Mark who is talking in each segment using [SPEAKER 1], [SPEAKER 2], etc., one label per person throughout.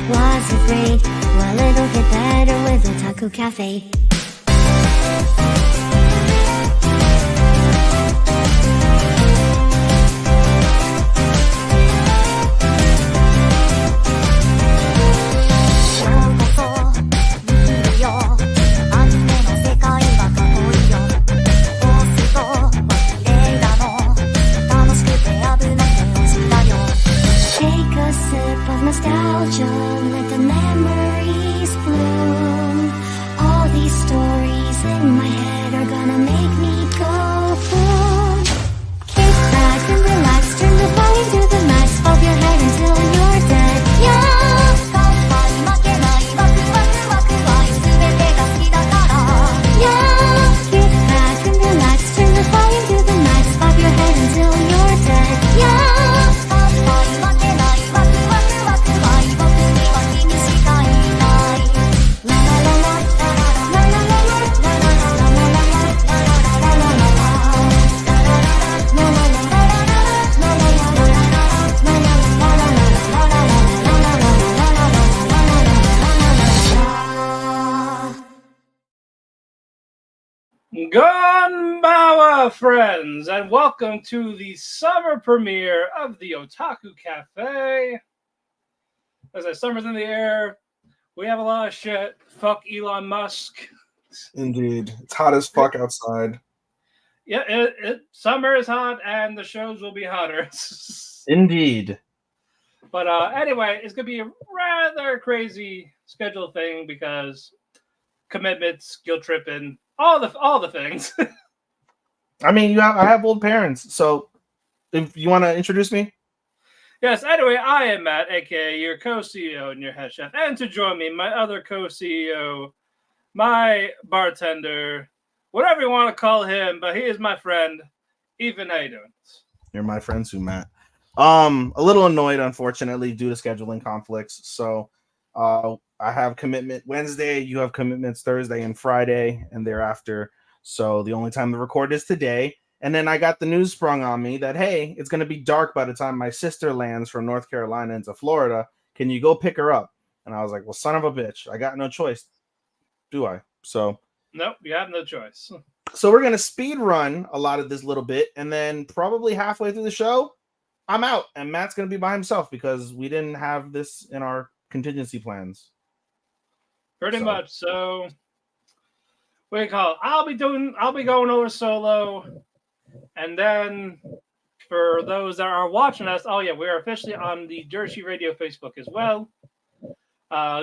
[SPEAKER 1] Was it great? Well, it'll get better with Otaku Cafe. Nostalgia, let the memories bloom. All these stories in my head are gonna make me go boom. Kick back and relax, turn the volume to the max, bob your head until you're dead. Yeah. Yeah. Kick back and relax, turn the volume to the max, bob your head until you're dead. Yeah.
[SPEAKER 2] Gonbawa, friends, and welcome to the summer premiere of the Otaku Cafe. As I summer's in the air, we have a lot of shit. Fuck Elon Musk.
[SPEAKER 3] Indeed. It's hot as fuck outside.
[SPEAKER 2] Yeah, summer is hot, and the shows will be hotter.
[SPEAKER 3] Indeed.
[SPEAKER 2] But anyway, it's going to be a rather crazy schedule thing because commitments, guilt tripping, all the things.
[SPEAKER 3] I mean, I have old parents, so if you want to introduce me?
[SPEAKER 2] Yes, anyway, I am Matt, aka your co-CEO and your head chef. And to join me, my other co-CEO, my bartender, whatever you want to call him, but he is my friend. Ethan, how you doing?
[SPEAKER 3] You're my friend too, Matt. A little annoyed, unfortunately, due to scheduling conflicts. So I have commitment Wednesday, you have commitments Thursday and Friday, and thereafter. So the only time to record is today. And then I got the news sprung on me that, hey, it's going to be dark by the time my sister lands from North Carolina into Florida. Can you go pick her up? And I was like, well, son of a bitch, I got no choice. Do I? So
[SPEAKER 2] nope, you have no choice.
[SPEAKER 3] So we're going to speed run a lot of this little bit. And then probably halfway through the show, I'm out. And Matt's going to be by himself because we didn't have this in our contingency plans.
[SPEAKER 2] Pretty much. So what do you call it? I'll be going over solo. And then for those that are watching us, oh yeah, we're officially on the Dirty Radio Facebook as well.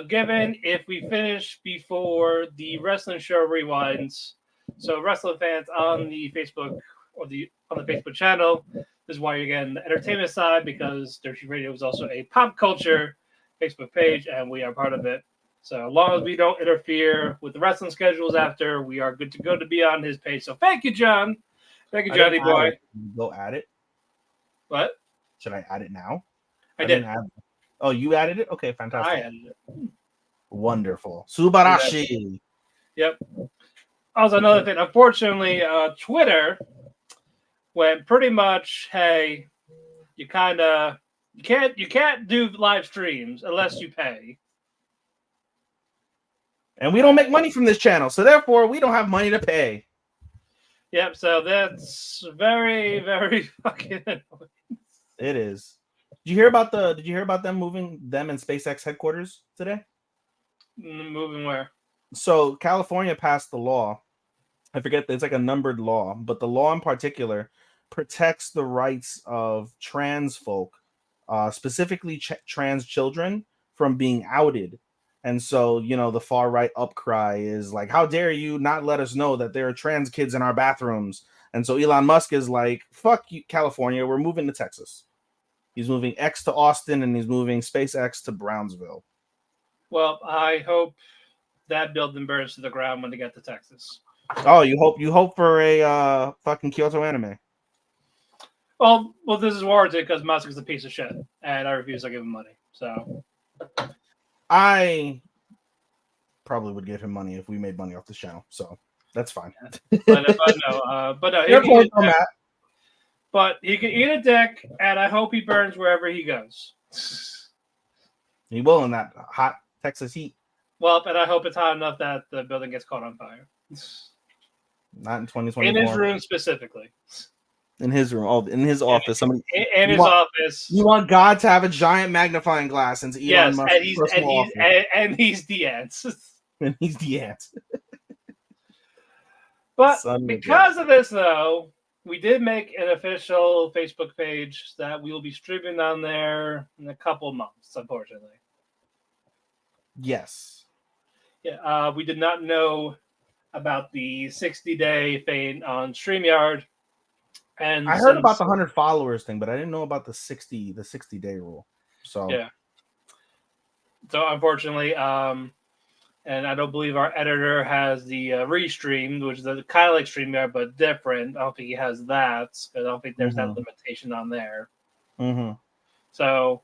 [SPEAKER 2] Given if we finish before the wrestling show rewinds, so wrestling fans on the Facebook or on the Facebook channel, this is why you're getting the entertainment side, because Dirty Radio is also a pop culture Facebook page, and we are part of it. So as long as we don't interfere with the wrestling schedules after, we are good to go to be on his page. So thank you, John. Thank you, Johnny boy.
[SPEAKER 3] Go add it.
[SPEAKER 2] What?
[SPEAKER 3] Should I add it now?
[SPEAKER 2] I did.
[SPEAKER 3] Oh, you added it? Okay, fantastic.
[SPEAKER 2] I added it.
[SPEAKER 3] Wonderful. Subarashi.
[SPEAKER 2] Yep. Also, another thing. Unfortunately, Twitter went pretty much, hey, you can't do live streams unless you pay.
[SPEAKER 3] And we don't make money from this channel, so therefore we don't have money to pay.
[SPEAKER 2] Yep, so that's very, very fucking annoying.
[SPEAKER 3] It is. Did you hear about them moving them and SpaceX headquarters today?
[SPEAKER 2] Moving where?
[SPEAKER 3] So California passed the law. I forget, it's like a numbered law, but the law in particular protects the rights of trans folk, specifically trans children, from being outed. And so, the far right upcry is like, how dare you not let us know that there are trans kids in our bathrooms? And so Elon Musk is like, fuck you, California, we're moving to Texas. He's moving X to Austin, and he's moving SpaceX to Brownsville.
[SPEAKER 2] Well, I hope that building burns to the ground when they get to Texas.
[SPEAKER 3] Oh, you hope for a fucking Kyoto anime.
[SPEAKER 2] Well, this is warranted because Musk is a piece of shit, and I refuse to give him money. So
[SPEAKER 3] I probably would give him money if we made money off this channel, so that's fine.
[SPEAKER 2] But he can eat a dick, and I hope he burns wherever he goes.
[SPEAKER 3] He will in that hot Texas heat.
[SPEAKER 2] Well, and I hope it's hot enough that the building gets caught on fire.
[SPEAKER 3] Not in
[SPEAKER 2] In his
[SPEAKER 3] 2024.
[SPEAKER 2] room specifically.
[SPEAKER 3] In his room. Oh, in his office. Somebody.
[SPEAKER 2] In his office.
[SPEAKER 3] You want God to have a giant magnifying glass into Elon
[SPEAKER 2] Yes,
[SPEAKER 3] Musk's personal office.
[SPEAKER 2] and he's the ants.
[SPEAKER 3] And he's the ant.
[SPEAKER 2] But because of this, though, we did make an official Facebook page that we will be streaming on there in a couple months, unfortunately.
[SPEAKER 3] Yes.
[SPEAKER 2] Yeah, we did not know about the 60-day thing on StreamYard. And
[SPEAKER 3] I heard about the 100 followers thing, but I didn't know about the 60-day rule. So
[SPEAKER 2] yeah. So unfortunately, and I don't believe our editor has the restreamed, which is kind of like StreamYard but different. I don't think he has that because I don't think there's that limitation on there.
[SPEAKER 3] Mm-hmm.
[SPEAKER 2] So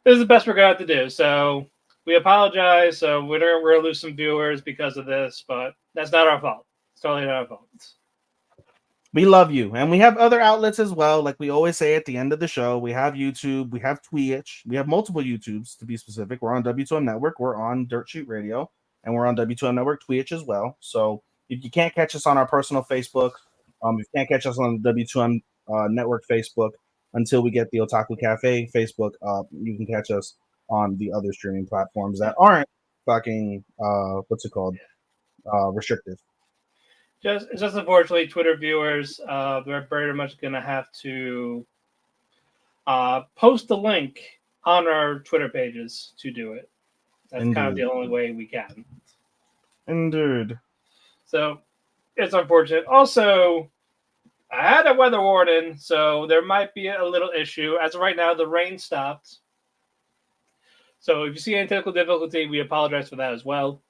[SPEAKER 2] this is the best we're going to have to do. So we apologize. So we're going to lose some viewers because of this, but that's not our fault. It's totally not our fault.
[SPEAKER 3] We love you. And we have other outlets as well. Like we always say at the end of the show, we have YouTube, we have Twitch, we have multiple YouTubes to be specific. We're on W2M Network, we're on Dirt Sheet Radio, and we're on W2M Network Twitch as well. So if you can't catch us on our personal Facebook, if you can't catch us on the W2M Network Facebook until we get the Otaku Cafe Facebook up, you can catch us on the other streaming platforms that aren't fucking restrictive.
[SPEAKER 2] Just unfortunately, Twitter viewers, they're very much going to have to post the link on our Twitter pages to do it. That's kind of the only way we can.
[SPEAKER 3] Indeed.
[SPEAKER 2] So it's unfortunate. Also, I had a weather warning, so there might be a little issue. As of right now, the rain stopped. So if you see any technical difficulty, we apologize for that as well.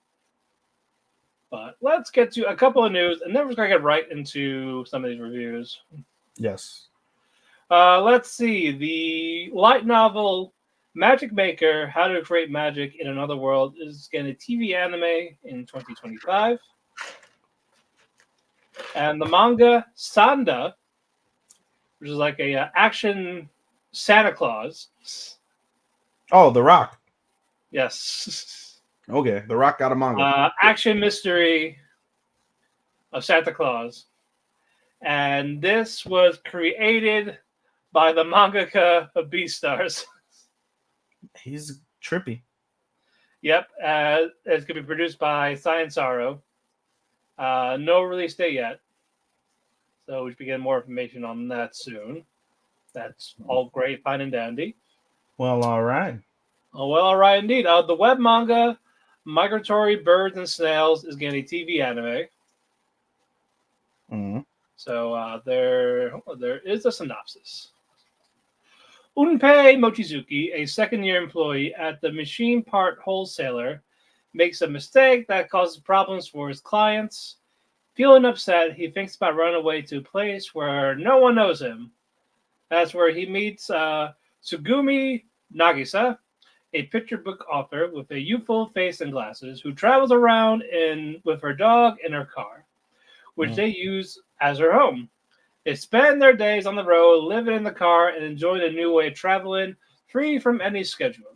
[SPEAKER 2] But let's get to a couple of news, and then we're going to get right into some of these reviews.
[SPEAKER 3] Yes.
[SPEAKER 2] Let's see. The light novel Magic Maker, How to Create Magic in Another World is getting a TV anime in 2025. And the manga Sanda, which is like a action Santa Claus.
[SPEAKER 3] Oh, The Rock.
[SPEAKER 2] Yes.
[SPEAKER 3] Okay, The Rock got a manga.
[SPEAKER 2] Action mystery of Santa Claus. And this was created by the mangaka of Beastars.
[SPEAKER 3] He's trippy.
[SPEAKER 2] Yep. It's going to be produced by Science Sorrow. No release date yet. So we should be getting more information on that soon. That's all great, fine, and dandy.
[SPEAKER 3] Well, all right.
[SPEAKER 2] Oh, well, all right, indeed. The web manga Migratory Birds and Snails is getting a TV anime.
[SPEAKER 3] Mm-hmm.
[SPEAKER 2] So there is a synopsis. Unpei Mochizuki, a second-year employee at the machine part wholesaler, makes a mistake that causes problems for his clients. Feeling upset, he thinks about running away to a place where no one knows him. That's where he meets Tsugumi Nagisa, a picture book author with a youthful face and glasses who travels around with her dog in her car, which they use as her home. They spend their days on the road, living in the car, and enjoying a new way of traveling, free from any schedule.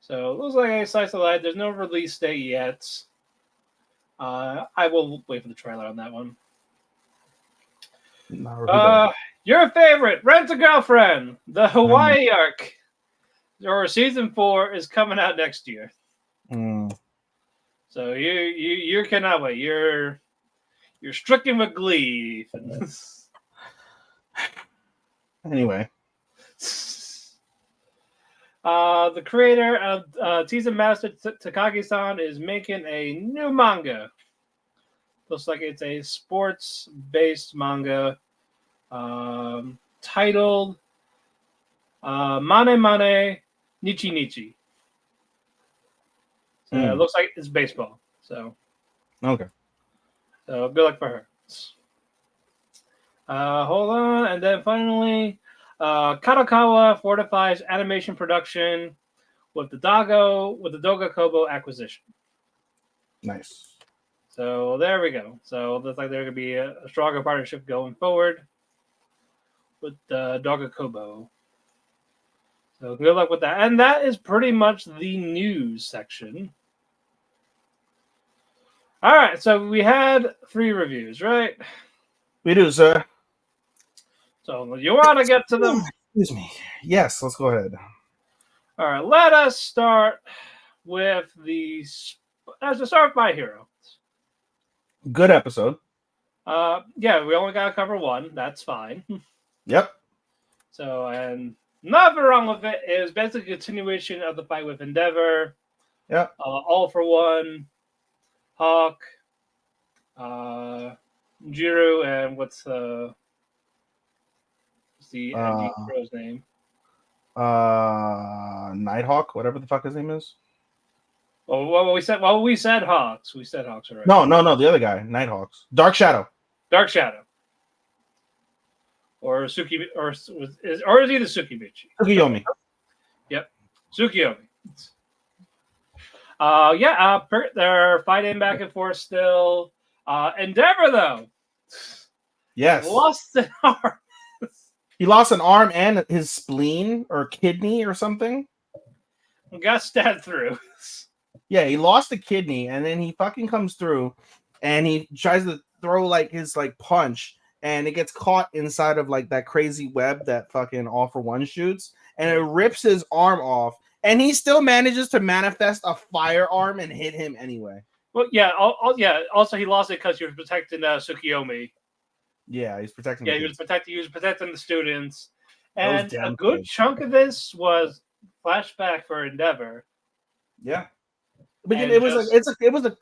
[SPEAKER 2] So it looks like a slice of life. There's no release date yet. I will wait for the trailer on that one. Your favorite, Rent a Girlfriend, the Hawaii arc, or season 4 is coming out next year. So you cannot wait. You're stricken with glee.
[SPEAKER 3] Anyway.
[SPEAKER 2] The creator of Teaser Master Takagi-san is making a new manga. Looks like it's a sports-based manga titled Mane Mane Nichi Nichi. So it looks like it's baseball. So
[SPEAKER 3] okay.
[SPEAKER 2] So good luck for her. Hold on, and then finally, Kadokawa fortifies animation production with the Doga Kobo acquisition.
[SPEAKER 3] Nice.
[SPEAKER 2] So there we go. So it looks like there's going to be a stronger partnership going forward with Doga Kobo. So good luck with that. And that is pretty much the news section. All right, so we had 3 reviews, right?
[SPEAKER 3] We do, sir.
[SPEAKER 2] So you want to get to them?
[SPEAKER 3] Excuse me. Yes, let's go ahead.
[SPEAKER 2] All right, let us start with let's start with My Hero.
[SPEAKER 3] Good episode.
[SPEAKER 2] Yeah, we only got to cover 1. That's fine.
[SPEAKER 3] Yep.
[SPEAKER 2] So, and nothing wrong with it. It was basically a continuation of the fight with Endeavor.
[SPEAKER 3] Yep.
[SPEAKER 2] All for One, Hawk, Jiru, and what's the Nighthawk's name?
[SPEAKER 3] Nighthawk, whatever the fuck his name is.
[SPEAKER 2] Well, we said Hawks. We said Hawks already.
[SPEAKER 3] No, the other guy, Nighthawks. Dark Shadow.
[SPEAKER 2] Dark Shadow. Or Suki, or is he the Tsukibichi?
[SPEAKER 3] Tsukiyomi.
[SPEAKER 2] Yep, Tsukiyomi. They're fighting back and forth still. Endeavor, though.
[SPEAKER 3] Yes.
[SPEAKER 2] Lost an arm.
[SPEAKER 3] He lost an arm and his spleen or kidney or something.
[SPEAKER 2] Got stabbed through.
[SPEAKER 3] Yeah, he lost a kidney and then he fucking comes through and he tries to throw like his like punch and it gets caught inside of like that crazy web that fucking All for One shoots and it rips his arm off and he still manages to manifest a firearm and hit him anyway.
[SPEAKER 2] Well, yeah, also, he lost it because he was protecting Tsukiyomi.
[SPEAKER 3] Yeah, he's protecting.
[SPEAKER 2] Yeah, he was protecting the students, and a good
[SPEAKER 3] kids.
[SPEAKER 2] chunk of this was flashback for Endeavor.
[SPEAKER 3] Yeah, but it was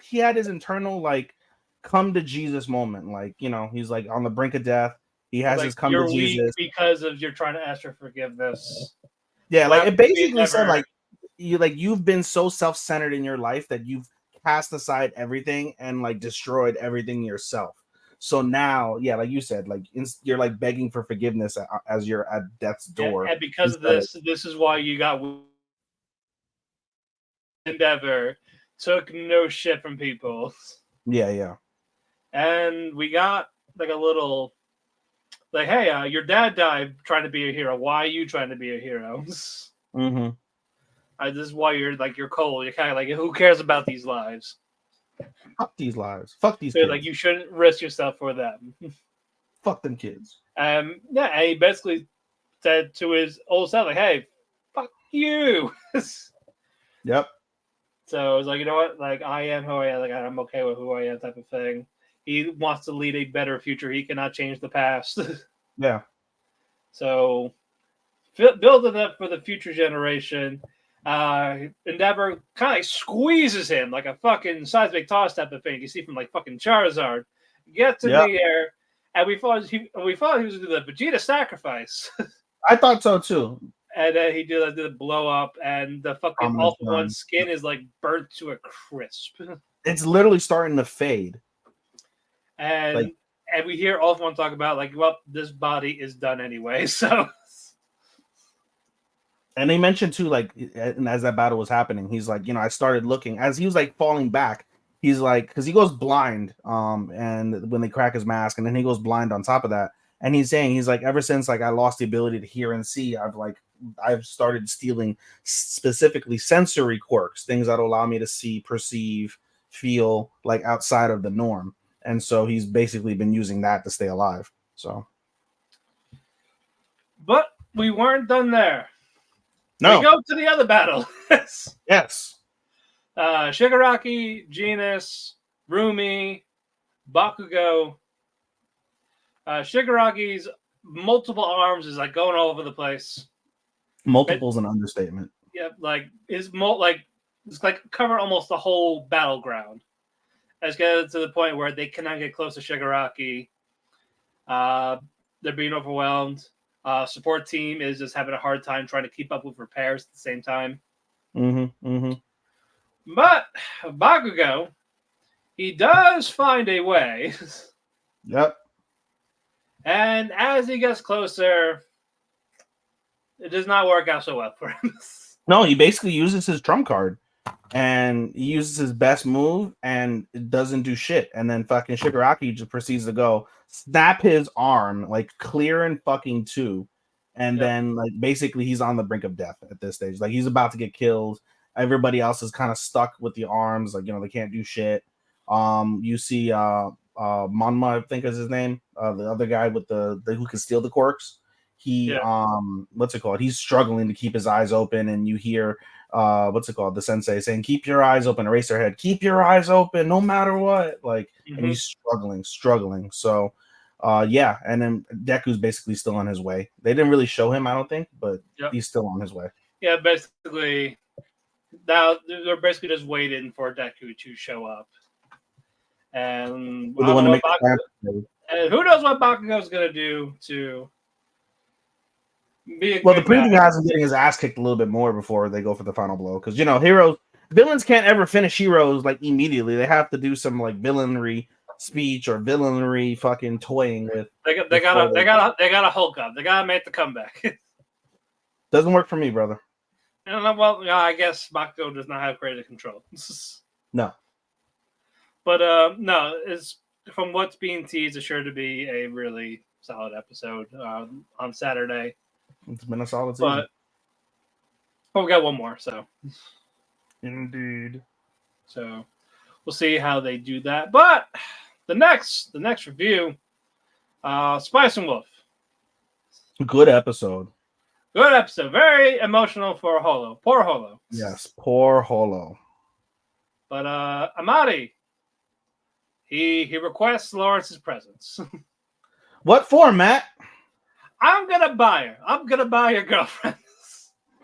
[SPEAKER 3] he had his internal like come to Jesus moment. Like, you know, he's like on the brink of death. He has his come to Jesus
[SPEAKER 2] because of you're trying to ask for forgiveness.
[SPEAKER 3] Yeah, like it basically said like you've been so self-centered in your life that you've cast aside everything and like destroyed everything yourself. So now, yeah, like you said, like you're like begging for forgiveness as you're at death's door.
[SPEAKER 2] And because of this is why you got Endeavor took no shit from people.
[SPEAKER 3] Yeah.
[SPEAKER 2] And we got like a little like, hey, your dad died trying to be a hero. Why are you trying to be a hero?
[SPEAKER 3] Mm-hmm.
[SPEAKER 2] This is why you're cold. You're kind of like, who cares about these lives?
[SPEAKER 3] Fuck these lives. Fuck these
[SPEAKER 2] so,
[SPEAKER 3] kids.
[SPEAKER 2] Like, you shouldn't risk yourself for them.
[SPEAKER 3] Fuck them kids.
[SPEAKER 2] And he basically said to his old self, like, hey, fuck you.
[SPEAKER 3] Yep.
[SPEAKER 2] So it's like, you know what? Like, I am who I am. Like, I'm okay with who I am, type of thing. He wants to lead a better future. He cannot change the past.
[SPEAKER 3] Yeah.
[SPEAKER 2] So, build it up for the future generation. Endeavor kind of squeezes him like a fucking seismic toss type of thing. You see from like fucking Charizard. Gets in the air, and we thought he was going to do the Vegeta sacrifice.
[SPEAKER 3] I thought so too.
[SPEAKER 2] And then he did the blow up, and the fucking All for One skin is like burnt to a crisp.
[SPEAKER 3] It's literally starting to fade.
[SPEAKER 2] And we hear All for One talk about like, well, this body is done anyway. So.
[SPEAKER 3] And they mentioned too, like, and as that battle was happening, he's like, you know, I started looking as he was like falling back. He's like, because he goes blind, and when they crack his mask, and then he goes blind on top of that. And he's saying, he's like, ever since like I lost the ability to hear and see, I've started stealing specifically sensory quirks, things that allow me to see, perceive, feel like outside of the norm. And so he's basically been using that to stay alive. So,
[SPEAKER 2] but we weren't done there.
[SPEAKER 3] No.
[SPEAKER 2] We go to the other battle.
[SPEAKER 3] Yes.
[SPEAKER 2] Shigaraki, Genus, Rumi, Bakugo. Shigaraki's multiple arms is like going all over the place.
[SPEAKER 3] Multiple's an understatement.
[SPEAKER 2] Yeah, like it's like cover almost the whole battleground. It's getting to the point where they cannot get close to Shigaraki. They're being overwhelmed. Support team is just having a hard time trying to keep up with repairs at the same time. But Bakugo, he does find a way.
[SPEAKER 3] Yep.
[SPEAKER 2] And as he gets closer, it does not work out so well for him.
[SPEAKER 3] No, he basically uses his trump card. And he uses his best move and it doesn't do shit. And then fucking Shigaraki just proceeds to go snap his arm like clear and fucking two. And then like basically he's on the brink of death at this stage. Like he's about to get killed. Everybody else is kind of stuck with the arms, like they can't do shit. You see Monma, I think is his name, the other guy with the who can steal the corks. He what's it called? He's struggling to keep his eyes open, and you hear what's it called? The sensei saying, "Keep your eyes open." Erase their head. Keep your eyes open, no matter what. Like, and he's struggling. So, yeah. And then Deku's basically still on his way. They didn't really show him, I don't think, but he's still on his way.
[SPEAKER 2] Yeah, basically. Now they're basically just waiting for Deku to show up, and who knows what Bakugo's gonna do to be a
[SPEAKER 3] well, the preview has him getting his ass kicked a little bit more before they go for the final blow, because villains can't ever finish heroes like immediately. They have to do some like villainry speech or villainry fucking toying with.
[SPEAKER 2] They gotta Hulk up. They gotta make the comeback.
[SPEAKER 3] Doesn't work for me, brother.
[SPEAKER 2] Well, I guess Bakugo does not have creative control.
[SPEAKER 3] No.
[SPEAKER 2] But no, it's from what's being teased, it's sure to be a really solid episode on Saturday.
[SPEAKER 3] It's been a solid season.
[SPEAKER 2] But we got one more, so.
[SPEAKER 3] Indeed.
[SPEAKER 2] So we'll see how they do that. But the next review, Spice and Wolf.
[SPEAKER 3] Good episode.
[SPEAKER 2] Good episode. Very emotional for Holo. Poor Holo.
[SPEAKER 3] Yes, poor Holo.
[SPEAKER 2] But Amari, he requests Lawrence's presence.
[SPEAKER 3] What for, Matt?
[SPEAKER 2] I'm gonna buy her. I'm gonna buy your girlfriend.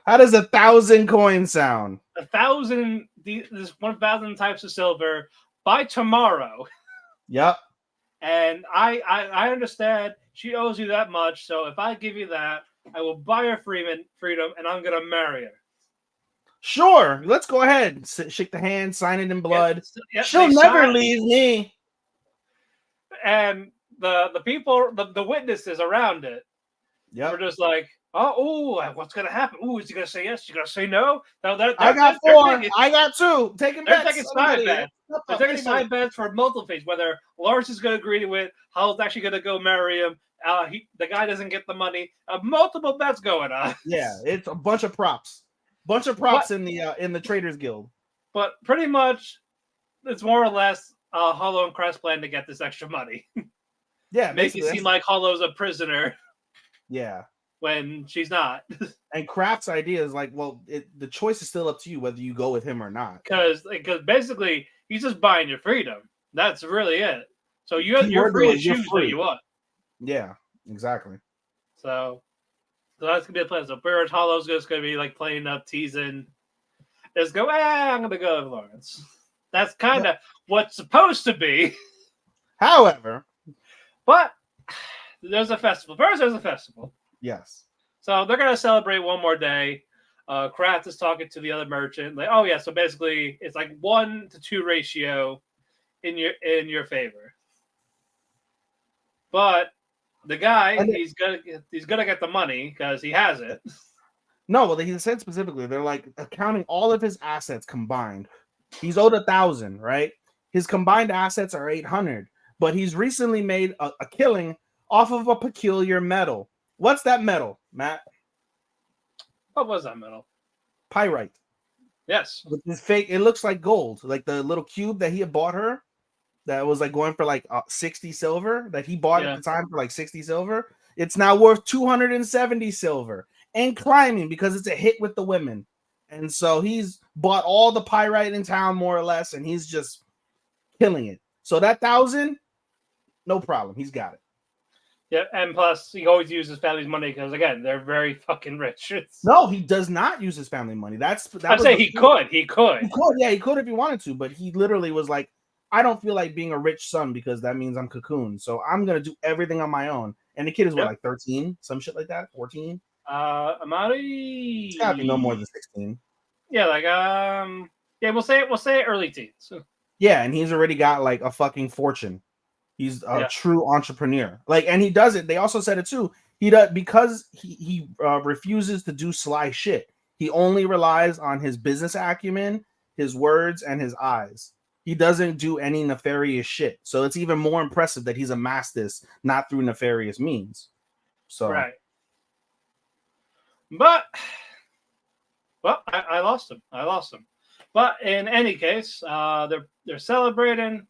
[SPEAKER 3] How does 1,000 coins sound?
[SPEAKER 2] 1,000. There's 1,000 types of silver by tomorrow.
[SPEAKER 3] Yep.
[SPEAKER 2] And I understand she owes you that much. So if I give you that, I will buy her freedom, and I'm gonna marry her.
[SPEAKER 3] Sure, let's go ahead. Shake the hand, sign it in blood.
[SPEAKER 2] Yeah,
[SPEAKER 3] she'll never leave me.
[SPEAKER 2] And the people, the witnesses around it, we're just like, what's gonna happen? Oh, is he gonna say yes? Is he gonna say no? No,
[SPEAKER 3] I got 4. I got 2. They're
[SPEAKER 2] taking side bets. They're taking side bets for multiple things. Whether Lawrence is gonna agree to it, Howell's actually gonna go marry him. The guy doesn't get the money. Multiple bets going on.
[SPEAKER 3] Yeah, it's a bunch of props. In the Traders Guild.
[SPEAKER 2] But pretty much, it's more or less Hollow and Crest plan to get this extra money.
[SPEAKER 3] Yeah,
[SPEAKER 2] make it seem like Hollow's a prisoner.
[SPEAKER 3] Yeah,
[SPEAKER 2] when she's not.
[SPEAKER 3] And Kraft's idea is like, well, the choice is still up to you whether you go with him or not.
[SPEAKER 2] Because basically he's just buying your freedom. That's really it. So you're free to choose what you want.
[SPEAKER 3] Yeah, exactly.
[SPEAKER 2] So that's gonna be a plan. So Barrett Hollow's just gonna be like playing up, teasing. Just go, I'm gonna go with Lawrence. That's kind of what's supposed to be.
[SPEAKER 3] However,
[SPEAKER 2] but there's a festival. First, there's a festival.
[SPEAKER 3] Yes.
[SPEAKER 2] So they're gonna celebrate one more day. Kraft is talking to the other merchant, like, oh yeah. So basically, it's like 1-to-2 ratio in your favor. But the guy, he's gonna get the money because he has it.
[SPEAKER 3] No, well, he said specifically, they're like accounting all of his assets combined. He's owed 1,000, right? His combined assets are 800, but he's recently made a killing off of a peculiar metal. What's that metal, Matt?
[SPEAKER 2] What was that metal?
[SPEAKER 3] Pyrite.
[SPEAKER 2] Yes.
[SPEAKER 3] With this fake, it looks like gold, like the little cube that he had bought her. That was like going for like 60 silver that he bought at the time for like 60 silver. It's now worth 270 silver and climbing because it's a hit with the women. And so he's bought all the pyrite in town more or less, and he's just killing it. So that 1,000, no problem. He's got it.
[SPEAKER 2] Yeah, and plus he always uses family's money because again, they're very fucking rich.
[SPEAKER 3] No, he does not use his family money.
[SPEAKER 2] He could. He could.
[SPEAKER 3] Yeah, he could if he wanted to, but he literally was like, I don't feel like being a rich son because that means I'm cocooned. So I'm gonna do everything on my own. And the kid is what, like 13, some shit like that, 14.
[SPEAKER 2] Amari.
[SPEAKER 3] It's gotta be no more than 16.
[SPEAKER 2] Yeah, like yeah, we'll say early teens.
[SPEAKER 3] Yeah, and he's already got like a fucking fortune. He's a true entrepreneur. Like, and he does it. They also said it too. He does because he refuses to do sly shit. He only relies on his business acumen, his words, and his eyes. He doesn't do any nefarious shit. So it's even more impressive that he's amassed this not through nefarious means. So
[SPEAKER 2] right. But well, I lost him. I lost him. But in any case, they're celebrating.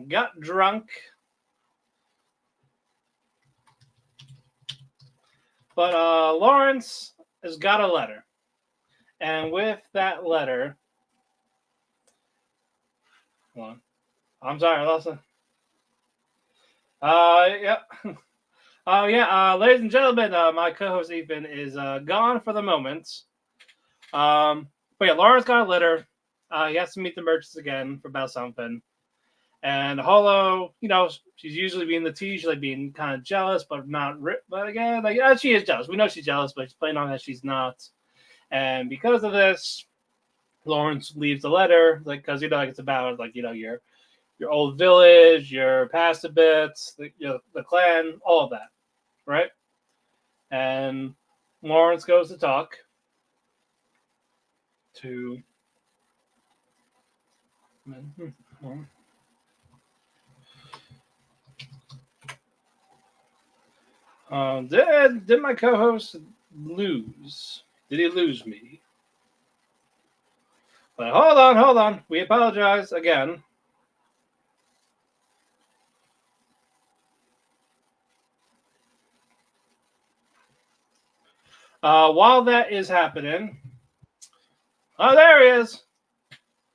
[SPEAKER 2] Got drunk. But Lawrence has got a letter. And with that letter, hold on. I'm sorry, I lost it. Yeah. Oh, yeah. Ladies and gentlemen, my co-host Ethan is gone for the moment. But yeah, Lawrence got a letter. He has to meet the merchants again for about something. And Holo, she's usually being the T. She's like being kind of jealous, but not. But again, she is jealous. We know she's jealous, but she's playing on that she's not. And because of this, Lawrence leaves the letter, because it's about your old village, your past a bit, the clan, all of that, right? And Lawrence goes to talk to. Did my co-host lose? Did he lose me? But hold on. We apologize again. While that is happening, there he is.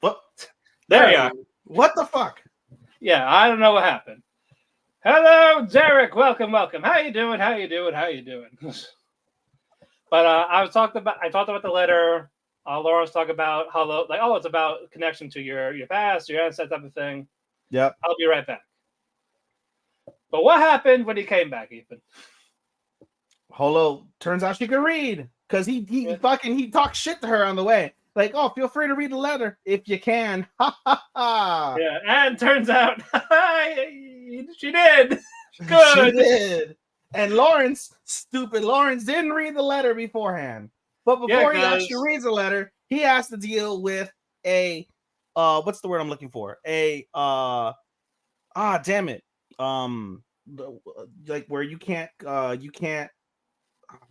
[SPEAKER 3] What?
[SPEAKER 2] There you are.
[SPEAKER 3] What the fuck?
[SPEAKER 2] Yeah, I don't know what happened. Hello, Derek. Welcome. How you doing? But I talked about the letter. Lawrence talked about how it's about connection to your past, your ancestors, type of thing.
[SPEAKER 3] Yep.
[SPEAKER 2] I'll be right back. But what happened when he came back, Ethan?
[SPEAKER 3] Holo turns out she could read because he talked shit to her on the way. Like, oh, feel free to read the letter if you can. Ha ha ha.
[SPEAKER 2] Yeah, and turns out she did. Good.
[SPEAKER 3] She did. And stupid Lawrence, didn't read the letter beforehand. But before he actually reads the letter, he has to deal with a what's the word I'm looking for? Damn it. Like where you can't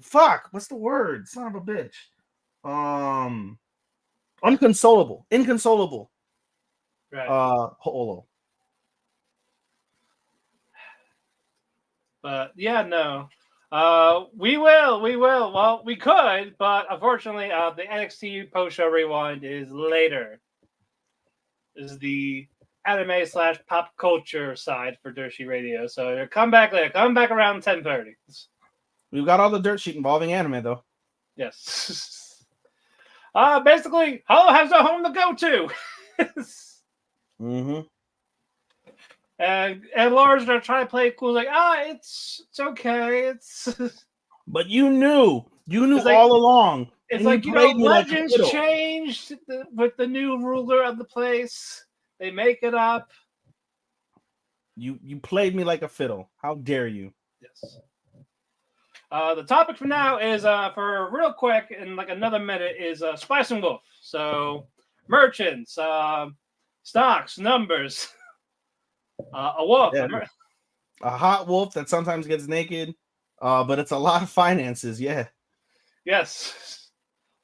[SPEAKER 3] fuck, what's the word? Son of a bitch. Inconsolable.
[SPEAKER 2] Right.
[SPEAKER 3] Holo.
[SPEAKER 2] But yeah, no. We will. Well, we could, but unfortunately, the NXT post-show rewind is later. This is the anime / pop culture side for Dirt Sheet Radio. So come back later. Come back around 10:30.
[SPEAKER 3] We've got all the Dirt Sheet involving anime, though.
[SPEAKER 2] Yes. Basically, Holo has no home to go to.
[SPEAKER 3] Mm-hmm.
[SPEAKER 2] And Lars are trying to play it cool, like, it's okay, it's.
[SPEAKER 3] But you knew all along.
[SPEAKER 2] It's like legends changed with the new ruler of the place. They make it up.
[SPEAKER 3] You played me like a fiddle. How dare you?
[SPEAKER 2] Yes. The topic for now is for real quick in like another minute is Spice and Wolf. So merchants, stocks, numbers. A wolf.
[SPEAKER 3] Yeah. A hot wolf that sometimes gets naked, but it's a lot of finances. Yeah.
[SPEAKER 2] Yes.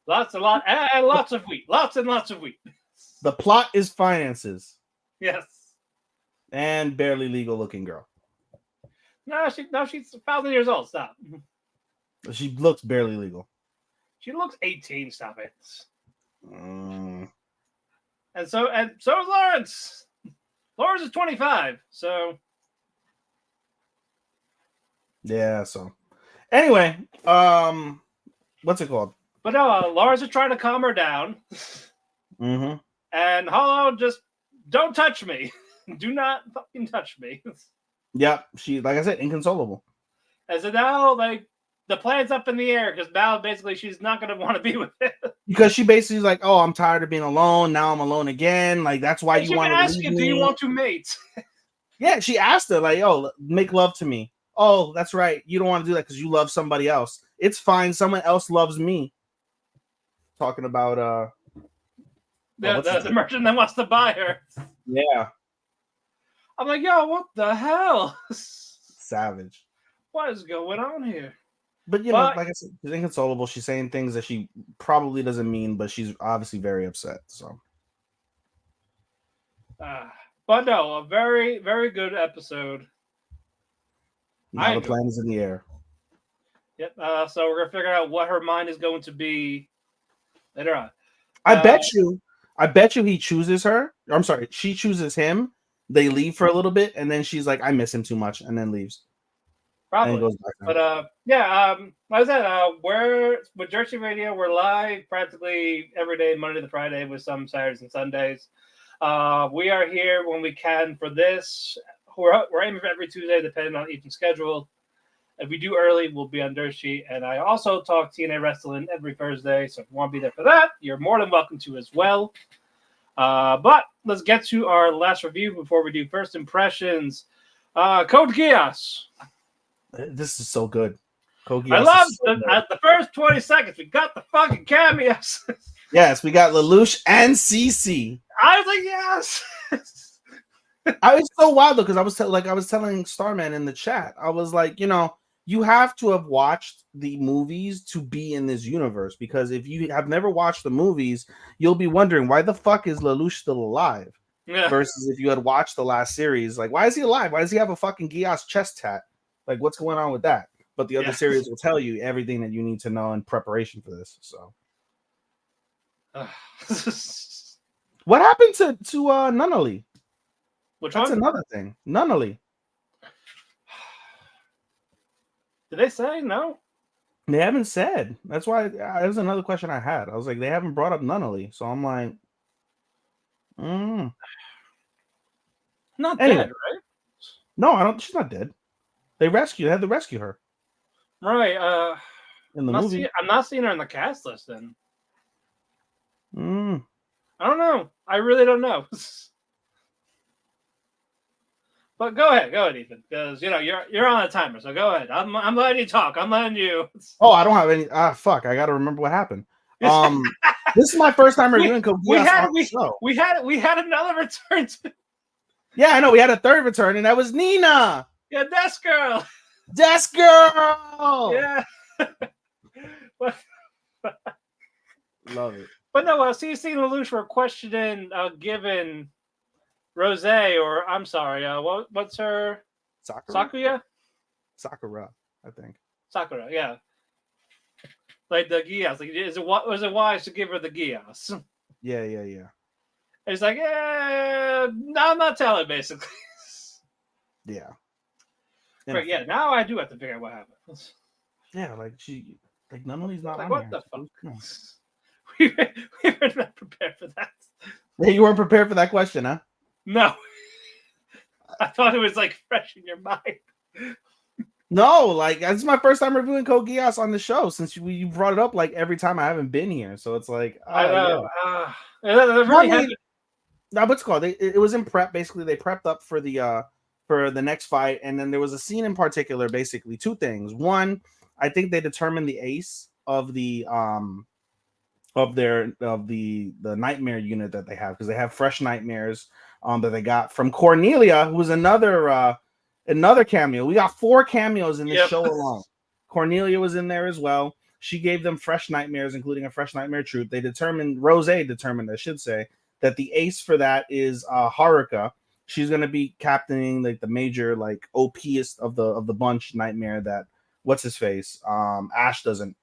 [SPEAKER 2] Lots and lots of wheat. Lots and lots of wheat.
[SPEAKER 3] The plot is finances.
[SPEAKER 2] Yes.
[SPEAKER 3] And barely legal looking girl.
[SPEAKER 2] No, she's 1,000 years old. Stop.
[SPEAKER 3] She looks barely legal.
[SPEAKER 2] She looks 18. Stop it.
[SPEAKER 3] And
[SPEAKER 2] so is Lawrence. Lawrence is 25. So.
[SPEAKER 3] Yeah. So. Anyway, what's it called?
[SPEAKER 2] But no, Lawrence is trying to calm her down.
[SPEAKER 3] Mm-hmm.
[SPEAKER 2] And Holo, just don't touch me. Do not fucking touch me.
[SPEAKER 3] Yep. She, like I said, inconsolable.
[SPEAKER 2] And so now, the plan's up in the air because now basically she's not going to want to be with it.
[SPEAKER 3] Because she basically is like, oh, I'm tired of being alone. Now I'm alone again. Like, that's why you want to
[SPEAKER 2] ask you, do you want to mate?
[SPEAKER 3] Yeah, she asked her, like, oh, make love to me. Oh, that's right. You don't want to do that because you love somebody else. It's fine. Someone else loves me. Talking about
[SPEAKER 2] the merchant that wants to buy her.
[SPEAKER 3] Yeah.
[SPEAKER 2] I'm like, yo, what the hell?
[SPEAKER 3] Savage.
[SPEAKER 2] What is going on here?
[SPEAKER 3] But you know, like I said, she's inconsolable. She's saying things that she probably doesn't mean, but she's obviously very upset. So,
[SPEAKER 2] but no, a very, very good episode.
[SPEAKER 3] now the plan is in the air.
[SPEAKER 2] Yep. So we're gonna figure out what her mind is going to be later on.
[SPEAKER 3] I bet you he chooses her. I'm sorry, she chooses him. They leave for a little bit, and then she's like, "I miss him too much," and then leaves.
[SPEAKER 2] Probably.
[SPEAKER 3] And goes back
[SPEAKER 2] but like I said, we're with Jersey Radio. We're live practically every day, Monday to Friday, with some Saturdays and Sundays. We are here when we can for this. We're aiming for every Tuesday, depending on each schedule. If we do early, we'll be on Dirt Sheet. And I also talk TNA Wrestling every Thursday. So if you want to be there for that, you're more than welcome to as well. But let's get to our last review before we do first impressions. Code Geass.
[SPEAKER 3] This is so good.
[SPEAKER 2] I love the first 20 seconds. We got the fucking cameos.
[SPEAKER 3] Yes, we got Lelouch and CC.
[SPEAKER 2] I was like, yes.
[SPEAKER 3] I was so wild though, because I was telling Starman in the chat. I was like, you have to have watched the movies to be in this universe, because if you have never watched the movies, you'll be wondering why the fuck is Lelouch still alive?
[SPEAKER 2] Yeah.
[SPEAKER 3] Versus if you had watched the last series, like, why is he alive? Why does he have a fucking Geass chest tat? Like, what's going on with that? But the other series will tell you everything that you need to know in preparation for this. So, what happened to Nunnally? That's another thing. Nunnally.
[SPEAKER 2] Did they say no?
[SPEAKER 3] They haven't said. That's why that was another question I had. I was like, they haven't brought up Nunnally, so I'm like,
[SPEAKER 2] not dead, right?
[SPEAKER 3] No, I don't. She's not dead. They had to rescue her.
[SPEAKER 2] Right.
[SPEAKER 3] In the movie,
[SPEAKER 2] I'm not seeing her in the cast list. Then.
[SPEAKER 3] I
[SPEAKER 2] don't know. I really don't know. But go ahead, Ethan, because you're on a timer. So go ahead. I'm letting you talk. I'm letting you.
[SPEAKER 3] Oh, I don't have any. Fuck! I got to remember what happened. This is my first time reviewing Code Geass on the show.
[SPEAKER 2] We had another return.
[SPEAKER 3] Yeah, I know. We had a third return, and that was Nina.
[SPEAKER 2] Yeah, Desk Girl.
[SPEAKER 3] Desk Girl.
[SPEAKER 2] Yeah.
[SPEAKER 3] Love it.
[SPEAKER 2] But no, CC and Lelouch were questioning, given Rose, or I'm sorry, what's her?
[SPEAKER 3] Sakura, I think.
[SPEAKER 2] Sakura, yeah. Like the Geass. Like, was it wise to give her the Geass?
[SPEAKER 3] Yeah.
[SPEAKER 2] And it's like, no, I'm not telling, basically.
[SPEAKER 3] Yeah.
[SPEAKER 2] But yeah, now I do have to figure out what happened.
[SPEAKER 3] Yeah, Nunnally's not
[SPEAKER 2] like,
[SPEAKER 3] on
[SPEAKER 2] what
[SPEAKER 3] here.
[SPEAKER 2] The fuck? We were not prepared for that.
[SPEAKER 3] Yeah, you weren't prepared for that question, huh?
[SPEAKER 2] No. I thought it was like fresh in your mind.
[SPEAKER 3] No, like, this is my first time reviewing Code Geass on the show since you brought it up like every time I haven't been here. So it's like,
[SPEAKER 2] I know.
[SPEAKER 3] Yeah.
[SPEAKER 2] They're really heavy.
[SPEAKER 3] Now, what's it called? It was in prep. Basically, they prepped up for the next fight, and then there was a scene in particular. Basically, two things. One, I think they determined the ace of the nightmare unit that they have, because they have fresh nightmares that they got from Cornelia, who was another cameo. We got 4 cameos in this show alone. Cornelia was in there as well. She gave them fresh nightmares, including a fresh nightmare truth. Rose determined, I should say, that the ace for that is Haruka. She's gonna be captaining like the major, like, OPest of the bunch nightmare that what's his face Ash doesn't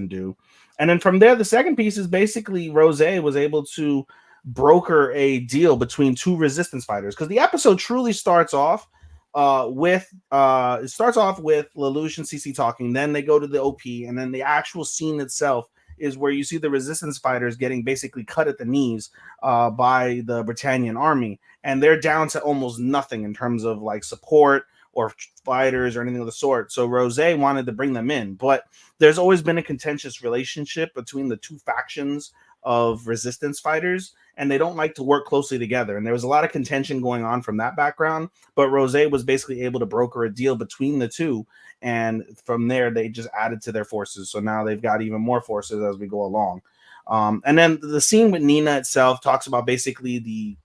[SPEAKER 3] do. And then from there, the second piece is basically Rose was able to broker a deal between 2 resistance fighters, because the episode truly starts off with Lelouch and CC talking. Then they go to the OP, and then the actual scene itself is where you see the resistance fighters getting basically cut at the knees by the Britannian army, and they're down to almost nothing in terms of like support or fighters or anything of the sort. So Rose wanted to bring them in, but there's always been a contentious relationship between the 2 factions of resistance fighters, and they don't like to work closely together. And there was a lot of contention going on from that background, but Rose was basically able to broker a deal between the 2. And from there, they just added to their forces. So now they've got even more forces as we go along. And then the scene with Nina itself talks about basically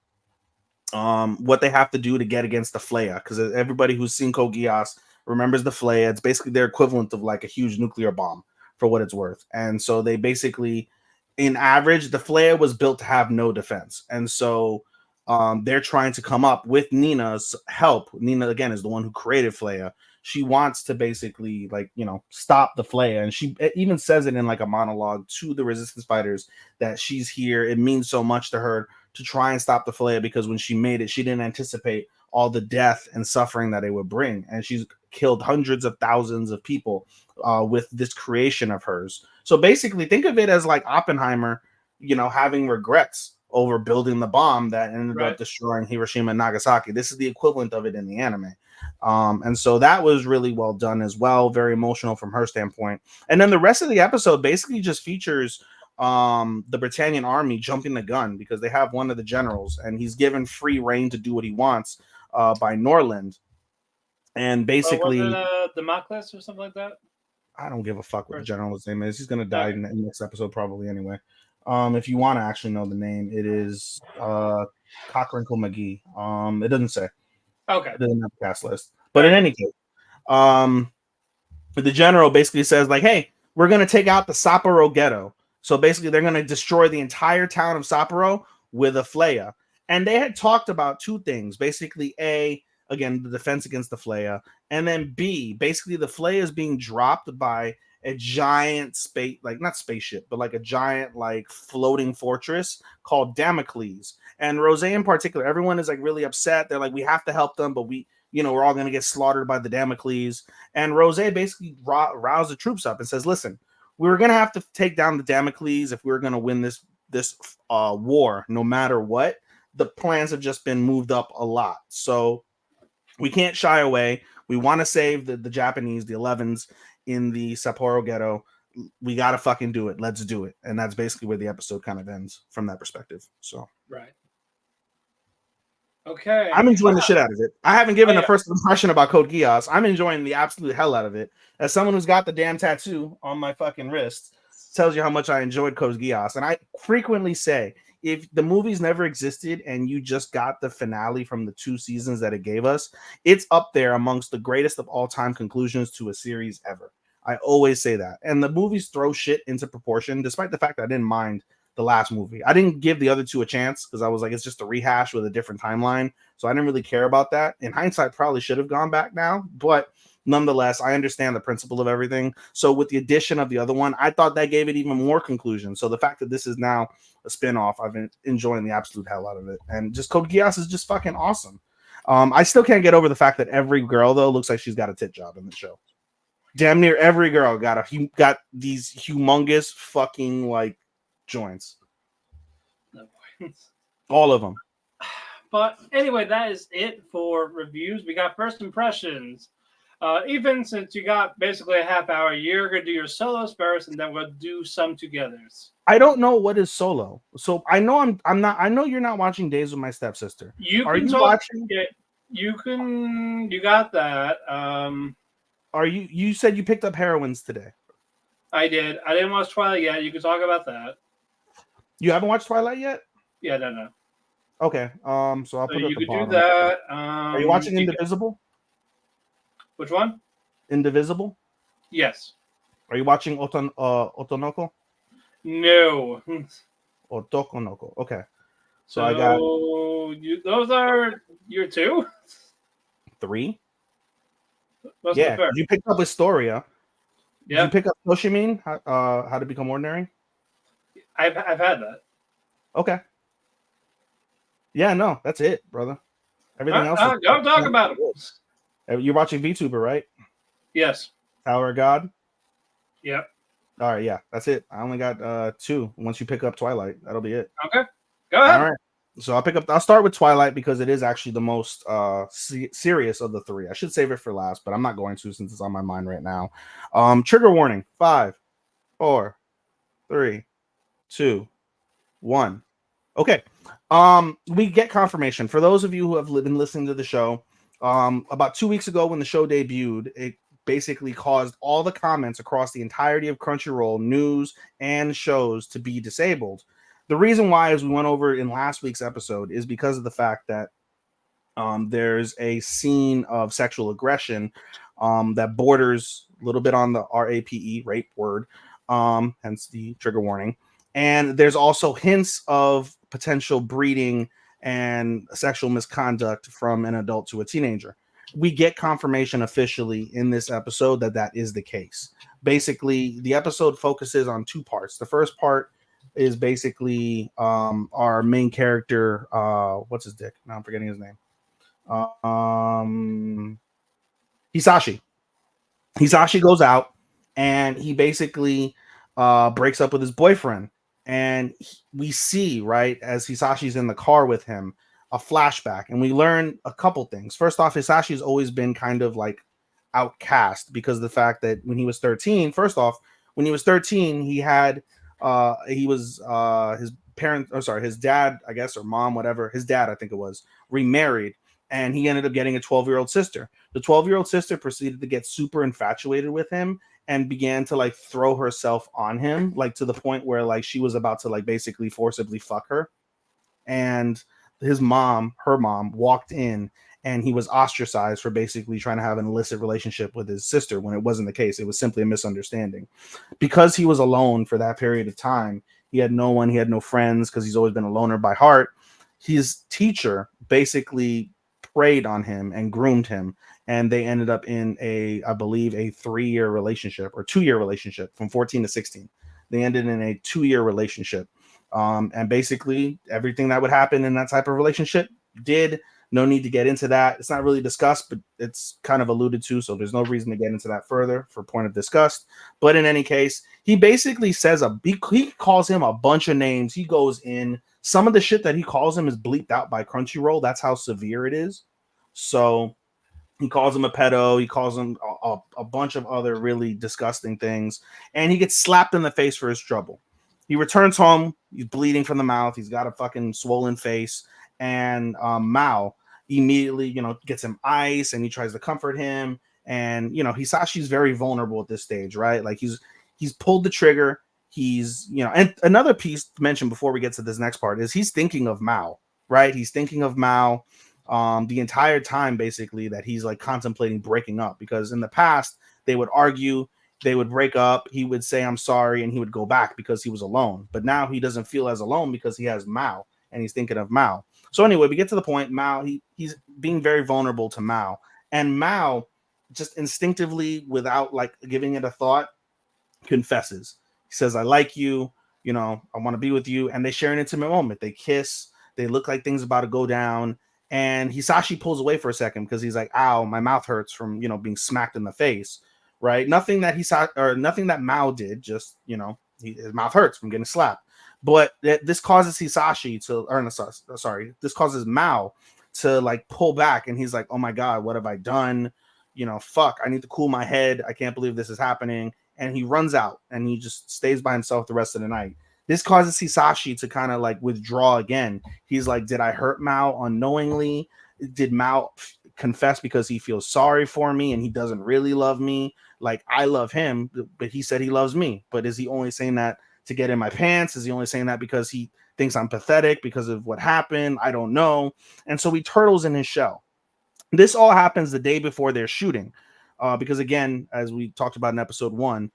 [SPEAKER 3] what they have to do to get against the Flea, because everybody who's seen Code Geass remembers the Flea. It's basically their equivalent of like a huge nuclear bomb for what it's worth. And so they basically, in average, the Flea was built to have no defense. And so they're trying to come up with Nina's help. Nina, again, is the one who created Flea. She wants to basically, like, you know, stop the Flea. And she even says it in like a monologue to the resistance fighters that she's here. It means so much to her to try and stop the Flea, because when she made it, she didn't anticipate all the death and suffering that it would bring. And she's killed hundreds of thousands of people with this creation of hers. So basically, think of it as like Oppenheimer, you know, having regrets over building the bomb that ended up destroying Hiroshima and Nagasaki. This is the equivalent of it in the anime. And so that was really well done as well. Very emotional from her standpoint. And then the rest of the episode basically just features the Britannian army jumping the gun, because they have one of the generals and he's given free reign to do what he wants by Norland. And basically,
[SPEAKER 2] was it Democles or something like that?
[SPEAKER 3] I don't give a fuck what the general's name is. He's gonna die in the next episode probably anyway. If you want to actually know the name, it is Cockrinkle McGee. It doesn't say.
[SPEAKER 2] Okay.
[SPEAKER 3] It doesn't have a cast list. But in any case, the general basically says, like, hey, we're gonna take out the Sapporo ghetto. So basically, they're gonna destroy the entire town of Sapporo with a Flea. And they had talked about two things. Basically, A, again, the defense against the Flea, and then B, basically the Flea is being dropped by a giant space, like not spaceship, but like a giant like floating fortress called Damocles. And Rose in particular, everyone is like really upset. They're like, we have to help them, but we, you know, we're all going to get slaughtered by the Damocles. And Rose basically roused the troops up and says, listen, we were going to have to take down the Damocles if we were going to win this war, no matter what. The plans have just been moved up a lot. So we can't shy away. We want to save the Japanese, the 11s in the Sapporo ghetto. We got to fucking do it. Let's do it. And that's basically where the episode kind of ends from that perspective. So,
[SPEAKER 2] right. Okay.
[SPEAKER 3] I'm enjoying the shit out of it. I haven't given a first impression about Code Geass. I'm enjoying the absolute hell out of it. As someone who's got the damn tattoo on my fucking wrist, tells you how much I enjoyed Code Geass. And I frequently say, if the movies never existed and you just got the finale from the 2 seasons that it gave us, it's up there amongst the greatest of all time conclusions to a series ever. I always say that. And the movies throw shit into proportion, despite the fact that I didn't mind the last movie. I didn't give the other 2 a chance because I was like, it's just a rehash with a different timeline. So I didn't really care about that. In hindsight, probably should have gone back now. But nonetheless, I understand the principle of everything. So with the addition of the other one, I thought that gave it even more conclusion. So the fact that this is now a spin-off, I've been enjoying the absolute hell out of it. And just Code Geass is just fucking awesome. I still can't get over the fact that every girl, though, looks like she's got a tit job in the show. Damn near every girl got these humongous fucking like joints. All of them.
[SPEAKER 2] But anyway, that is it for reviews. We got first impressions. Even since you got basically a half hour, you're gonna do your solos first, and then we'll do some togethers.
[SPEAKER 3] I don't know what is solo, so I know I'm not. I know you're not watching Days with My Stepsister.
[SPEAKER 2] Are you watching? It, you can. You got that.
[SPEAKER 3] Are you? You said you picked up Heroines today.
[SPEAKER 2] I did. I didn't watch Twilight yet. You can talk about that.
[SPEAKER 3] You haven't watched Twilight yet?
[SPEAKER 2] Yeah, no.
[SPEAKER 3] Okay. So I'll put it.
[SPEAKER 2] You could do that.
[SPEAKER 3] Are you watching Indivisible?
[SPEAKER 2] Which one?
[SPEAKER 3] Indivisible?
[SPEAKER 2] Yes.
[SPEAKER 3] Are you watching Otonoko?
[SPEAKER 2] No.
[SPEAKER 3] Otokonoko. Okay.
[SPEAKER 2] So I got those are your 2?
[SPEAKER 3] 3?
[SPEAKER 2] What's
[SPEAKER 3] yeah. You picked up Astoria.
[SPEAKER 2] Yeah.
[SPEAKER 3] Did you pick up Toshimin? How to Become Ordinary?
[SPEAKER 2] I've had that.
[SPEAKER 3] Okay. Yeah, no, that's it, brother. Everything else.
[SPEAKER 2] Don't talk about it.
[SPEAKER 3] You're watching VTuber, right?
[SPEAKER 2] Yes.
[SPEAKER 3] Tower of God?
[SPEAKER 2] Yep.
[SPEAKER 3] All right, yeah, that's it. I only got 2. Once you pick up Twilight, that'll be it.
[SPEAKER 2] Okay. Go ahead.
[SPEAKER 3] All right. So I'll start with Twilight because it is actually the most serious of the 3. I should save it for last, but I'm not going to since it's on my mind right now. Trigger warning. 5, 4, 3, 2, 1. Okay. We get confirmation. For those of you who have been listening to the show, about 2 weeks ago when the show debuted, it basically caused all the comments across the entirety of Crunchyroll news and shows to be disabled. The reason why, as we went over in last week's episode, is because of the fact that there's a scene of sexual aggression that borders a little bit on the rape, rape word, hence the trigger warning. And there's also hints of potential breeding and sexual misconduct from an adult to a teenager. We get confirmation officially in this episode that that is the case. Basically, the episode focuses on two parts. The first part is basically our main character, what's his dick? Now I'm forgetting his name. Hisashi. Hisashi goes out and he basically breaks up with his boyfriend. And we see, right, as Hisashi's in the car with him, a flashback. And we learn a couple things. First off, Hisashi's always been kind of like outcast because of the fact that when he was 13, first off, when he was 13, he had his parent, or sorry, his dad, I guess, or mom, whatever, his dad, I think it was, remarried, and he ended up getting a 12-year-old sister. The 12-year-old sister proceeded to get super infatuated with him and began to like throw herself on him, like to the point where like she was about to like basically forcibly fuck her. And his mom, her mom, walked in and he was ostracized for basically trying to have an illicit relationship with his sister when it wasn't the case. It was simply a misunderstanding. Because he was alone for that period of time, he had no one, he had no friends because he's always been a loner by heart. His teacher basically preyed on him and groomed him, and they ended up in a, I believe, a 3-year relationship or 2-year relationship from 14 to 16. They ended in a 2-year relationship. And basically everything that would happen in that type of relationship did. No need to get into that. It's not really discussed, but it's kind of alluded to, so there's no reason to get into that further for point of disgust. But in any case, he basically says he calls him a bunch of names. He goes in. Some of the shit that he calls him is bleeped out by Crunchyroll. That's how severe it is. So he calls him a pedo. He calls him a bunch of other really disgusting things, and he gets slapped in the face for his trouble. He returns home. He's bleeding from the mouth. He's got a fucking swollen face. And Mao immediately, gets him ice, and he tries to comfort him. And Hisashi's very vulnerable at this stage, right? Like he's pulled the trigger. He's and another piece to mention before we get to this next part is he's thinking of Mao, right? He's thinking of Mao the entire time, basically, that he's like contemplating breaking up, because in the past they would argue. They would break up. He would say, "I'm sorry," and he would go back because he was alone. But now he doesn't feel as alone because he has Mao, and he's thinking of Mao. So anyway, we get to the point. Mao, he's being very vulnerable to Mao, and Mao just instinctively, without like giving it a thought, confesses. He says, "I like you. I want to be with you." And they share an intimate moment. They kiss. They look like things about to go down. And Hisashi pulls away for a second because he's like, "Ow, my mouth hurts from being smacked in the face." Right? Nothing that nothing that Mao did. Just his mouth hurts from getting slapped. But this causes Hisashi to, or sorry, this causes Mao to like pull back, and he's like, "Oh my god, what have I done? Fuck, I need to cool my head. I can't believe this is happening." And he runs out, and he just stays by himself the rest of the night. This causes Hisashi to kind of like withdraw again. He's like, "Did I hurt Mao unknowingly? Did Mao confess because he feels sorry for me and he doesn't really love me? Like, I love him, but he said he loves me. But is he only saying that to get in my pants? Is he only saying that because he thinks I'm pathetic because of what happened? I don't know." And so he turtles in his shell. This all happens the day before they're shooting, because again, as we talked about in episode 1,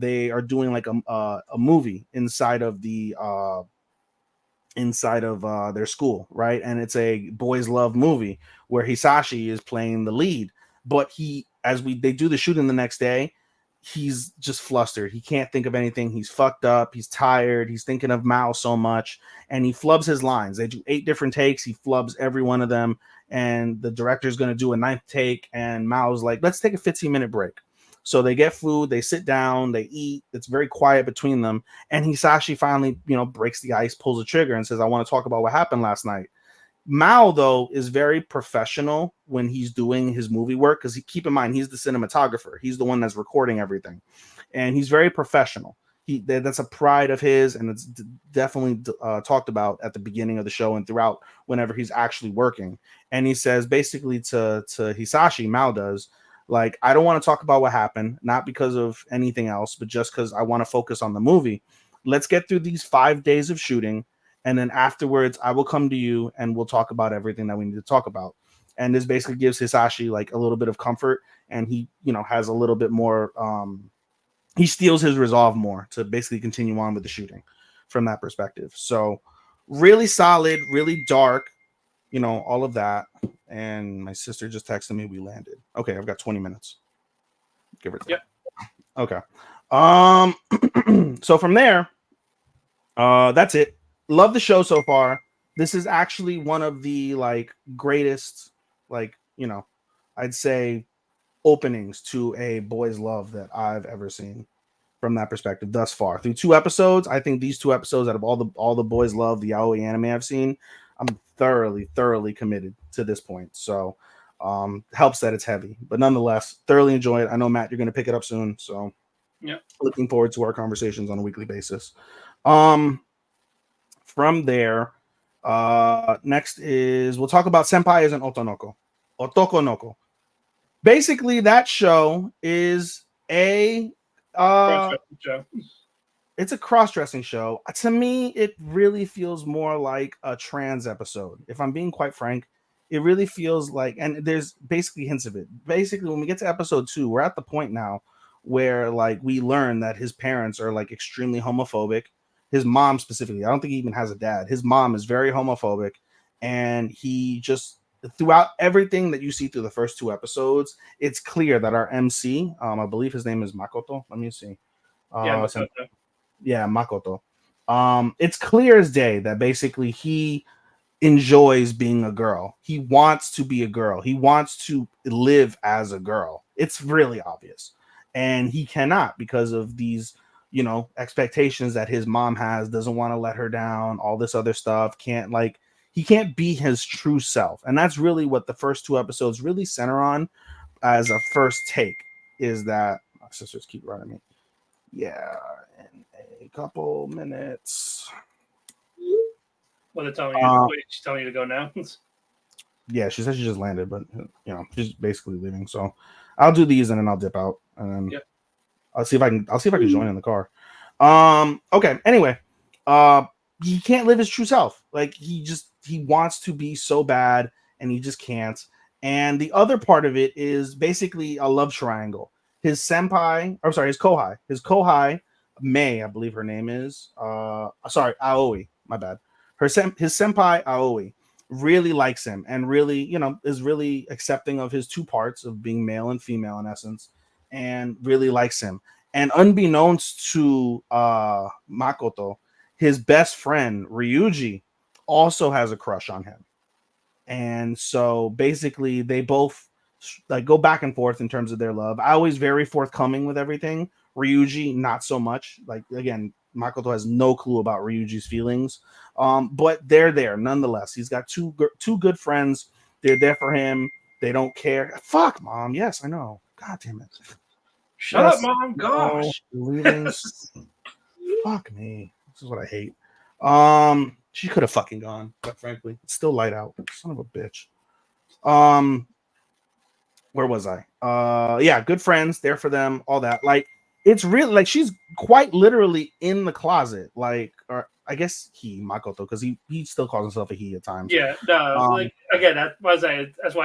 [SPEAKER 3] they are doing like a movie inside of their school, right? And it's a boys love movie where Hisashi is playing the lead. But they do the shooting the next day, he's just flustered. He can't think of anything. He's fucked up. He's tired. He's thinking of Mao so much, and he flubs his lines. They do 8 different takes. He flubs every one of them, and the director's going to do a 9th take, and Mao's like, "Let's take a 15-minute break." So they get food, they sit down, they eat. It's very quiet between them, and Hisashi finally, breaks the ice, pulls the trigger, and says, "I want to talk about what happened last night." Mao, though, is very professional when he's doing his movie work, because keep in mind, he's the cinematographer. He's the one that's recording everything, and he's very professional. That's a pride of his, and it's definitely talked about at the beginning of the show and throughout whenever he's actually working. And he says basically to Hisashi, Mao does, like, "I don't want to talk about what happened, not because of anything else, but just because I want to focus on the movie. Let's get through these 5 days of shooting, and then afterwards, I will come to you and we'll talk about everything that we need to talk about." And this basically gives Hisashi like a little bit of comfort. and he, has a little bit more. He steals his resolve more to basically continue on with the shooting from that perspective. So really solid, really dark, all of that. And my sister just texted me we landed. Okay, I've got 20 minutes. Give or take.
[SPEAKER 2] Yep.
[SPEAKER 3] Okay. So from there, that's it. Love the show so far. This is actually one of the greatest, I'd say openings to a boys love that I've ever seen from that perspective thus far. Through 2 episodes, I think these 2 episodes out of all the boys love the yaoi anime I've seen, I'm thoroughly committed to this point. So helps that it's heavy, but nonetheless, thoroughly enjoy it. I know, Matt, you're going to pick it up soon, so
[SPEAKER 2] yeah,
[SPEAKER 3] looking forward to our conversations on a weekly basis. From there, next is we'll talk about Senpai as an Otokonoko. Basically, that show is a
[SPEAKER 2] show.
[SPEAKER 3] It's a cross-dressing show. To me, it really feels more like a trans episode. If I'm being quite frank, it really feels like, and there's basically hints of it. Basically, when we get to episode 2, we're at the point now where we learn that his parents are extremely homophobic. His mom specifically, I don't think he even has a dad. His mom is very homophobic, and he just, throughout everything that you see through the first 2 episodes, it's clear that our MC, I believe his name is Makoto. Let me see. Makoto. It's clear as day that basically he enjoys being a girl. He wants to be a girl. He wants to live as a girl. It's really obvious. And he cannot because of these, expectations that his mom has, doesn't want to let her down, all this other stuff. He can't be his true self. And that's really what the first 2 episodes really center on as a first take, is that my sisters keep running me. Yeah, in a couple minutes.
[SPEAKER 2] What they're telling you? She's telling you to go now.
[SPEAKER 3] Yeah, she said she just landed, but she's basically leaving. So I'll do these and then I'll dip out, and then I'll see if I can join in the car. Okay. Anyway, he can't live his true self. He wants to be so bad, and he just can't. And the other part of it is basically a love triangle. His kohai, May, I believe her name is. Aoi. My bad. His senpai Aoi really likes him and really, is really accepting of his 2 parts of being male and female in essence, and really likes him. And unbeknownst to Makoto, his best friend Ryuji also has a crush on him. And so basically they both go back and forth in terms of their love. Aoi's very forthcoming with everything. Ryuji, not so much. Again, Makoto has no clue about Ryuji's feelings. But they're there nonetheless. He's got two good friends. They're there for him. They don't care. Fuck, Mom. Yes, I know. God damn it.
[SPEAKER 2] Shut up, Mom. Gosh.
[SPEAKER 3] Fuck me. This is what I hate. She could have fucking gone, quite frankly. It's still light out. Son of a bitch. Where was I? Yeah, good friends, there for them, all that. It's really she's quite literally in the closet, or I guess Makoto, because he still calls himself a he at times.
[SPEAKER 2] Yeah, no, again, that's why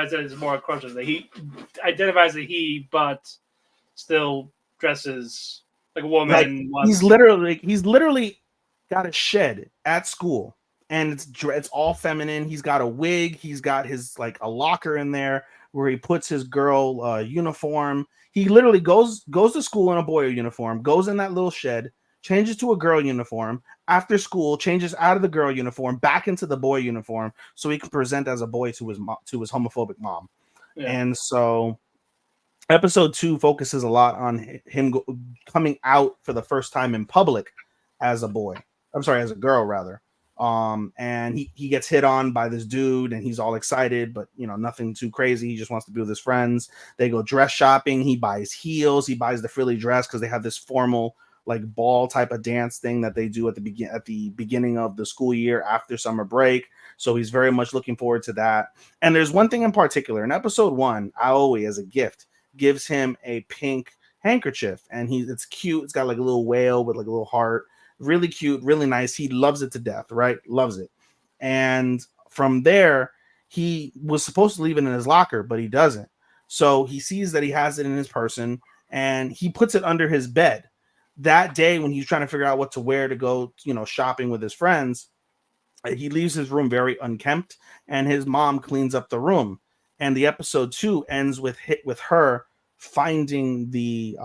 [SPEAKER 2] I said it's more conscious that he identifies as a he, but still dresses like a woman.
[SPEAKER 3] He's literally got a shed at school, and it's all feminine. He's got a wig. He's got his a locker in there where he puts his girl uniform. He literally goes to school in a boy uniform, goes in that little shed, changes to a girl uniform. After school, changes out of the girl uniform back into the boy uniform so he can present as a boy to his homophobic mom. Yeah. And so episode 2 focuses a lot on him coming out for the first time in public as a boy. I'm sorry, as a girl rather. And he gets hit on by this dude, and he's all excited, but nothing too crazy. He just wants to be with his friends. They go dress shopping. He buys heels. He buys the frilly dress because they have this formal ball type of dance thing that they do at the beginning of the school year after summer break. So he's very much looking forward to that. And there's one thing in particular in episode 1, Aoi, as a gift, gives him a pink handkerchief, and it's cute. It's got a little whale with a little heart. Really cute, really nice. He loves it to death, right? Loves it. And from there, he was supposed to leave it in his locker, but he doesn't. So he sees that he has it in his person and he puts it under his bed. That day when he's trying to figure out what to wear to go, shopping with his friends, he leaves his room very unkempt and his mom cleans up the room. And the episode 2 ends with her finding the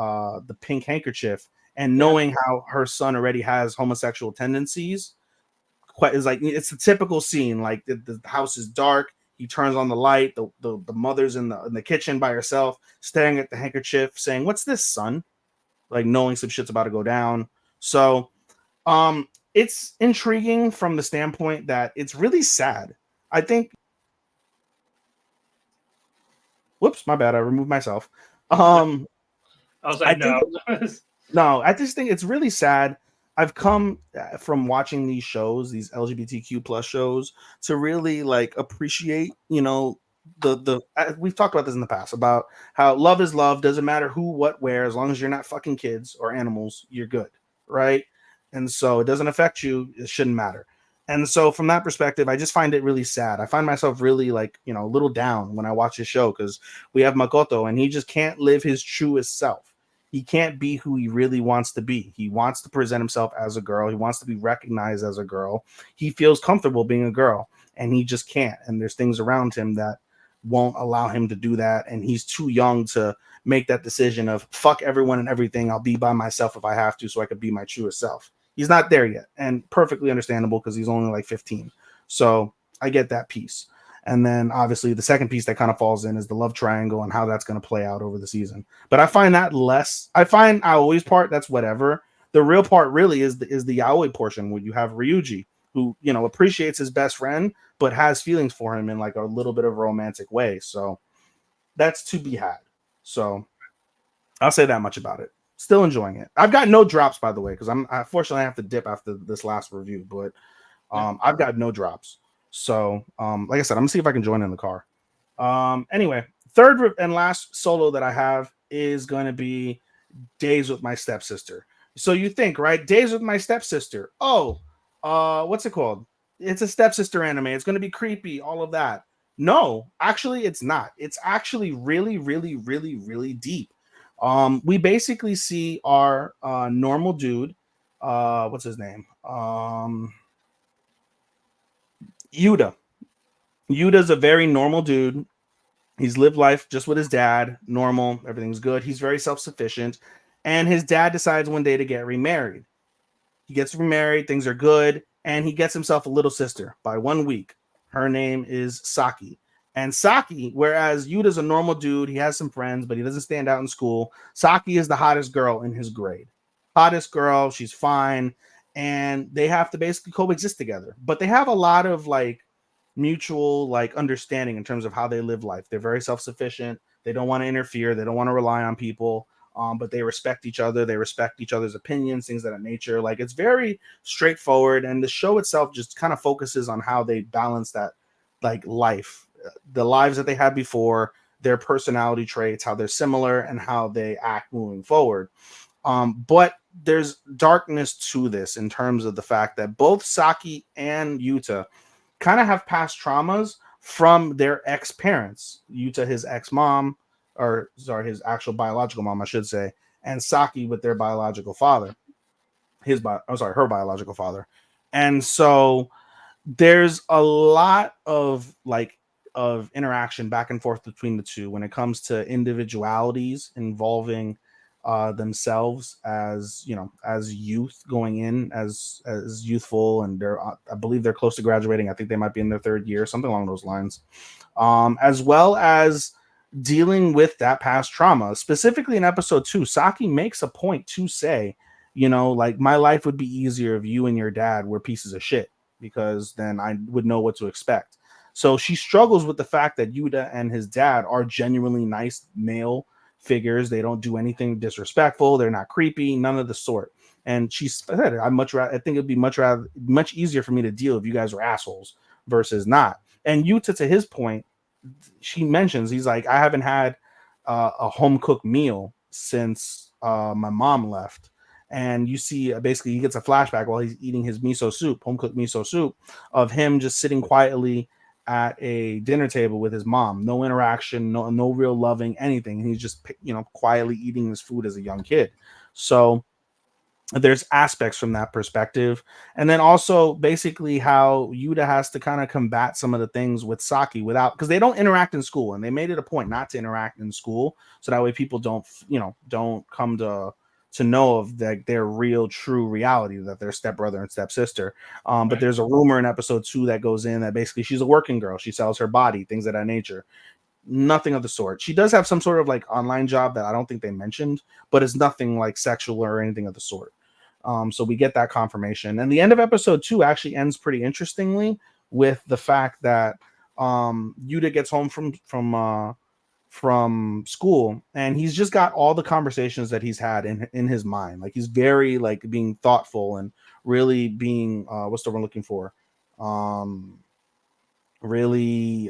[SPEAKER 3] pink handkerchief and knowing how her son already has homosexual tendencies. Quite is like it's the typical scene. Like the house is dark. He turns on the light. The mother's in the kitchen by herself, staring at the handkerchief, saying, "What's this, son?" Like knowing some shit's about to go down. So, it's intriguing from the standpoint that it's really sad. I think. Whoops, my bad. I removed myself.
[SPEAKER 2] I was
[SPEAKER 3] I
[SPEAKER 2] like,
[SPEAKER 3] think
[SPEAKER 2] no.
[SPEAKER 3] No, I just think it's really sad. I've come from watching these shows, these LGBTQ plus shows, to really like appreciate, the we've talked about this in the past about how love is love, doesn't matter who, what, where, as long as you're not fucking kids or animals, you're good, right? And so it doesn't affect you, it shouldn't matter. And so from that perspective, I just find it really sad. I find myself really like, a little down when I watch this show because we have Makoto and he just can't live his truest self. He can't be who he really wants to be. He wants to present himself as a girl. He wants to be recognized as a girl. He feels comfortable being a girl, and he just can't. And there's things around him that won't allow him to do that. And he's too young to make that decision of fuck everyone and everything. I'll be by myself if I have to, so I could be my truest self. He's not there yet, and perfectly understandable because he's only like 15. So I get that piece. And then obviously the second piece that kind of falls in is the love triangle and how that's going to play out over the season. But I find that less. I find Aoi's part, that's whatever. The real part really is the Aoi portion where you have Ryuji, who appreciates his best friend but has feelings for him in like a little bit of a romantic way. So that's to be had. So I'll say that much about it. Still enjoying it. I've got no drops, by the way, because unfortunately I have to dip after this last review, but I've got no drops. So, like I said, I'm gonna see if I can join in the car. Anyway, third and last solo that I have is going to be Days with My Stepsister. So you think, right? Days with My Stepsister. Oh, what's it called? It's a stepsister anime. It's going to be creepy, all of that. No, actually, it's not. It's actually really, really, really, really deep. We basically see our normal dude. What's his name? Yuta. Yuta's a very normal dude. He's lived life just with his dad, normal, everything's good. He's very self-sufficient. And his dad decides one day to get remarried. He gets remarried, things are good, and he gets himself a little sister by 1 week. Her name is Saki. And Saki, whereas Yuta's a normal dude, he has some friends, but he doesn't stand out in school. Saki is the hottest girl in his grade. Hottest girl, she's fine, and they have to basically coexist together. But they have a lot of like mutual like understanding in terms of how they live life. They're very self-sufficient. They don't want to interfere. They don't want to rely on people. But they respect each other. They respect each other's opinions, things of that nature. Like it's very straightforward. And the show itself just kind of focuses on how they balance that like life, the lives that they had before, their personality traits, how they're similar, and how they act moving forward. But there's darkness to this in terms of the fact that both Saki and Yuta kind of have past traumas from their ex-parents. Yuta, his ex-mom, or sorry, his actual biological mom, I should say, and Saki with their biological father. Her biological father. And so there's a lot of interaction back and forth between the two when it comes to individualities involving themselves as as youth going in as youthful, and I believe they're close to graduating. I think they might be in their third year, something along those lines, as well as dealing with that past trauma. Specifically in episode 2, Saki makes a point to say, like, my life would be easier if you and your dad were pieces of shit, because then I would know what to expect. So she struggles with the fact that Yuta and his dad are genuinely nice male figures. They don't do anything disrespectful. They're not creepy, none of the sort. And she said, I think it'd be much easier for me to deal if you guys were assholes versus not. And Yuta, to his point, she mentions, he's like, I haven't had a home cooked meal since my mom left. And you see, basically, he gets a flashback while he's eating his miso soup, home cooked miso soup, of him just sitting quietly at a dinner table with his mom. No interaction, no real loving, anything. And he's just, quietly eating his food as a young kid. So there's aspects from that perspective. And then also basically how Yuta has to kind of combat some of the things with Saki without, because they don't interact in school, and they made it a point not to interact in school. So that way people don't come to know of their real true reality, that they're stepbrother and stepsister. But there's a rumor in episode 2 that goes in that basically she's a working girl. She sells her body, things of that nature. Nothing of the sort. She does have some sort of like online job that I don't think they mentioned, but it's nothing like sexual or anything of the sort. So we get that confirmation. And the end of episode 2 actually ends pretty interestingly with the fact that Yuta gets home from school, and he's just got all the conversations that he's had in his mind. Like he's very like being thoughtful and really being what's the word I'm looking for? Really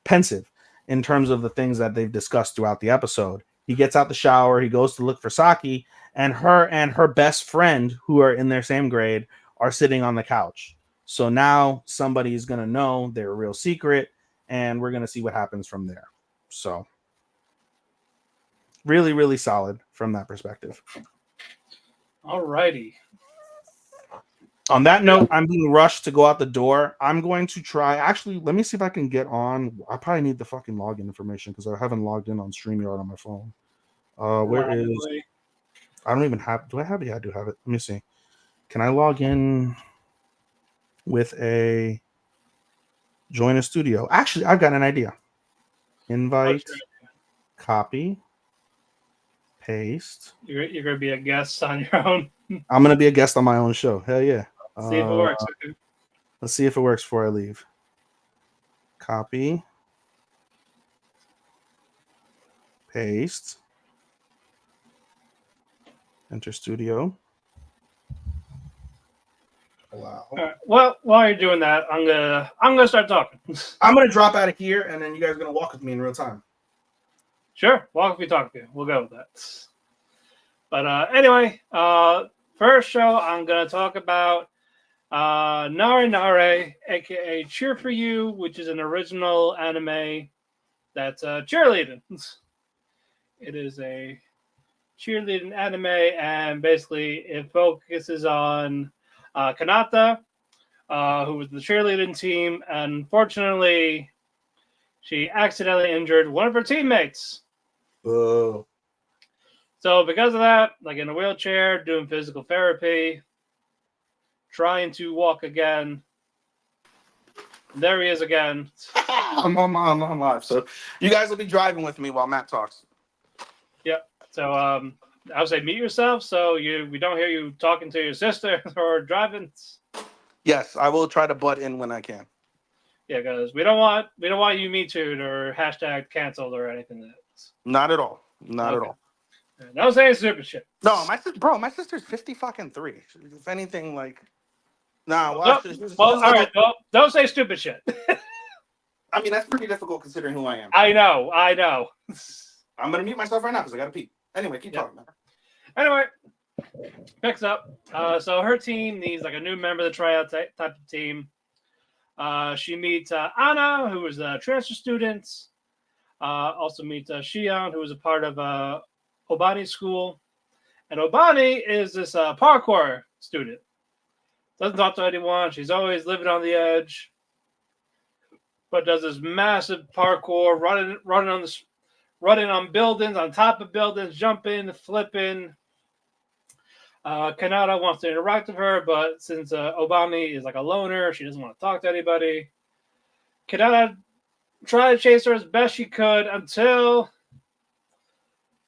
[SPEAKER 3] pensive in terms of the things that they've discussed throughout the episode. He gets out the shower, he goes to look for Saki, and her best friend, who are in their same grade, are sitting on the couch. So now somebody's going to know their real secret, and we're going to see what happens from there. So really, really solid from that perspective.
[SPEAKER 2] Alrighty.
[SPEAKER 3] On that note, I'm being rushed to go out the door. I'm going to try. Actually, let me see if I can get on. I probably need the fucking login information because I haven't logged in on StreamYard on my phone. Where is? I don't even have. Do I have it? Yeah, I do have it. Let me see. Can I log in with a join a studio? Actually, I've got an idea. Invite, copy, paste.
[SPEAKER 2] You're going to be a guest on your own.
[SPEAKER 3] I'm going to be a guest on my own show. Hell yeah.
[SPEAKER 2] See if it works. Okay.
[SPEAKER 3] Let's see if it works before I leave. Copy. Paste. Enter studio. Wow.
[SPEAKER 2] All right. Well, while you're doing that, I'm gonna start talking.
[SPEAKER 3] I'm gonna drop out of here, and then you guys are gonna walk with me in real time.
[SPEAKER 2] Sure, walk if you talk to you. We'll go with that. But anyway, first show I'm gonna talk about Nare Nare, aka Cheer for You, which is an original anime that's cheerleading. It is a cheerleading anime, and basically it focuses on Kanata, who was the cheerleading team, and unfortunately, she accidentally injured one of her teammates.
[SPEAKER 3] Oh.
[SPEAKER 2] So because of that, like in a wheelchair, doing physical therapy, trying to walk again. There he is again.
[SPEAKER 3] I'm live, so you guys will be driving with me while Matt talks.
[SPEAKER 2] Yep. So I would say mute yourself so we don't hear you talking to your sister or driving.
[SPEAKER 3] Yes, I will try to butt in when I can.
[SPEAKER 2] Yeah, because we don't want you Me Too'd or hashtag canceled or anything.
[SPEAKER 3] Not at all. Not at all.
[SPEAKER 2] Don't say stupid shit.
[SPEAKER 3] No, my sister's 50 fucking 3. If anything, like, nah.
[SPEAKER 2] All right. Well, don't say stupid shit.
[SPEAKER 3] I mean, that's pretty difficult considering who I am.
[SPEAKER 2] I know.
[SPEAKER 3] I'm gonna mute myself right now because I gotta pee. Anyway, keep talking.
[SPEAKER 2] Anyway, picks up. So her team needs like a new member to try out type of team. She meets Anna, who is a transfer student. Also meets Shion, who is a part of Obani's school. And Obani is this parkour student. Doesn't talk to anyone. She's always living on the edge. But does this massive parkour, running on buildings, on top of buildings, jumping, flipping. Kanata wants to interact with her, but since Obami is like a loner, she doesn't want to talk to anybody. Kanata tried to chase her as best she could until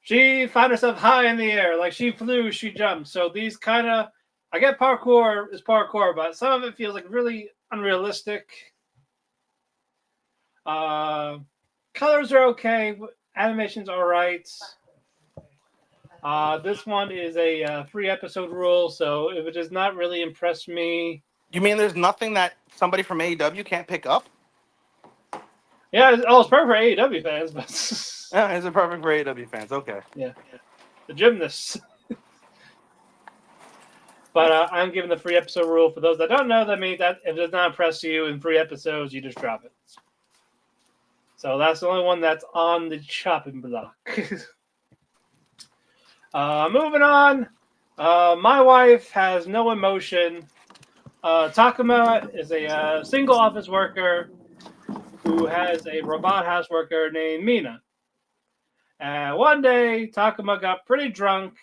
[SPEAKER 2] she found herself high in the air. Like she flew, she jumped. So these kind of, I get parkour is parkour, but some of it feels like really unrealistic. Colors are okay. Animation's all right. This one is a 3-episode rule, so it does not really impress me.
[SPEAKER 3] You mean there's nothing that somebody from AEW can't pick up?
[SPEAKER 2] Yeah, it's perfect for AEW fans, but
[SPEAKER 3] Yeah, it's perfect for AEW fans. Okay.
[SPEAKER 2] Yeah, the gymnasts. But I'm giving the free episode rule. For those that don't know, that means that if it does not impress you in free episodes, you just drop it. So that's the only one that's on the chopping block. Moving on. My wife has no emotion. Takuma is a single office worker who has a robot house worker named Mina. One day, Takuma got pretty drunk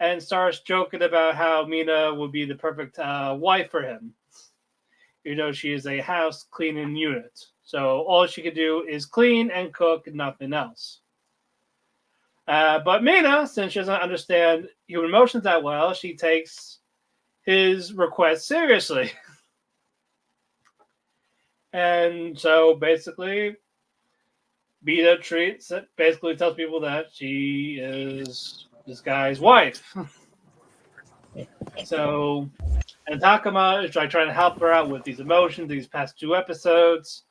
[SPEAKER 2] and starts joking about how Mina would be the perfect wife for him. You know, she is a house cleaning unit. So all she can do is clean and cook, nothing else. But Mina, since she doesn't understand human emotions that well, she takes his request seriously. And so basically, Mina basically tells people that she is this guy's wife. So, and Takuma is trying to help her out with these emotions these past 2 episodes.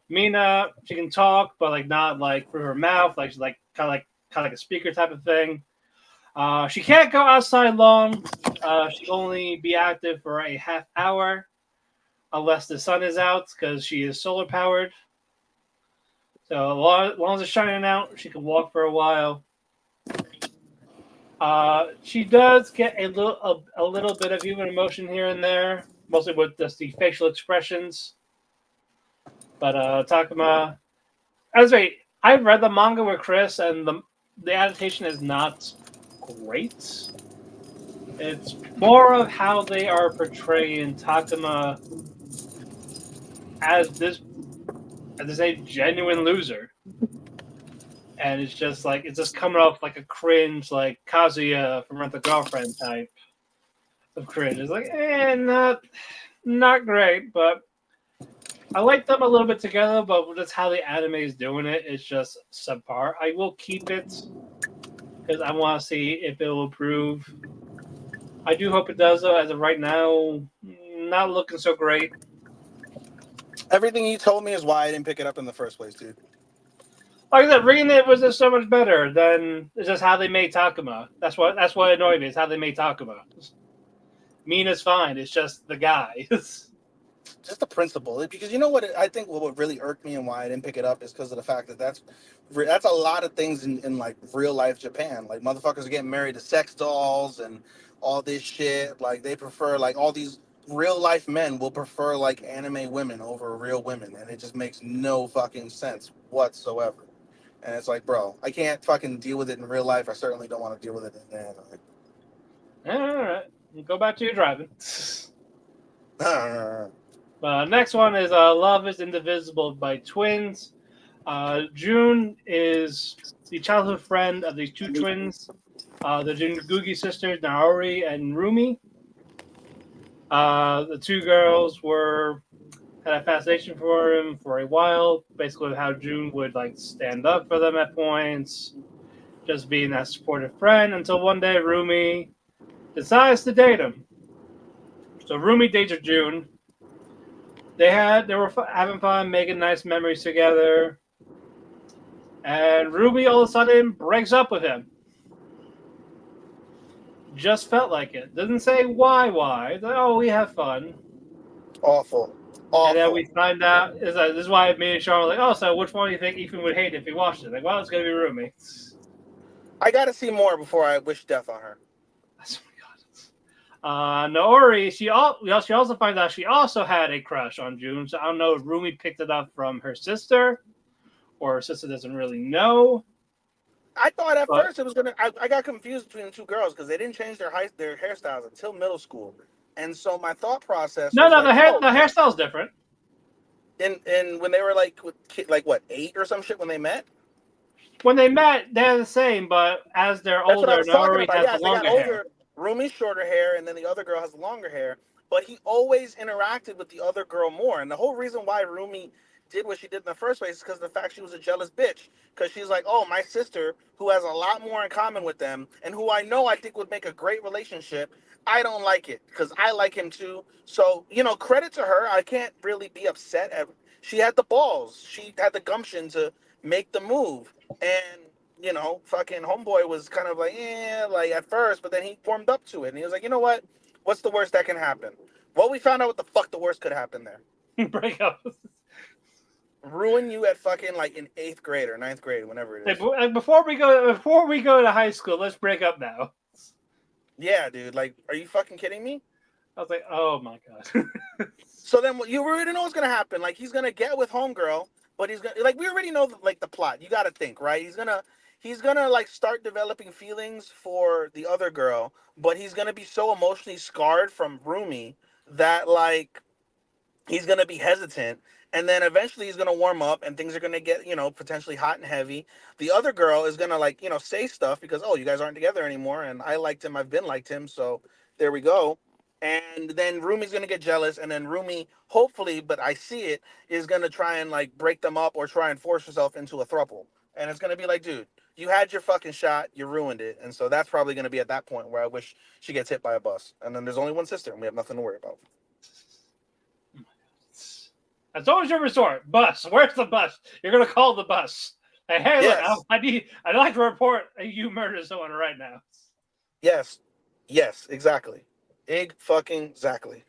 [SPEAKER 2] Mina, she can talk, but like not like through her mouth, like she's like kind of like a speaker type of thing. She can't go outside long. She can only be active for a half hour, unless the sun is out, because she is solar powered. So as long as it's shining out, she can walk for a while. She does get a little bit of human emotion here and there, mostly with just the facial expressions. But Takuma, as I read the manga with Chris, and the adaptation is not great. It's more of how they are portraying Takuma as a genuine loser, and it's just coming off like a cringe, like Kazuya from Rent a Girlfriend type of cringe. It's like, not great, but I like them a little bit together. But that's how the anime is doing it. It's just subpar. I will keep it because I want to see if it will improve. I do hope it does, though. As of right now, not looking so great.
[SPEAKER 4] Everything you told me is why I didn't pick it up in the first place, dude.
[SPEAKER 2] Like I said, reading it was just so much better than it's just how they made Takuma. That's what annoyed me. Is how they made Takuma. Mina's fine. It's just the guy.
[SPEAKER 4] Just the principle, because you know what I think what really irked me and why I didn't pick it up is because of the fact that that's a lot of things in like real life Japan. Like motherfuckers are getting married to sex dolls and all this shit. Like they prefer like all these real life men will prefer like anime women over real women, and it just makes no fucking sense whatsoever. And it's like, bro, I can't fucking deal with it in real life. I certainly don't want to deal with it in anime.
[SPEAKER 2] All right, go back to your driving. Next one is Love is Indivisible by Twins. June is the childhood friend of these two twins, the Jingugi sisters, Naori and Rumi. The two girls had a fascination for him for a while, basically how June would like stand up for them at points, just being that supportive friend, until one day Rumi decides to date him. So Rumi dates June. They were having fun, making nice memories together, and Rumi all of a sudden breaks up with him. Just felt like it. Doesn't say why. Like, oh, we have fun.
[SPEAKER 4] Awful.
[SPEAKER 2] And then we find out this is why me and Sean were like, oh, so which one do you think Ethan would hate if he watched it? Like, well, it's gonna be Rumi.
[SPEAKER 4] I gotta see more before I wish death on her.
[SPEAKER 2] Oh my god. Naori, she also finds out she also had a crush on June. So I don't know if Rumi picked it up from her sister, or her sister doesn't really know.
[SPEAKER 4] I thought at first it was gonna. I got confused between the two girls because they didn't change their hairstyles until middle school, and so my thought process.
[SPEAKER 2] The hairstyle's different.
[SPEAKER 4] And when they were like what 8 or some shit when they met.
[SPEAKER 2] When they met, they're the same, but as they're older, Naori has the longer hair.
[SPEAKER 4] Rumi's shorter hair, and then the other girl has the longer hair. But he always interacted with the other girl more, and the whole reason why Rumi did what she did in the first place is because of the fact she was a jealous bitch. Because she's like, oh, my sister, who has a lot more in common with them, and who I think would make a great relationship, I don't like it because I like him too. So, credit to her. I can't really be upset. She had the balls. She had the gumption to make the move. And fucking homeboy was kind of like, like at first, but then he warmed up to it, and he was like, you know what? What's the worst that can happen? Well, we found out what the fuck the worst could happen there.
[SPEAKER 2] Break up.
[SPEAKER 4] Ruin you at fucking like in 8th grade or 9th grade, whenever it is.
[SPEAKER 2] Before we go to high school, let's break up now.
[SPEAKER 4] Yeah, dude. Like, are you fucking kidding me?
[SPEAKER 2] I was like, oh my god.
[SPEAKER 4] So then you already know what's gonna happen. Like, he's gonna get with homegirl, but he's gonna like we already know like the plot. You gotta think, right? He's gonna like start developing feelings for the other girl, but he's gonna be so emotionally scarred from Rumi that like he's gonna be hesitant, and then eventually he's gonna warm up and things are gonna get potentially hot and heavy. The other girl is gonna like say stuff because, oh, you guys aren't together anymore, and I liked him, I've been liked him, so there we go. And then Rumi's gonna get jealous, and then Rumi, hopefully, but I see it, is gonna try and like break them up or try and force herself into a throuple. And it's gonna be like, dude, you had your fucking shot, you ruined it. And so that's probably gonna be at that point where I wish she gets hit by a bus. And then there's only one sister, and we have nothing to worry about.
[SPEAKER 2] That's always your resort. Bus. Where's the bus? You're gonna call the bus. Hey,
[SPEAKER 4] Yes.
[SPEAKER 2] look, I'd like to report you murdered someone right now.
[SPEAKER 4] Yes, exactly. Exactly.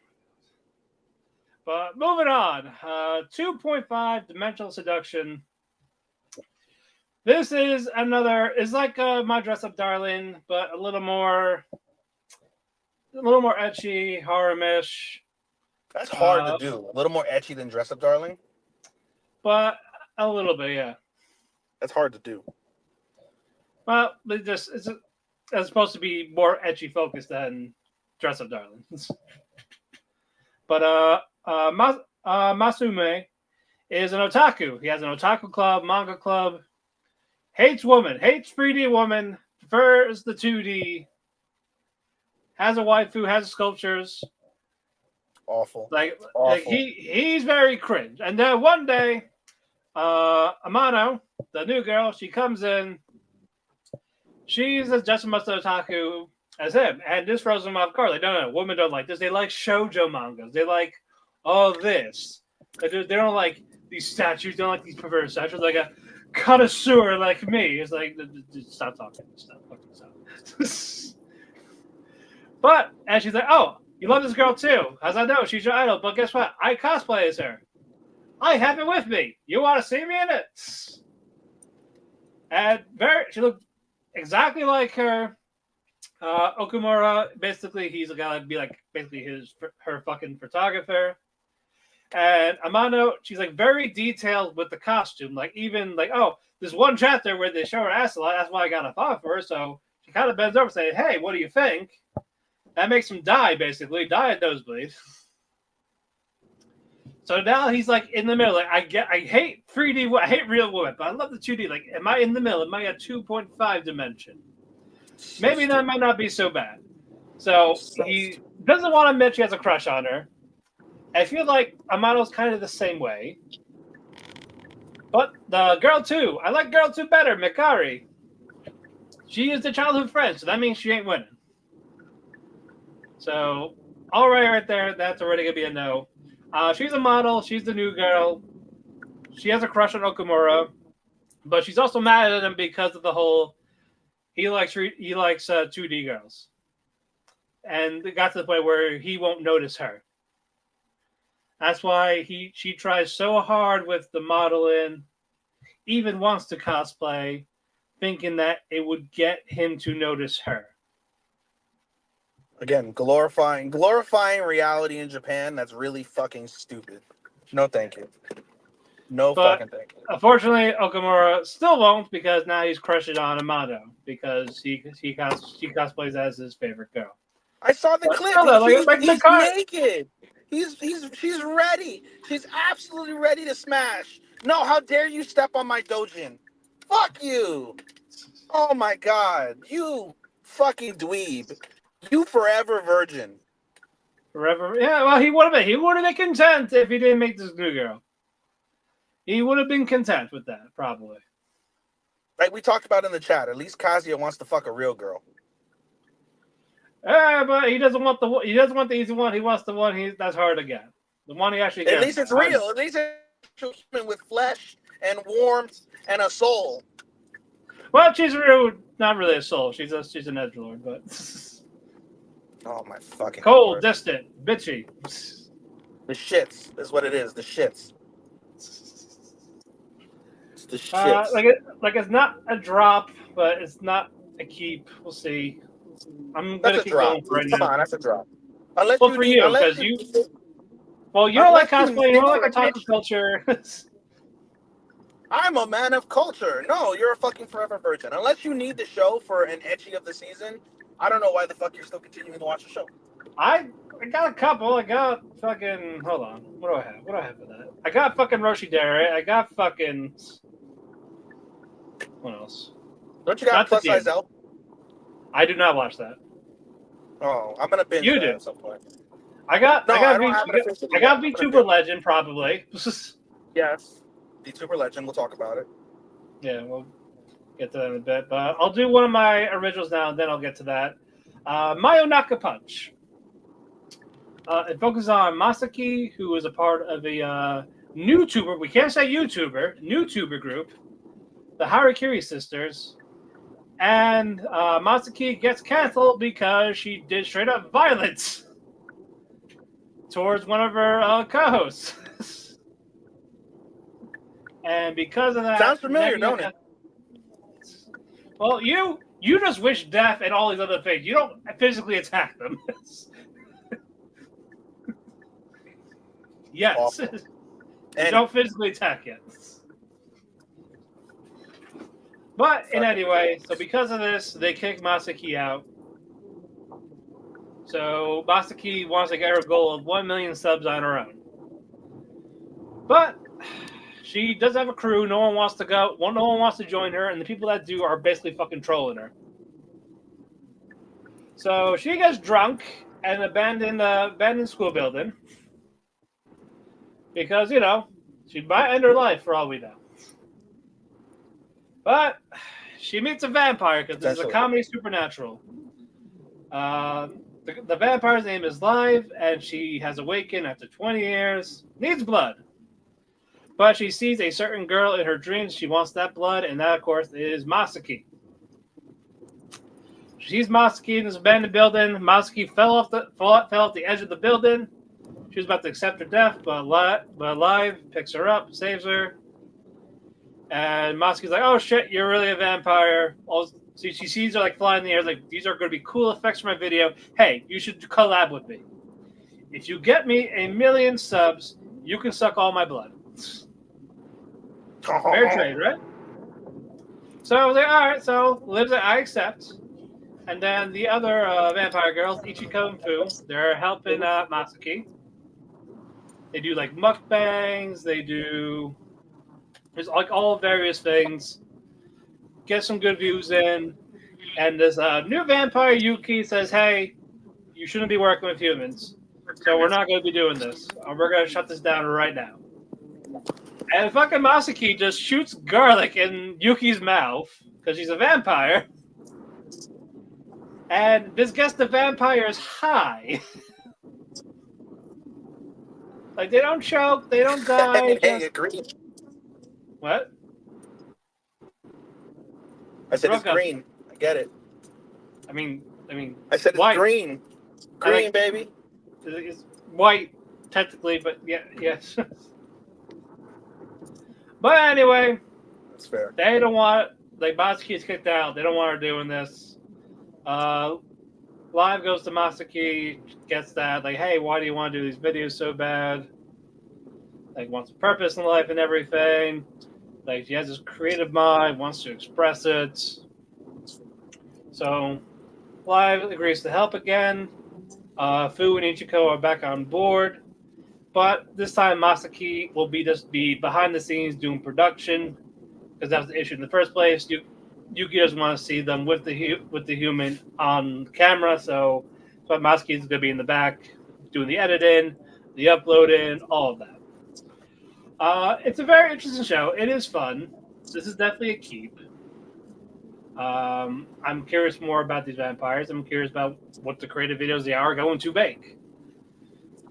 [SPEAKER 2] But moving on, 2.5 dimensional seduction. This is it's like My Dress Up Darling, but a little more etchy, horror-ish.
[SPEAKER 4] That's hard to do. A little more etchy than Dress Up Darling.
[SPEAKER 2] But a little bit, yeah.
[SPEAKER 4] That's hard to do.
[SPEAKER 2] Well, it's supposed to be more etchy focused than Dress Up Darling. But Masume is an otaku. He has an otaku club, manga club. Hates woman, hates 3D woman, prefers the 2D. Has a waifu, has sculptures.
[SPEAKER 4] Awful.
[SPEAKER 2] Like
[SPEAKER 4] awful.
[SPEAKER 2] He's very cringe. And then one day, Amano, the new girl, she comes in. She's just as much otaku as him, and this throws him off guard. Like, no, women don't like this. They like shoujo mangas. They like all this. They don't like these statues. They don't like these perverted statues. Like a connoisseur like me. It's like, stop talking. Stop. And she's like, oh, you love this girl too. As I know, she's your idol. But guess what? I cosplay as her. I have it with me. You want to see me in it? And she looked exactly like her. Okumura, basically, he's a guy that'd be like basically her fucking photographer. And Amano, she's like very detailed with the costume. Like even like, oh, there's one chapter where they show her ass a lot. That's why I got a thought for her. So she kind of bends over and says, hey, what do you think? That makes him die at nosebleed. So now he's like in the middle. Like I hate 3D, I hate real women, but I love the 2D. Like, am I in the middle? Am I at 2.5 dimension? Maybe that might not be so bad. So he doesn't want to admit she has a crush on her. I feel like Amano's kind of the same way. But the girl 2, I like girl 2 better, Mikari. She is the childhood friend, so that means she ain't winning. So, all right there, that's already going to be a no. She's a model. She's the new girl. She has a crush on Okumura. But she's also mad at him because of the whole, he likes 2D girls. And it got to the point where he won't notice her. That's why she tries so hard with the modeling, even wants to cosplay, thinking that it would get him to notice her.
[SPEAKER 4] Again, glorifying reality in Japan. That's really fucking stupid. No, thank you. Fucking thank you.
[SPEAKER 2] Unfortunately, Okumura still won't because now he's crushing on Amado because she cosplays as his favorite girl.
[SPEAKER 4] I saw the clip. He's naked. She's ready. She's absolutely ready to smash. No, how dare you step on my dojin? Fuck you. Oh my god. You fucking dweeb. You forever virgin.
[SPEAKER 2] Forever. Yeah, well, he would have been content if he didn't make this new girl. He would have been content with that, probably.
[SPEAKER 4] Like we talked about in the chat, at least Kazuya wants to fuck a real girl.
[SPEAKER 2] But he doesn't want the easy one. He wants the one that's hard to get. The one he actually gets.
[SPEAKER 4] At least it's real. At least it's human with flesh and warmth and a soul.
[SPEAKER 2] Well, she's not really a soul. She's an edgelord, but
[SPEAKER 4] Oh my fucking
[SPEAKER 2] cold,
[SPEAKER 4] Lord.
[SPEAKER 2] distant, bitchy.
[SPEAKER 4] The shits is what it is. The shits. It's the shits.
[SPEAKER 2] Like it's not a drop, but it's not a keep. We'll see. I'm
[SPEAKER 4] That's
[SPEAKER 2] gonna
[SPEAKER 4] a
[SPEAKER 2] keep
[SPEAKER 4] drop.
[SPEAKER 2] going for right
[SPEAKER 4] Come
[SPEAKER 2] now.
[SPEAKER 4] on, that's a drop. Unless
[SPEAKER 2] Well,
[SPEAKER 4] you
[SPEAKER 2] for
[SPEAKER 4] need,
[SPEAKER 2] you,
[SPEAKER 4] unless
[SPEAKER 2] because
[SPEAKER 4] you,
[SPEAKER 2] you don't like
[SPEAKER 4] unless you
[SPEAKER 2] cosplay, you don't
[SPEAKER 4] need
[SPEAKER 2] like
[SPEAKER 4] for an
[SPEAKER 2] otaku
[SPEAKER 4] itch.
[SPEAKER 2] culture.
[SPEAKER 4] I'm a man of culture. No, you're a fucking forever virgin. Unless you need the show for an etchy of the season, I don't know why the fuck you're still continuing to watch the show.
[SPEAKER 2] I got a couple. I got fucking. Hold on. What do I have? What do I have for that? I got fucking Roshi Dare. I got fucking. What else?
[SPEAKER 4] Don't you got
[SPEAKER 2] Not the
[SPEAKER 4] Plus Size
[SPEAKER 2] DM.
[SPEAKER 4] L?
[SPEAKER 2] I do not watch that.
[SPEAKER 4] Oh, I'm gonna binge
[SPEAKER 2] You
[SPEAKER 4] that
[SPEAKER 2] do.
[SPEAKER 4] at some point.
[SPEAKER 2] I got
[SPEAKER 4] No, I don't have it officially
[SPEAKER 2] I
[SPEAKER 4] yet.
[SPEAKER 2] got
[SPEAKER 4] I'm gonna
[SPEAKER 2] VTuber
[SPEAKER 4] binge.
[SPEAKER 2] Legend probably.
[SPEAKER 4] Yes. VTuber Legend. We'll talk about it.
[SPEAKER 2] Yeah, we'll get to that in a bit. But I'll do one of my originals now, and then I'll get to that. Mayonaka Punch. It focuses on Masaki, who is a part of a new tuber. We can't say YouTuber. New tuber group, the Harakiri sisters. And Masaki gets canceled because she did straight up violence towards one of her co-hosts. And because of that,
[SPEAKER 4] Sounds familiar, don't it?
[SPEAKER 2] Well, you just wish death and all these other things. You don't physically attack them. Yes.
[SPEAKER 4] Awful.
[SPEAKER 2] You
[SPEAKER 4] And
[SPEAKER 2] don't physically attack yet. But in any way, so because of this, they kick Masaki out. So Masaki wants to get her goal of 1 million subs on her own. But she does have a crew. No one wants to go. No one wants to join her, and the people that do are basically fucking trolling her. So she gets drunk and abandoned school building because she might end her life for all we know. But she meets a vampire because this is a comedy supernatural. The vampire's name is Live, and she has awakened after 20 years. Needs blood. But she sees a certain girl in her dreams. She wants that blood, and that, of course, is Masaki. She sees Masaki in this abandoned building. Masaki fell off the edge of the building. She was about to accept her death, but Live picks her up, saves her. And Masaki's like, "Oh shit, you're really a vampire." So she sees her like flying in the air, like, "These are going to be cool effects for my video. Hey, you should collab with me. If you get me 1 million subs, you can suck all my blood." Fair trade, right? So I was like, all right, so Liv's like, I accept. And then the other vampire girls, Ichiko and Fu, they're helping Masaki. They do like mukbangs, there's like all various things. Get some good views in. And this new vampire, Yuki, says, "Hey, you shouldn't be working with humans. So we're not going to be doing this. We're going to shut this down right now." And fucking Masaki just shoots garlic in Yuki's mouth because she's a vampire. And this gets the vampires high. Like, they don't choke, they don't die.
[SPEAKER 4] Hey, agree.
[SPEAKER 2] What?
[SPEAKER 4] I said it's green. I get it.
[SPEAKER 2] I mean,
[SPEAKER 4] I said it's
[SPEAKER 2] white.
[SPEAKER 4] green. Green, baby.
[SPEAKER 2] It's white, technically, but yes. But anyway,
[SPEAKER 4] that's fair.
[SPEAKER 2] They don't want, like, Masaki's kicked out. They don't want her doing this. Live goes to Masaki, gets that, like, "Hey, why do you want to do these videos so bad?" Like, wants purpose in life and everything. Like, she has this creative mind, wants to express it. So, Live agrees to help again. Fu and Ichiko are back on board. But this time, Masaki will be behind the scenes doing production, because that was the issue in the first place. Yuki doesn't want to see them with the human on camera, so Masaki is going to be in the back doing the editing, the uploading, all of that. It's a very interesting show. It is fun. This is definitely a keep. I'm curious more about these vampires. I'm curious about what the creative videos they are going to make,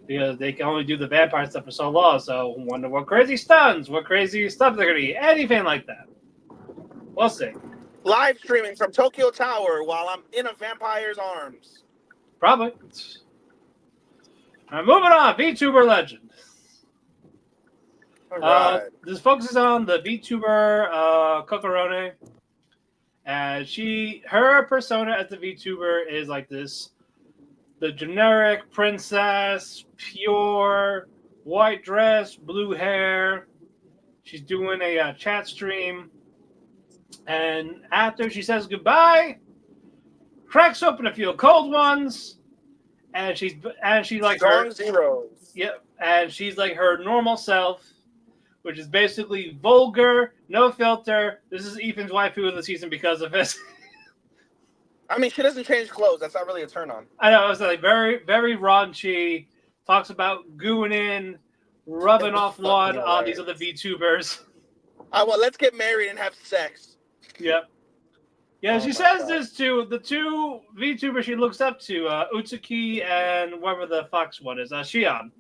[SPEAKER 2] because they can only do the vampire stuff for so long. So wonder what crazy stuns, what crazy stuff they're going to eat, anything like that. We'll see.
[SPEAKER 4] Live streaming from Tokyo Tower while I'm in a vampire's arms.
[SPEAKER 2] Probably. All right, moving on. VTuber legend.
[SPEAKER 4] All right.
[SPEAKER 2] This focuses on the VTuber Kokorone. And her persona as the VTuber is like this, the generic princess, pure, white dress, blue hair. She's doing a chat stream. And after she says goodbye, cracks open a few cold ones. And she's like
[SPEAKER 4] Strong
[SPEAKER 2] her,
[SPEAKER 4] zeros.
[SPEAKER 2] yep, and she's like her normal self, which is basically vulgar, no filter. This is Ethan's waifu of the season because of it.
[SPEAKER 4] I mean, she doesn't change clothes. That's not really a turn on.
[SPEAKER 2] I know, it was like very, very raunchy. Talks about gooing in, rubbing off blood on these other VTubers.
[SPEAKER 4] Well, let's get married and have sex.
[SPEAKER 2] Yep. Yeah,
[SPEAKER 4] Oh
[SPEAKER 2] she
[SPEAKER 4] my
[SPEAKER 2] says
[SPEAKER 4] God.
[SPEAKER 2] this to the two VTubers she looks up to, Utsuki and whatever the fox one is, Shion.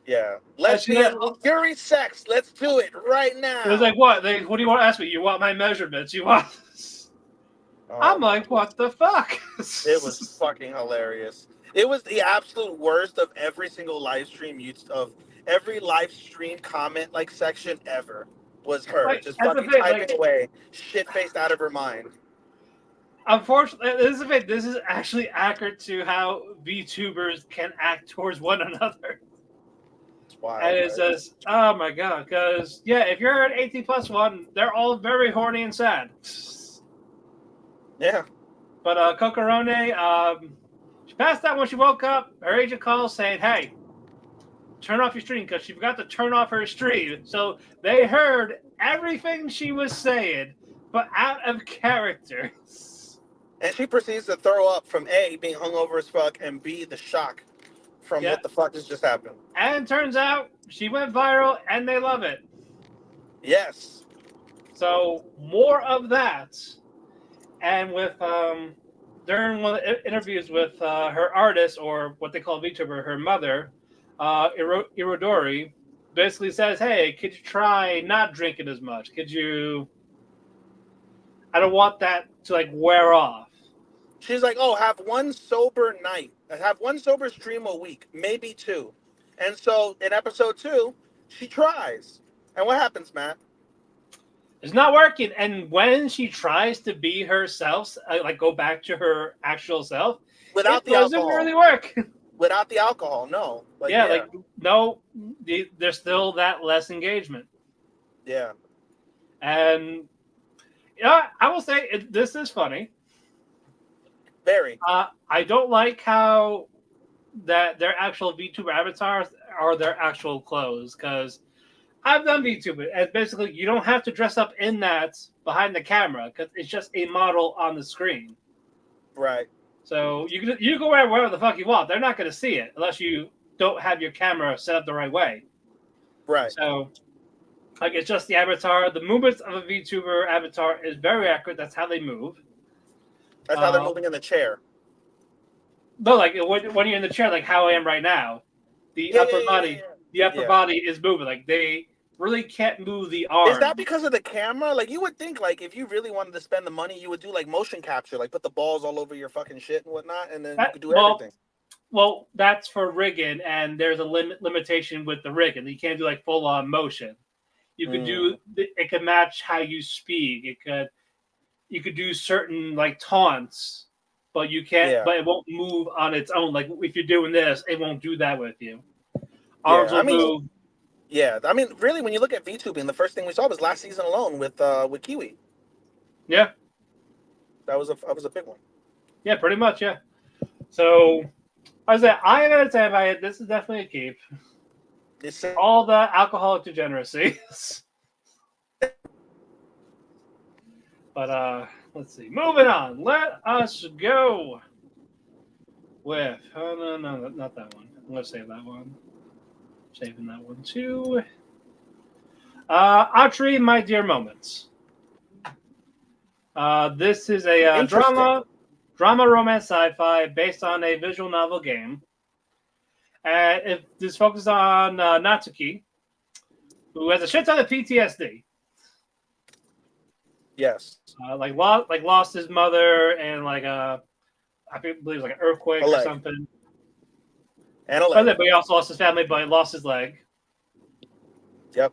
[SPEAKER 4] Yeah. Let's
[SPEAKER 2] She-
[SPEAKER 4] get Yuri sex. Let's do it right now.
[SPEAKER 2] It was like, what? What do you want to ask me? You want my measurements? You want... I'm like, what the fuck?
[SPEAKER 4] It was fucking hilarious. It was the absolute worst of every single live stream every live stream comment like section ever was her.
[SPEAKER 2] Like,
[SPEAKER 4] just
[SPEAKER 2] that's the
[SPEAKER 4] fucking
[SPEAKER 2] thing,
[SPEAKER 4] typing
[SPEAKER 2] like-
[SPEAKER 4] away, shit faced out of her mind.
[SPEAKER 2] Unfortunately, this is actually accurate to how VTubers can act towards one another.
[SPEAKER 4] It's wild.
[SPEAKER 2] And it's
[SPEAKER 4] right?
[SPEAKER 2] just, oh my god, because, yeah, if you're an 18 plus one, they're all very horny and sad.
[SPEAKER 4] Yeah.
[SPEAKER 2] But Kokorone, she passed out when she woke up. Her agent calls saying, hey, turn off your stream, because she forgot to turn off her stream. So they heard everything she was saying, but out of character.
[SPEAKER 4] And she proceeds to throw up from A, being hungover as fuck, and B, the shock from
[SPEAKER 2] Yeah.
[SPEAKER 4] what the fuck has just happened.
[SPEAKER 2] And turns out she went viral, and they love it.
[SPEAKER 4] Yes.
[SPEAKER 2] So more of that. And with during one of the interviews with her artist, or what they call VTuber, her mother, Irodori, basically says, hey, could you try not drinking as much? Could you... I don't want that to like wear off.
[SPEAKER 4] She's like, oh, have one sober night. Have one sober stream a week, maybe two. And so in episode 2, she tries. And what happens, Matt?
[SPEAKER 2] It's not working. And when she tries to be herself, like go back to her actual self,
[SPEAKER 4] Without
[SPEAKER 2] it
[SPEAKER 4] the
[SPEAKER 2] doesn't
[SPEAKER 4] alcohol.
[SPEAKER 2] really work.
[SPEAKER 4] Without the alcohol, no. Like,
[SPEAKER 2] Like, no, there's still that less engagement.
[SPEAKER 4] Yeah.
[SPEAKER 2] And yeah, I will say this is funny.
[SPEAKER 4] Very.
[SPEAKER 2] I don't like how that their actual VTuber avatars are their actual clothes, because I've done VTuber, and basically you don't have to dress up in that behind the camera, because it's just a model on the screen.
[SPEAKER 4] Right.
[SPEAKER 2] So you can wear whatever the fuck you want. They're not going to see it unless you don't have your camera set up the right way.
[SPEAKER 4] Right.
[SPEAKER 2] So, like, it's just the avatar. The movements of a VTuber avatar is very accurate. That's how they move.
[SPEAKER 4] That's how they're moving in the chair.
[SPEAKER 2] No, like when you're in the chair, like how I am right now, the upper body is moving. Like they really can't move the arm.
[SPEAKER 4] Is that because of the camera? Like you would think, like if you really wanted to spend the money, you would do like motion capture, like put the balls all over your fucking shit and whatnot, and then you could do everything.
[SPEAKER 2] Well, that's for rigging, and there's a limitation with the rigging. You can't do like full on motion. You could do it. Could match how you speak. You could do certain like taunts, but you can't.
[SPEAKER 4] Yeah.
[SPEAKER 2] But it won't move on its own. Like if you're doing this, it won't do that with you. Arms will move.
[SPEAKER 4] Yeah, I mean, really, when you look at VTubing, the first thing we saw was last season alone with Kiwi.
[SPEAKER 2] Yeah,
[SPEAKER 4] that was a big one.
[SPEAKER 2] Yeah, pretty much. Yeah. So I was I am gonna say by it. This is definitely a keep.
[SPEAKER 4] It's
[SPEAKER 2] all the alcoholic degeneracy. But let's see. Moving on. Let us go with no, not that one. I'm gonna save that one. Saving that one too. Autry, My Dear Moments. This is a drama romance sci-fi based on a visual novel game. This focuses on Natsuki, who has a shit ton of PTSD.
[SPEAKER 4] Yes.
[SPEAKER 2] Lost his mother and I believe it was like an earthquake
[SPEAKER 4] A
[SPEAKER 2] or
[SPEAKER 4] leg.
[SPEAKER 2] something.
[SPEAKER 4] And a
[SPEAKER 2] But
[SPEAKER 4] leg.
[SPEAKER 2] he also lost his family, but he lost his leg.
[SPEAKER 4] Yep.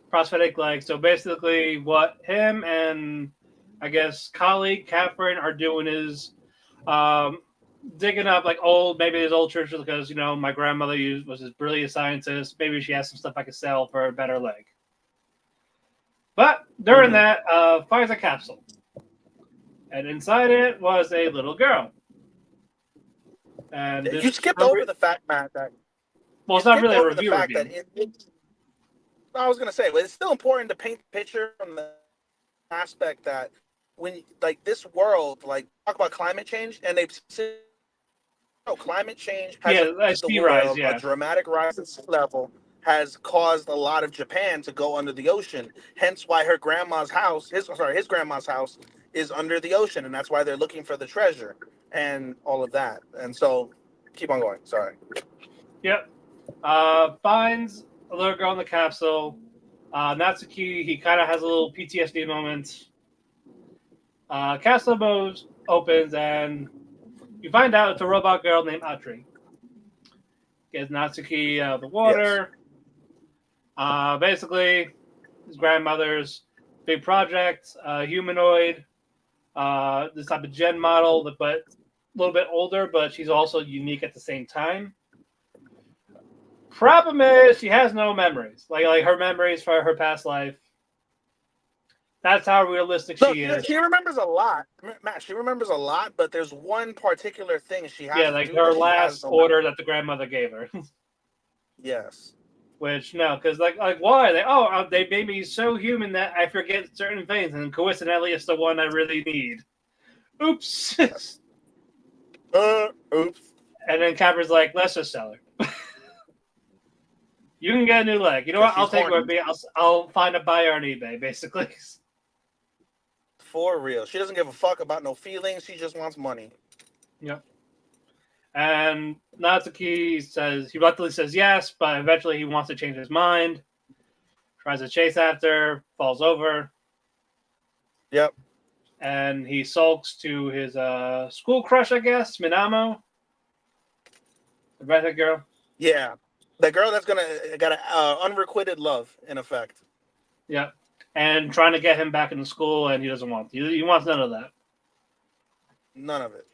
[SPEAKER 2] Prosthetic leg. So basically, what him and I guess colleague Catherine are doing is digging up maybe his old churches because my grandmother was this brilliant scientist. Maybe she has some stuff I could sell for a better leg. But during that, finds a capsule, and inside it was a little girl. And
[SPEAKER 4] you skipped over the fact, Matt, that
[SPEAKER 2] it's not really a review.
[SPEAKER 4] I was gonna say, but it's still important to paint the picture from the aspect that when this world, talk about climate change, and they've said climate change has affected the world. A dramatic rise in sea level has caused a lot of Japan to go under the ocean. Hence why his grandma's house is under the ocean, and that's why they're looking for the treasure and all of that. And so, keep on going. Sorry.
[SPEAKER 2] Yep. Finds a little girl in the capsule. Natsuki, he kind of has a little PTSD moment. Capsule opens, and you find out it's a robot girl named Atri. Gets Natsuki out of the water. Yes. Basically, his grandmother's big project, humanoid, this type of gen model, but a little bit older, but she's also unique at the same time. Problem is, she has no memories. Like her memories for her past life. That's how realistic she is.
[SPEAKER 4] She remembers a lot, Matt. She remembers a lot, but there's one particular thing she has.
[SPEAKER 2] Yeah, her last order that the grandmother gave her.
[SPEAKER 4] Yes.
[SPEAKER 2] Which no, because why? They made me so human that I forget certain things, and coincidentally, it's the one I really need. Oops.
[SPEAKER 4] Oops.
[SPEAKER 2] And then Capra's like, let's just sell her. You can get a new leg. You know what? I'll take it with me. I'll find a buyer on eBay, basically.
[SPEAKER 4] For real. She doesn't give a fuck about no feelings. She just wants money.
[SPEAKER 2] Yep. And Natsuki he reluctantly says yes, but eventually he wants to change his mind. Tries to chase after, falls over.
[SPEAKER 4] Yep.
[SPEAKER 2] And he sulks to his school crush, I guess, Minamo. The redhead girl.
[SPEAKER 4] Yeah. The girl that's got an unrequited love, in effect.
[SPEAKER 2] Yep. And trying to get him back into school, and he doesn't want. He wants none of that.
[SPEAKER 4] None of it.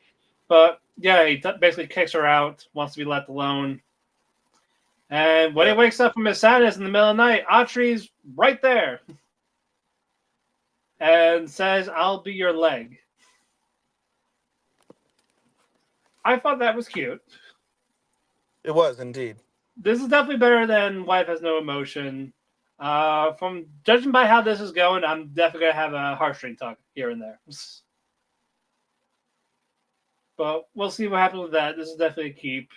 [SPEAKER 2] But yeah, he basically kicks her out. Wants to be left alone. And when he wakes up from his sadness in the middle of the night, Atri's right there, and says, "I'll be your leg." I thought that was cute.
[SPEAKER 4] It was indeed.
[SPEAKER 2] This is definitely better than Wife Has No Emotion. From judging by how this is going, I'm definitely gonna have a heartstring talk here and there. But we'll see what happens with that. This is definitely a keep.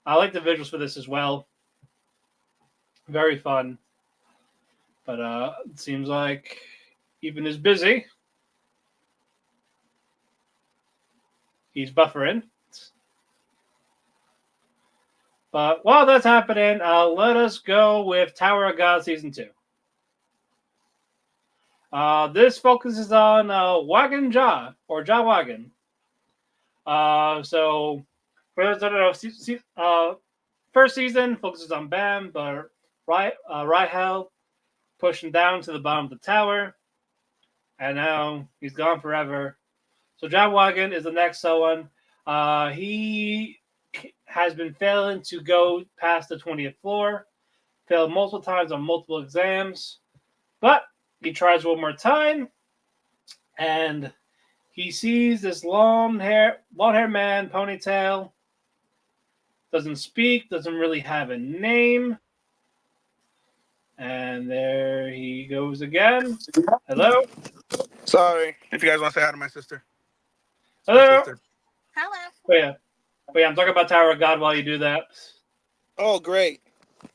[SPEAKER 2] I like the visuals for this as well. Very fun. But it seems like Eben is busy. He's buffering. But while that's happening, let us go with Tower of God Season 2. This focuses on Wagon Ja, or Ja Wagon. So, for those that don't know, first season focuses on Bam, but Rahel pushing down to the bottom of the tower. And now he's gone forever. So, Ja Wagon is the next one. He has been failing to go past the 20th floor, failed multiple times on multiple exams, but he tries one more time, and he sees this long hair man, ponytail, doesn't speak, doesn't really have a name, and there he goes again. Hello?
[SPEAKER 4] Sorry, if you guys want to say hi to my sister.
[SPEAKER 2] Hello?
[SPEAKER 4] My sister.
[SPEAKER 2] Hello. But yeah, I'm talking about Tower of God while you do that.
[SPEAKER 4] Oh, great.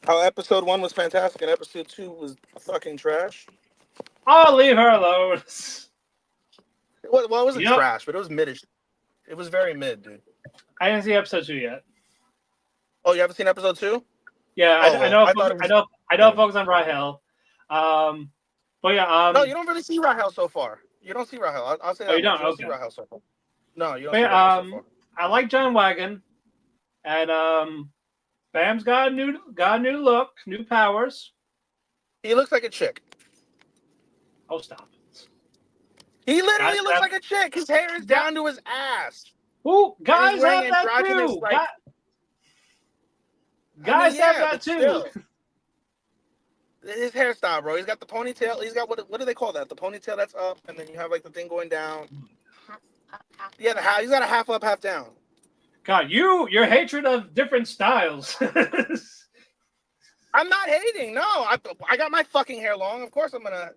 [SPEAKER 4] How episode 1 was fantastic and episode 2 was fucking trash.
[SPEAKER 2] I'll leave her alone.
[SPEAKER 4] Well, it wasn't trash, but it was midish. It was very mid, dude.
[SPEAKER 2] I didn't see episode 2 yet.
[SPEAKER 4] Oh, you haven't seen episode 2?
[SPEAKER 2] Yeah, I know. I know. Focus on Rahel. But yeah.
[SPEAKER 4] No, you don't really see Rahel so far. You don't see Rahel. I'll say
[SPEAKER 2] Oh,
[SPEAKER 4] that
[SPEAKER 2] you
[SPEAKER 4] much.
[SPEAKER 2] don't?
[SPEAKER 4] You don't see
[SPEAKER 2] Okay.
[SPEAKER 4] Rahel so far. No, you don't
[SPEAKER 2] But
[SPEAKER 4] see Rahel so far.
[SPEAKER 2] I like John Wagon, and Bam's got a new look, new powers.
[SPEAKER 4] He looks like a chick.
[SPEAKER 2] Oh, stop.
[SPEAKER 4] He literally
[SPEAKER 2] Guys
[SPEAKER 4] looks
[SPEAKER 2] have,
[SPEAKER 4] like a chick. His hair is down to his ass.
[SPEAKER 2] ooh,
[SPEAKER 4] And he's
[SPEAKER 2] guys
[SPEAKER 4] wearing
[SPEAKER 2] have that
[SPEAKER 4] androgynous,
[SPEAKER 2] too.
[SPEAKER 4] like...
[SPEAKER 2] Guys have
[SPEAKER 4] yeah,
[SPEAKER 2] that
[SPEAKER 4] but
[SPEAKER 2] too.
[SPEAKER 4] still. His hairstyle, bro. He's got the ponytail. He's got, what do they call that? The ponytail that's up, and then you have, like, the thing going down. Yeah, he's got a half up, half down.
[SPEAKER 2] God, your hatred of different styles.
[SPEAKER 4] I'm not hating. No, I got my fucking hair long. Of course I'm going to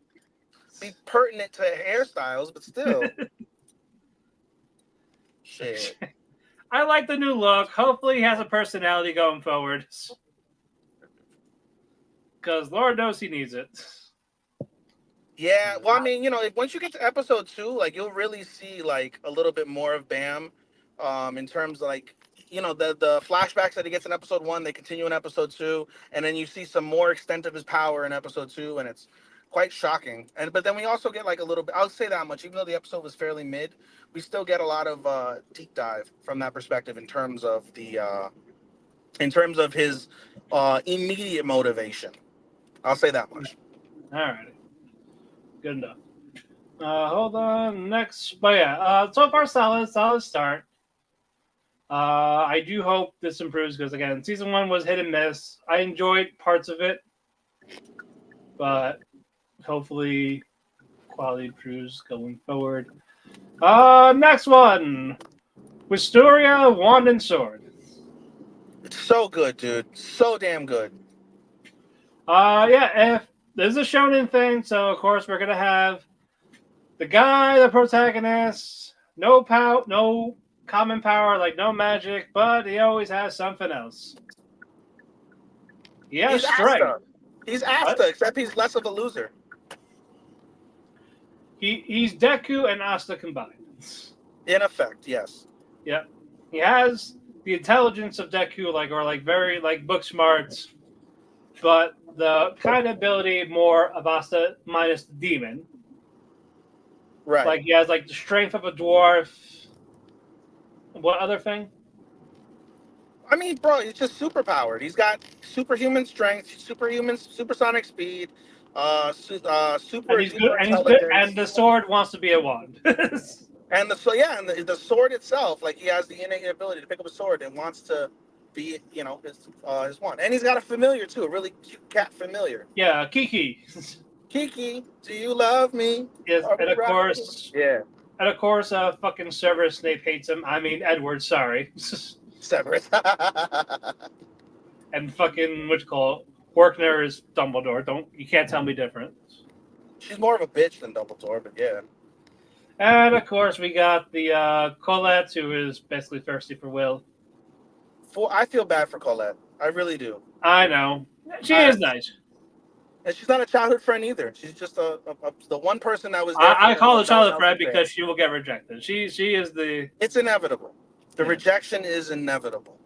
[SPEAKER 4] be pertinent to hairstyles, but still. Shit.
[SPEAKER 2] I like the new look. Hopefully he has a personality going forward. Because Lord knows he needs it.
[SPEAKER 4] Yeah, well, I mean, once you get to episode 2, like, you'll really see, like, a little bit more of Bam, in terms of, like, the flashbacks that he gets in episode 1, they continue in episode 2, and then you see some more extent of his power in episode 2, and it's quite shocking. But then we also get, like, a little bit, I'll say that much, even though the episode was fairly mid, we still get a lot of deep dive from that perspective in terms of his immediate motivation. I'll say that much.
[SPEAKER 2] All right. Good enough. Hold on. Next. But yeah, so far solid start. I do hope this improves because, again, season 1 was hit and miss. I enjoyed parts of it, but hopefully quality improves going forward. Next one. Wisteria, Wand and Sword.
[SPEAKER 4] It's so good, dude. So damn good.
[SPEAKER 2] Yeah, if there's a shonen thing, so of course we're gonna have the guy, the protagonist, no common power, like no magic, but he always has something else. He has
[SPEAKER 4] He's
[SPEAKER 2] strength.
[SPEAKER 4] Asta. He's Asta, except he's less of a loser.
[SPEAKER 2] He's Deku and Asta combined.
[SPEAKER 4] In effect, yes.
[SPEAKER 2] Yep. He has the intelligence of Deku, or very book smarts, but the kind of ability more of Asta minus the demon.
[SPEAKER 4] Right.
[SPEAKER 2] Like he has the strength of a dwarf. What other thing?
[SPEAKER 4] I mean, bro, he's just super powered. He's got superhuman strength, supersonic speed, super
[SPEAKER 2] And he's good. And he's good.
[SPEAKER 4] intelligence.
[SPEAKER 2] And the sword wants to be a wand.
[SPEAKER 4] And the sword itself, like he has the innate ability to pick up a sword and wants to be, his wand. And he's got a familiar too, a really cute cat familiar.
[SPEAKER 2] Yeah, Kiki.
[SPEAKER 4] Kiki, do you love me?
[SPEAKER 2] Yes, and of course,
[SPEAKER 4] yeah.
[SPEAKER 2] And of course, fucking Severus Snape hates him. I mean, Edward. Sorry.
[SPEAKER 4] Severus.
[SPEAKER 2] And fucking what you call it? Workner is Dumbledore. You can't tell me different.
[SPEAKER 4] She's more of a bitch than Dumbledore, but yeah.
[SPEAKER 2] And of course, we got the Colette, who is basically thirsty for Will.
[SPEAKER 4] I feel bad for Colette. I really do.
[SPEAKER 2] I know. She is nice.
[SPEAKER 4] And she's not a childhood friend either. She's just the one person that was there.
[SPEAKER 2] I call her a childhood friend because she will get rejected. She is the...
[SPEAKER 4] It's inevitable. The rejection is inevitable.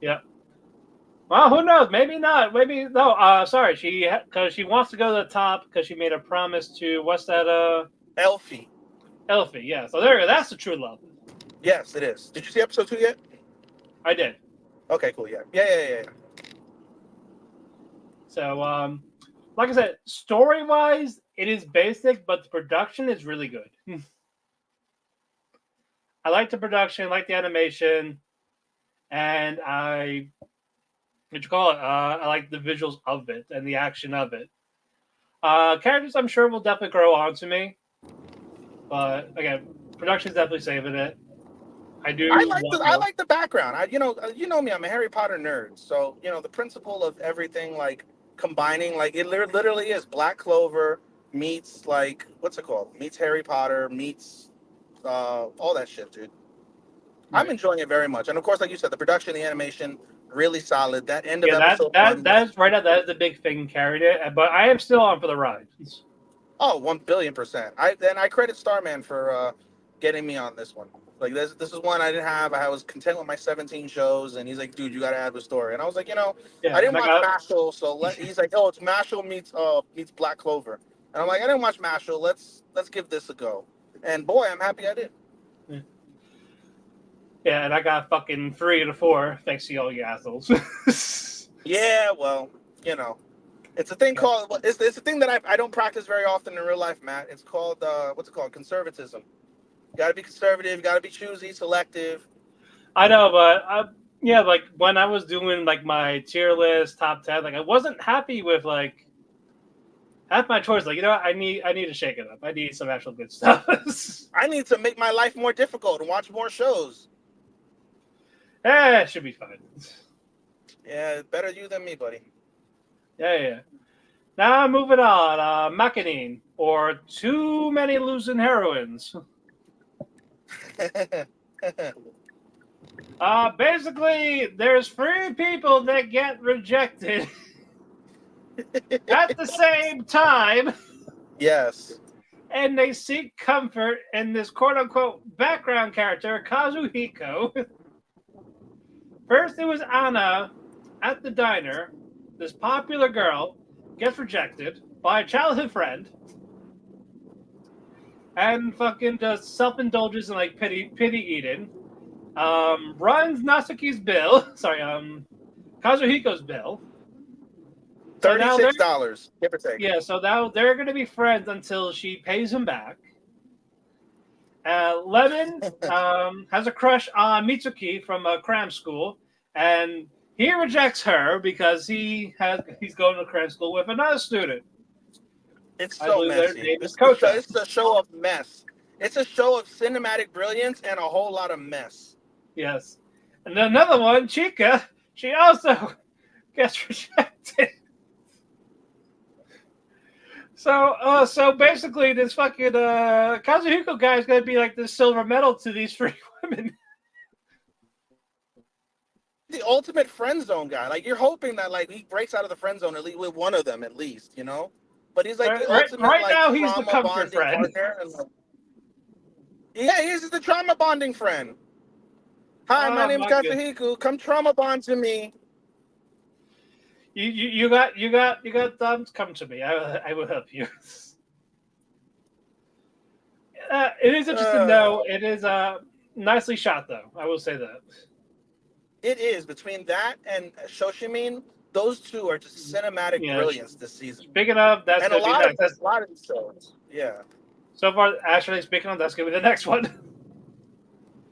[SPEAKER 2] Yeah. Well, who knows? Maybe not. Maybe no. Sorry, because she wants to go to the top because she made a promise to what's that?
[SPEAKER 4] Elfie.
[SPEAKER 2] Elfie. Yeah. So there. That's the true love.
[SPEAKER 4] Yes, it is. Did you see episode 2 yet?
[SPEAKER 2] I did.
[SPEAKER 4] Okay, cool. Yeah.
[SPEAKER 2] So like I said, story wise, it is basic, but the production is really good. I like the production, I like the animation, and I like the visuals of it and the action of it. Characters, I'm sure, will definitely grow on to me, but again, production is definitely saving it. I like the background. You know me, I'm a Harry Potter nerd, so the principle of everything combining, it literally is Black Clover meets what's it called? Meets Harry Potter meets all that shit, dude. Right. I'm enjoying it very much, and of course, like you said, the production, the animation, really solid. That end of episode one. That is the big thing carried it. But I am still on for the ride. Oh, 1,000,000,000%. I credit Starman for getting me on this one. This is one I didn't have. I was content with my 17 shows, and he's like, "Dude, you got to add the story." And I was like, I didn't watch Mashal, so he's like, "Oh, it's Mashal meets Black Clover."
[SPEAKER 4] And I'm like, I didn't watch Mashal. Let's give this a go. And boy, I'm happy I did.
[SPEAKER 2] Yeah, and I got fucking 3 to 4 thanks to all you assholes.
[SPEAKER 4] Yeah, well, you know, it's a thing called it's a thing that I don't practice very often in real life, Matt. It's called what's it called? Conservatism. You gotta be conservative. You gotta be choosy, selective.
[SPEAKER 2] I know, but yeah, like when I was doing like my tier list top 10, like I wasn't happy with like half my choice. Like, you know what? I need to shake it up. I need some actual good stuff.
[SPEAKER 4] I need to make my life more difficult and watch more shows.
[SPEAKER 2] It should be fine.
[SPEAKER 4] Yeah, better you than me, buddy.
[SPEAKER 2] Yeah. Now moving on. Machinine, or Too Many Losing Heroines. Basically, there's 3 people that get rejected at the same time,
[SPEAKER 4] Yes.
[SPEAKER 2] and they seek comfort in this quote-unquote background character, Kazuhiko. First, it was Anna at the diner. This popular girl gets rejected by a childhood friend, and fucking does self-indulgence and like pity eating. Runs Natsuki's bill. Sorry, Kazuhiko's bill. So now
[SPEAKER 4] $36, give or take.
[SPEAKER 2] yeah, so now they're gonna be friends until she pays him back. Lemon has a crush on Mitsuki from cram school, and he rejects her because he's going to cram school with another student.
[SPEAKER 4] It's
[SPEAKER 2] I
[SPEAKER 4] so
[SPEAKER 2] believe their
[SPEAKER 4] messy.
[SPEAKER 2] name is
[SPEAKER 4] It's
[SPEAKER 2] Kota.
[SPEAKER 4] a show of mess. It's a show of cinematic brilliance and a whole lot of mess.
[SPEAKER 2] Yes. And then another one, Chica, she also gets rejected. So basically, this fucking Kazuhiko guy is going to be like the silver medal to these 3 women.
[SPEAKER 4] The ultimate friend zone guy. Like, you're hoping that like he breaks out of the friend zone at least with one of them, at least, you know. But he's like the ultimate
[SPEAKER 2] Right
[SPEAKER 4] like
[SPEAKER 2] now, he's the
[SPEAKER 4] trauma
[SPEAKER 2] comfort
[SPEAKER 4] bonding
[SPEAKER 2] friend.
[SPEAKER 4] partner. And, like, yeah, he's the trauma bonding friend. Hi, my name's Kazuhiko. Come trauma bond to me.
[SPEAKER 2] You got come to me. I will help you. It is interesting though. It is nicely shot though. I will say that.
[SPEAKER 4] It is. Between that and Shoshimin, those two are just cinematic brilliance this season.
[SPEAKER 2] Speaking of, that's
[SPEAKER 4] and
[SPEAKER 2] gonna be next.
[SPEAKER 4] A lot of these shows. Yeah.
[SPEAKER 2] So far, actually, speaking of, that's gonna be the next one.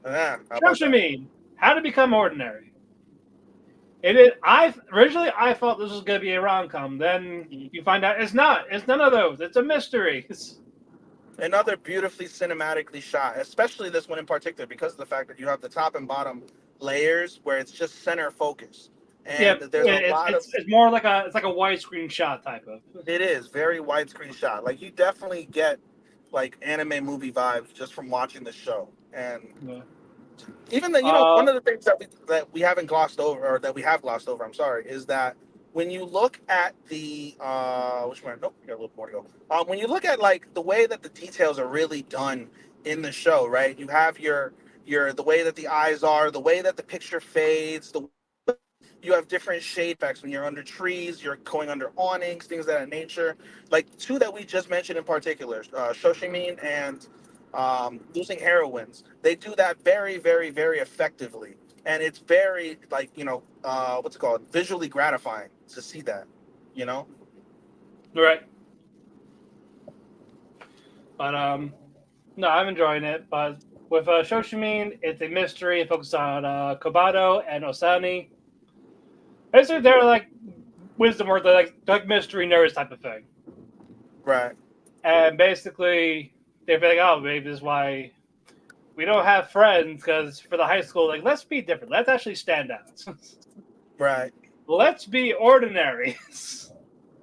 [SPEAKER 2] Shoshimin, How to Become Ordinary. It is. Originally I thought this was gonna be a rom-com. Then you find out it's not. It's none of those. It's a mystery.
[SPEAKER 4] Another beautifully cinematically shot, especially this one in particular, because of the fact that you have the top and bottom layers where it's just center focus. And there's a lot of.
[SPEAKER 2] It's more like a widescreen shot type of.
[SPEAKER 4] It is very widescreen shot. Like you definitely get like anime movie vibes just from watching the show. And even the one of the things that we haven't glossed over, or that we have glossed over, I'm sorry, is that when you look at the which one? Nope, we got a little more to go. When you look at like the way that the details are really done in the show, right? You have your the way that the eyes are, the way that the picture fades, you have different shade effects when you're under trees, you're going under awnings, things of that nature. Like 2 that we just mentioned in particular, Shoshimin and Losing Heroines. They do that very, very, very effectively. And it's very, like, what's it called? Visually gratifying to see that,
[SPEAKER 2] Right. But, no, I'm enjoying it. But with Shoshimin, it's a mystery. It focuses on Kobato and Osani. Basically, they're like wisdom or like mystery nerds type of thing.
[SPEAKER 4] Right.
[SPEAKER 2] And basically, they're like, oh, maybe this is why we don't have friends, because for the high school, like, let's be different. Let's actually stand out.
[SPEAKER 4] Right.
[SPEAKER 2] Let's be ordinary.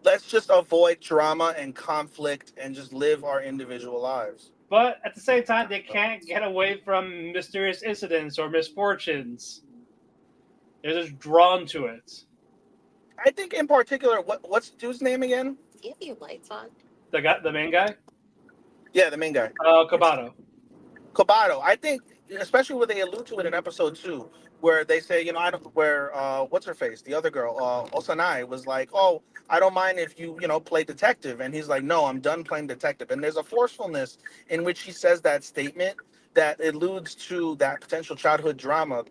[SPEAKER 4] Let's just avoid drama and conflict and just live our individual lives.
[SPEAKER 2] But at the same time, they can't get away from mysterious incidents or misfortunes. They're just drawn to it.
[SPEAKER 4] I think in particular, what's the dude's name again?
[SPEAKER 5] Do you have your lights on?
[SPEAKER 2] The main guy?
[SPEAKER 4] Yeah, the main guy.
[SPEAKER 2] Kobato.
[SPEAKER 4] Kobato. I think especially when they allude to it in episode 2, where they say, you know, I don't, where what's her face, the other girl, Osanai was like, oh, I don't mind if you, you know, play detective, and he's like, no, I'm done playing detective. And there's a forcefulness in which he says that statement that alludes to that potential childhood trauma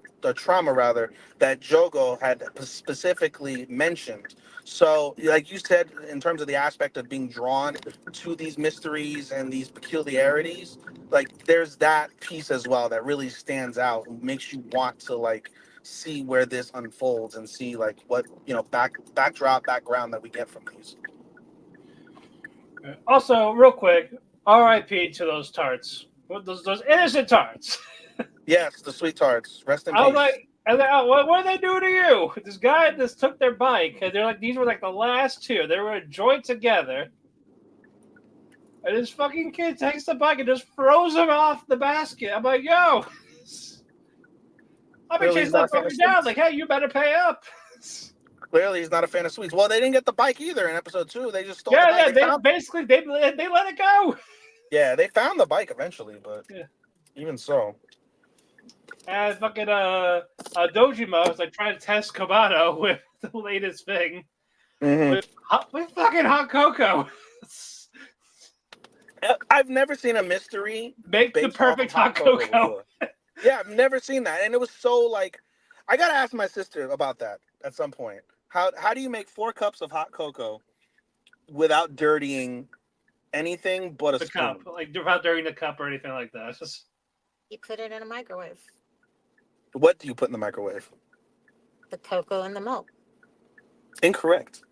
[SPEAKER 4] rather, that Jogo had specifically mentioned. So, like you said, in terms of the aspect of being drawn to these mysteries and these peculiarities, like there's that piece as well that really stands out and makes you want to like see where this unfolds and see like what, you know, background that we get from these.
[SPEAKER 2] Also, real quick, R.I.P. to those tarts. Those innocent tarts.
[SPEAKER 4] Yes, the sweet tarts, rest in
[SPEAKER 2] I was
[SPEAKER 4] peace.
[SPEAKER 2] like, what did they do to you? This guy just took their bike, and they're like, these were like the last two. They were joined together. And this fucking kid takes the bike and just throws him off the basket. I'm like, yo. I've been
[SPEAKER 4] Clearly he's
[SPEAKER 2] chasing
[SPEAKER 4] not a
[SPEAKER 2] that
[SPEAKER 4] fan of
[SPEAKER 2] fucker down.
[SPEAKER 4] sweets.
[SPEAKER 2] Like, hey, you better pay up.
[SPEAKER 4] Clearly he's not a fan of sweets. Well, they didn't get the bike either in episode 2. They just stole the
[SPEAKER 2] Yeah,
[SPEAKER 4] bike.
[SPEAKER 2] yeah. They basically they let it go.
[SPEAKER 4] Yeah, they found the bike eventually, but
[SPEAKER 2] Yeah.
[SPEAKER 4] even so.
[SPEAKER 2] And fucking Dojima was like trying to test Kamado with the latest thing
[SPEAKER 4] Mm-hmm.
[SPEAKER 2] with fucking hot cocoa.
[SPEAKER 4] I've never seen a mystery
[SPEAKER 2] Make the
[SPEAKER 4] based off of
[SPEAKER 2] perfect hot cocoa.
[SPEAKER 4] before. Yeah, I've never seen that, and it was so like, I gotta ask my sister about that at some point. How do you make 4 cups of hot cocoa without dirtying anything but a
[SPEAKER 2] The
[SPEAKER 4] spoon?
[SPEAKER 2] cup, like without during the cup or anything like that. It's just
[SPEAKER 5] You put it in a microwave.
[SPEAKER 4] What do you put in the microwave?
[SPEAKER 5] The cocoa and the milk.
[SPEAKER 4] Incorrect.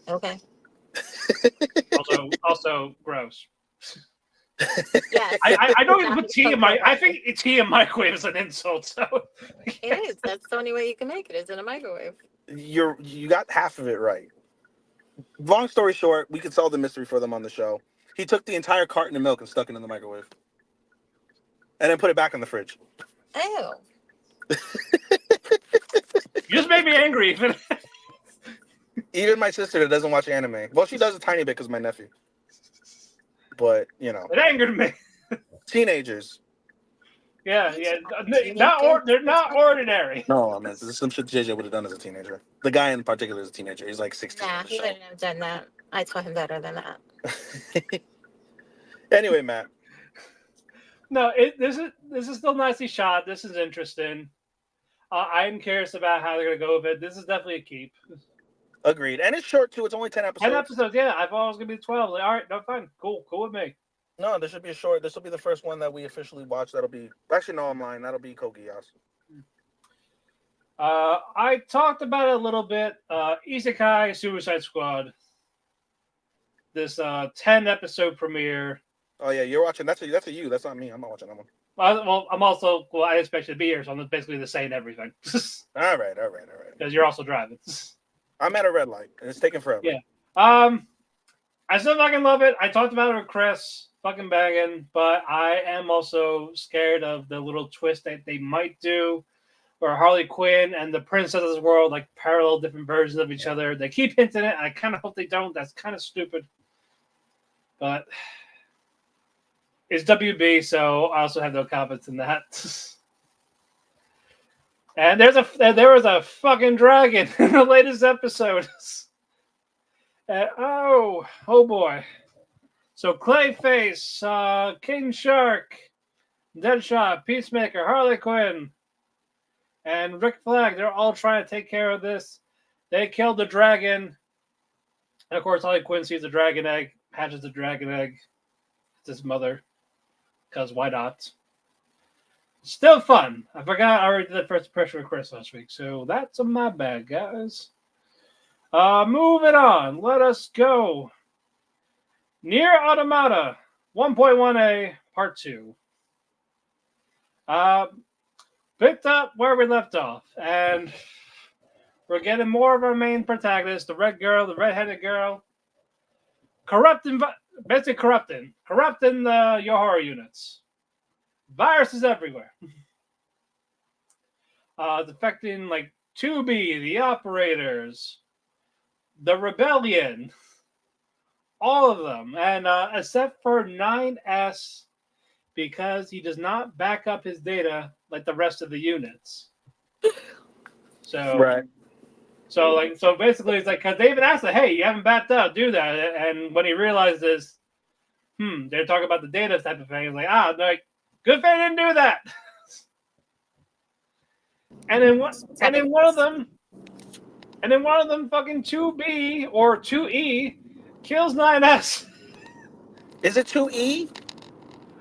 [SPEAKER 5] Okay.
[SPEAKER 2] also gross.
[SPEAKER 5] Yes.
[SPEAKER 2] I don't even
[SPEAKER 5] Not
[SPEAKER 2] put
[SPEAKER 5] the
[SPEAKER 2] tea in my.
[SPEAKER 5] cocoa.
[SPEAKER 2] I think tea in microwave is an insult. So
[SPEAKER 5] It is. That's the only way you can make it is in a microwave.
[SPEAKER 4] You got half of it right. Long story short, we could solve the mystery for them on the show. He took the entire carton of milk and stuck it in the microwave, and then put it back in the fridge.
[SPEAKER 5] Ew.
[SPEAKER 2] you just made me angry. Even
[SPEAKER 4] Even my sister that doesn't watch anime, well, she does a tiny bit because of my nephew. But you know,
[SPEAKER 2] it angered me.
[SPEAKER 4] teenagers.
[SPEAKER 2] Yeah.
[SPEAKER 5] Teenage
[SPEAKER 2] They're
[SPEAKER 5] kids.
[SPEAKER 2] not ordinary.
[SPEAKER 4] No, I mean, this is some shit JJ would have done as a teenager. The guy in particular is a teenager. He's like 16.
[SPEAKER 5] Nah,
[SPEAKER 4] in the
[SPEAKER 5] he
[SPEAKER 4] show.
[SPEAKER 5] wouldn't have done that. I taught him better than that.
[SPEAKER 4] Anyway, Matt.
[SPEAKER 2] No, this is still nicely shot. This is interesting. I'm curious about how they're gonna go with it. This is definitely a keep.
[SPEAKER 4] Agreed. And it's short too. It's only 10 episodes.
[SPEAKER 2] 10 episodes, yeah. I thought it was gonna be 12. Like, all right, no, fine, cool with me.
[SPEAKER 4] No, this should be a short. This will be the first one that we officially watch. That'll be actually no, I'm lying. That'll be Kogias.
[SPEAKER 2] I talked about it a little bit. Isekai Suicide Squad. This 10 episode premiere.
[SPEAKER 4] Oh yeah, you're watching. That's a you. That's not me. I'm not watching that one.
[SPEAKER 2] I'm also I expected to be here, so I'm basically the same everything.
[SPEAKER 4] All right.
[SPEAKER 2] Because you're also driving.
[SPEAKER 4] I'm at a red light, and it's taking forever.
[SPEAKER 2] Yeah. I still fucking love it. I talked about it with Chris, fucking banging, but I am also scared of the little twist that they might do, where Harley Quinn and the Princess's World like parallel different versions of each other. They keep hinting it. I kind of hope they don't. That's kind of stupid. But it's WB, so I also have no confidence in that. And there was a fucking dragon in the latest episode. Oh boy. So Clayface, King Shark, Deadshot, Peacemaker, Harley Quinn, and Rick Flag, they're all trying to take care of this. They killed the dragon. And of course, Harley Quinn sees the dragon egg, hatches the dragon egg. It's his mother. Because why not? Still fun. I forgot I already did the first impression with Chris last week. So that's my bad, guys. Moving on. Let us go. Nier Automata 1.1a Part 2. Picked up where we left off. And we're getting more of our main protagonist, the red-headed girl. Basically corrupting the Yohara units. Viruses everywhere. It's affecting like 2B, the operators, the rebellion, all of them, and except for 9S because he does not back up his data like the rest of the units. So
[SPEAKER 4] Right.
[SPEAKER 2] So basically, it's like, because they even asked, like, hey, you haven't backed up, do that. And when he realizes, they're talking about the data type of thing, he's like, good thing I didn't do that. And then one of them, fucking 2B or 2E kills 9S.
[SPEAKER 4] Is it 2E?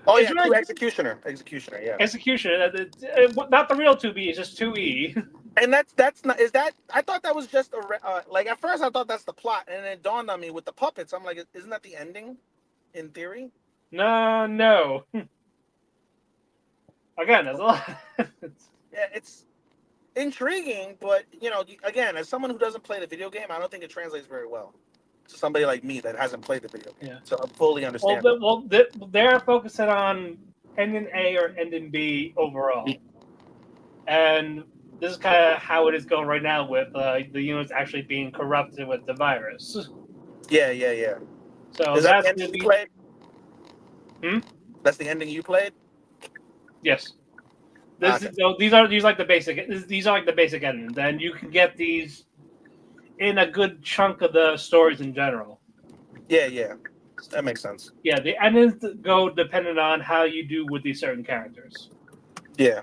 [SPEAKER 4] Oh,
[SPEAKER 2] It's
[SPEAKER 4] yeah,
[SPEAKER 2] really
[SPEAKER 4] 2 Executioner. Executioner, yeah.
[SPEAKER 2] Execution. Not the real 2B, it's just 2E.
[SPEAKER 4] And that's not, is that, I thought that was just like, at first I thought that's the plot, and then it dawned on me with the puppets. I'm like, isn't that the ending, in theory?
[SPEAKER 2] No. Again, there's a lot.
[SPEAKER 4] Yeah, it's intriguing, but, again, as someone who doesn't play the video game, I don't think it translates very well to somebody like me that hasn't played the video game.
[SPEAKER 2] Yeah.
[SPEAKER 4] So I fully understand.
[SPEAKER 2] They're focusing on ending A or ending B overall. And this is kind of how it is going right now with the units actually being corrupted with the virus.
[SPEAKER 4] Yeah.
[SPEAKER 2] So
[SPEAKER 4] Is that
[SPEAKER 2] that's
[SPEAKER 4] the ending you played? That's the ending you played?
[SPEAKER 2] Yes.
[SPEAKER 4] Okay.
[SPEAKER 2] These are like the basic. These are like the basic endings, and you can get these in a good chunk of the stories in general.
[SPEAKER 4] Yeah. That makes sense.
[SPEAKER 2] Yeah, the endings go dependent on how you do with these certain characters.
[SPEAKER 4] Yeah.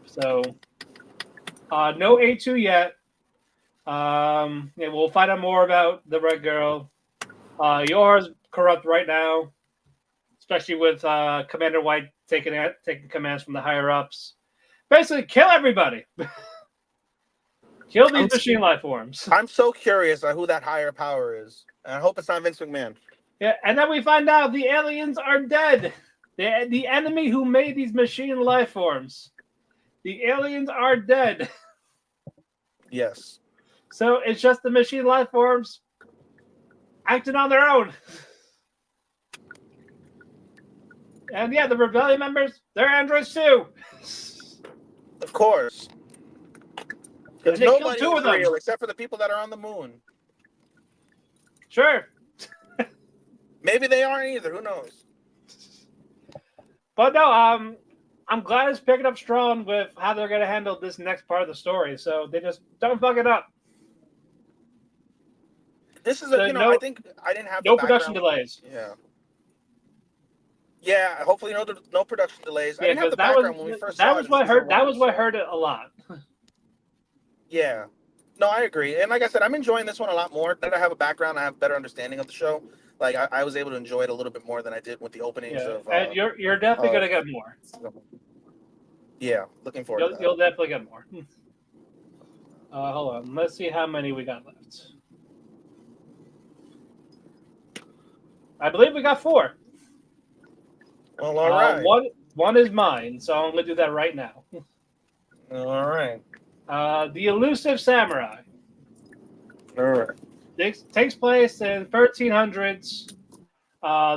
[SPEAKER 2] So, no A2 yet. We'll find out more about the Red Girl. Yours corrupt right now, especially with Commander White taking commands from the higher ups. Basically, kill everybody. Kill these machine life forms.
[SPEAKER 4] I'm so curious on who that higher power is, and I hope it's not Vince McMahon.
[SPEAKER 2] Yeah, and then we find out the aliens are dead. The enemy who made these machine life forms. The aliens are dead.
[SPEAKER 4] Yes.
[SPEAKER 2] So it's just the machine life forms acting on their own. And yeah, the rebellion members, they're androids too.
[SPEAKER 4] Of course. Because
[SPEAKER 2] And they killed
[SPEAKER 4] nobody
[SPEAKER 2] two
[SPEAKER 4] is
[SPEAKER 2] of them.
[SPEAKER 4] real except for the people that are on the moon.
[SPEAKER 2] Sure.
[SPEAKER 4] Maybe they aren't either. Who knows?
[SPEAKER 2] But no, I'm glad it's picking up strong with how they're going to handle this next part of the story. So they just don't fuck it up.
[SPEAKER 4] This is I think I didn't have
[SPEAKER 2] no
[SPEAKER 4] the
[SPEAKER 2] production
[SPEAKER 4] background.
[SPEAKER 2] delays.
[SPEAKER 4] Yeah. Yeah, hopefully no production delays. I
[SPEAKER 2] Yeah,
[SPEAKER 4] didn't have the
[SPEAKER 2] that
[SPEAKER 4] background
[SPEAKER 2] was
[SPEAKER 4] when we first
[SPEAKER 2] that
[SPEAKER 4] saw
[SPEAKER 2] was
[SPEAKER 4] it.
[SPEAKER 2] what I heard. That was what I heard it a lot.
[SPEAKER 4] Yeah. No, I agree. And like I said, I'm enjoying this one a lot more. Now that I have a background, I have a better understanding of the show. Like I was able to enjoy it a little bit more than I did with the openings of.
[SPEAKER 2] And you're definitely gonna get more.
[SPEAKER 4] Yeah, looking forward to that.
[SPEAKER 2] You'll definitely get more. Hold on, let's see how many we got left. I believe we got 4.
[SPEAKER 4] Well, all right.
[SPEAKER 2] One is mine, so I'm gonna do that right now.
[SPEAKER 4] All right.
[SPEAKER 2] The Elusive Samurai.
[SPEAKER 4] All right.
[SPEAKER 2] This takes place in 1300s.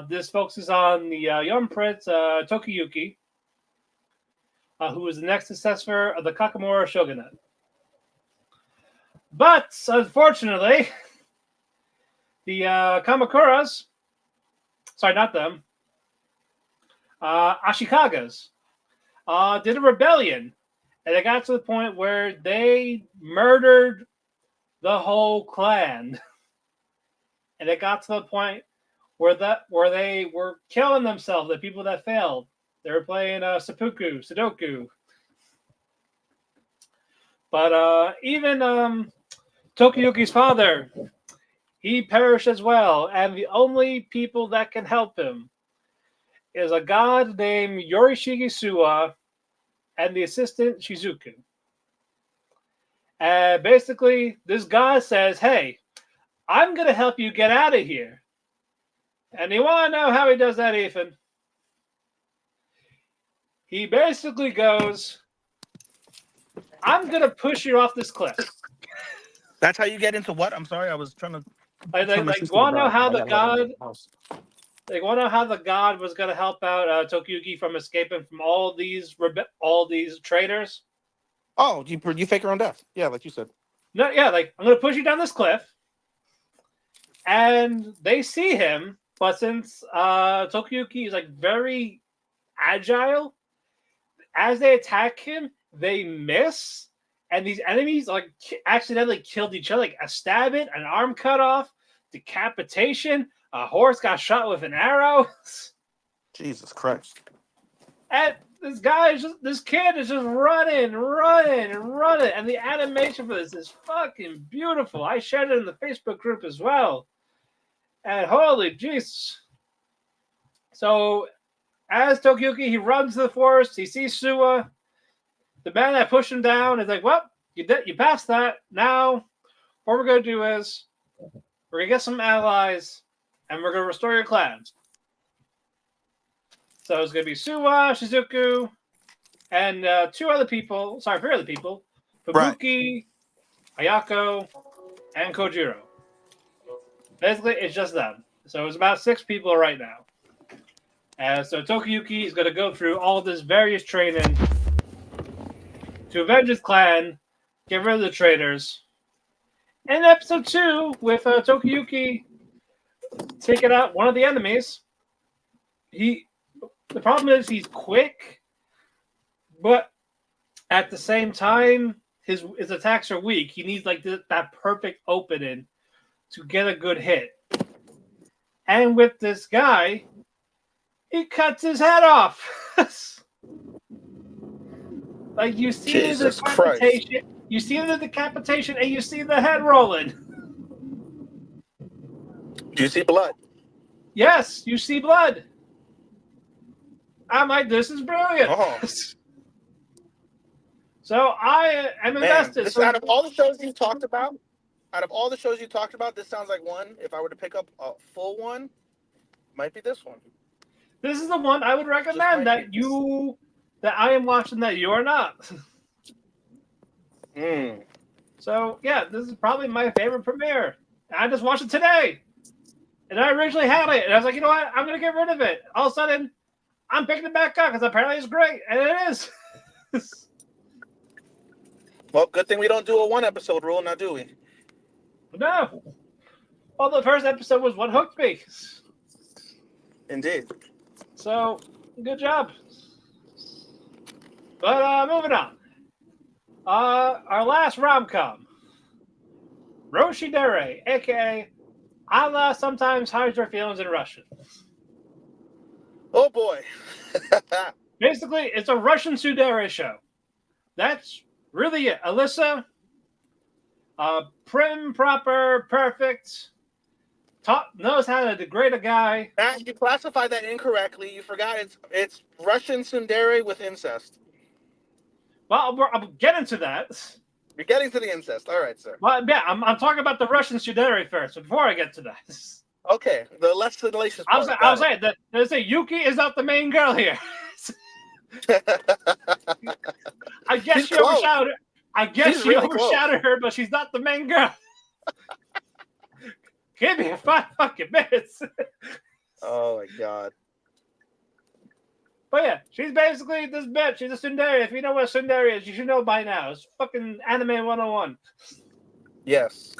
[SPEAKER 2] This focuses on the young prince Tokiyuki, who is the next successor of the Kakamura shogunate. But unfortunately, the Kamakuras, sorry, not them, Ashikagas, did a rebellion, and it got to the point where they murdered the whole clan. And it got to the point where they were killing themselves, the people that failed. They were playing Sudoku. But even Tokiyuki's father, he perished as well. And the only people that can help him is a god named Yorishige Suwa and the assistant Shizuku. And basically, this god says, hey, I'm going to help you get out of here. And you want to know how he does that, Ethan? He basically goes, I'm going to push you off this cliff.
[SPEAKER 4] That's how you get into what? I'm sorry, I was trying to.
[SPEAKER 2] Like want to know how the god? They want to know how the god was going to help out Tokiyuki from escaping from all these traitors.
[SPEAKER 4] Oh, you fake your own death? Yeah, like you said.
[SPEAKER 2] No, yeah, like I'm going to push you down this cliff, and they see him, but since Tokiyuki is like very agile. As they attack him, they miss, and these enemies like accidentally killed each other. Like a stab it, an arm cut off, decapitation, a horse got shot with an arrow.
[SPEAKER 4] Jesus Christ.
[SPEAKER 2] And this kid is just running, and the animation for this is fucking beautiful. I shared it in the Facebook group as well. And holy jeez. So as Tokiyuki, he runs to the forest, he sees Suwa. The man that pushed him down is like, well, you passed that. Now, what we're going to do is we're going to get some allies, and we're going to restore your clan. So it's going to be Suwa, Shizuku, and 3 other people. Fubuki, Ayako, and Kojiro. Basically, it's just them. So it's about 6 people right now. And so Tokiyuki is going to go through all this various training to avenge his clan, get rid of the traitors. In episode 2, with Tokiyuki taking out one of the enemies, the problem is he's quick, but at the same time, his attacks are weak. He needs like that perfect opening to get a good hit. And with this guy, he cuts his head off. Like you see the decapitation, and you see the head rolling.
[SPEAKER 4] Do you see blood?
[SPEAKER 2] Yes, you see blood. I'm like, this is brilliant.
[SPEAKER 4] Oh.
[SPEAKER 2] So I am invested.
[SPEAKER 4] Out of all the shows you talked about, this sounds like one. If I were to pick up a full one, might be this one.
[SPEAKER 2] This is the one I would recommend that I am watching that you are not. So yeah, this is probably my favorite premiere. I just watched it today, and I originally had it, and I was like, you know what, I'm gonna get rid of it. All of a sudden, I'm picking it back up because apparently it's great, and it is.
[SPEAKER 4] Well, good thing we don't do a 1-episode rule, now do we?
[SPEAKER 2] No. Well, the first episode was what hooked me.
[SPEAKER 4] Indeed.
[SPEAKER 2] So, good job. But moving on. Our last rom-com. Roshidere, a.k.a. Allah sometimes hides your feelings in Russian.
[SPEAKER 4] Oh, boy.
[SPEAKER 2] Basically, it's a Russian tsundere show. That's really it. Alyssa, prim, proper, perfect, knows how to degrade a guy.
[SPEAKER 4] You classified that incorrectly. You forgot it's Russian tsundere with incest.
[SPEAKER 2] Well, I'm getting to that.
[SPEAKER 4] You're getting to the incest. All right, sir.
[SPEAKER 2] Well, yeah, I'm talking about the Russian tsundere first, before I get to that.
[SPEAKER 4] Okay, the less salacious part.
[SPEAKER 2] I was saying that there's a Yuki is not the main girl here. I guess she overshadowed her, but she's not the main girl. Give me 5 fucking minutes.
[SPEAKER 4] Oh my god.
[SPEAKER 2] But yeah, she's basically this bitch. She's a tsundere. If you know what a tsundere is, you should know by now. It's fucking anime 101.
[SPEAKER 4] Yes.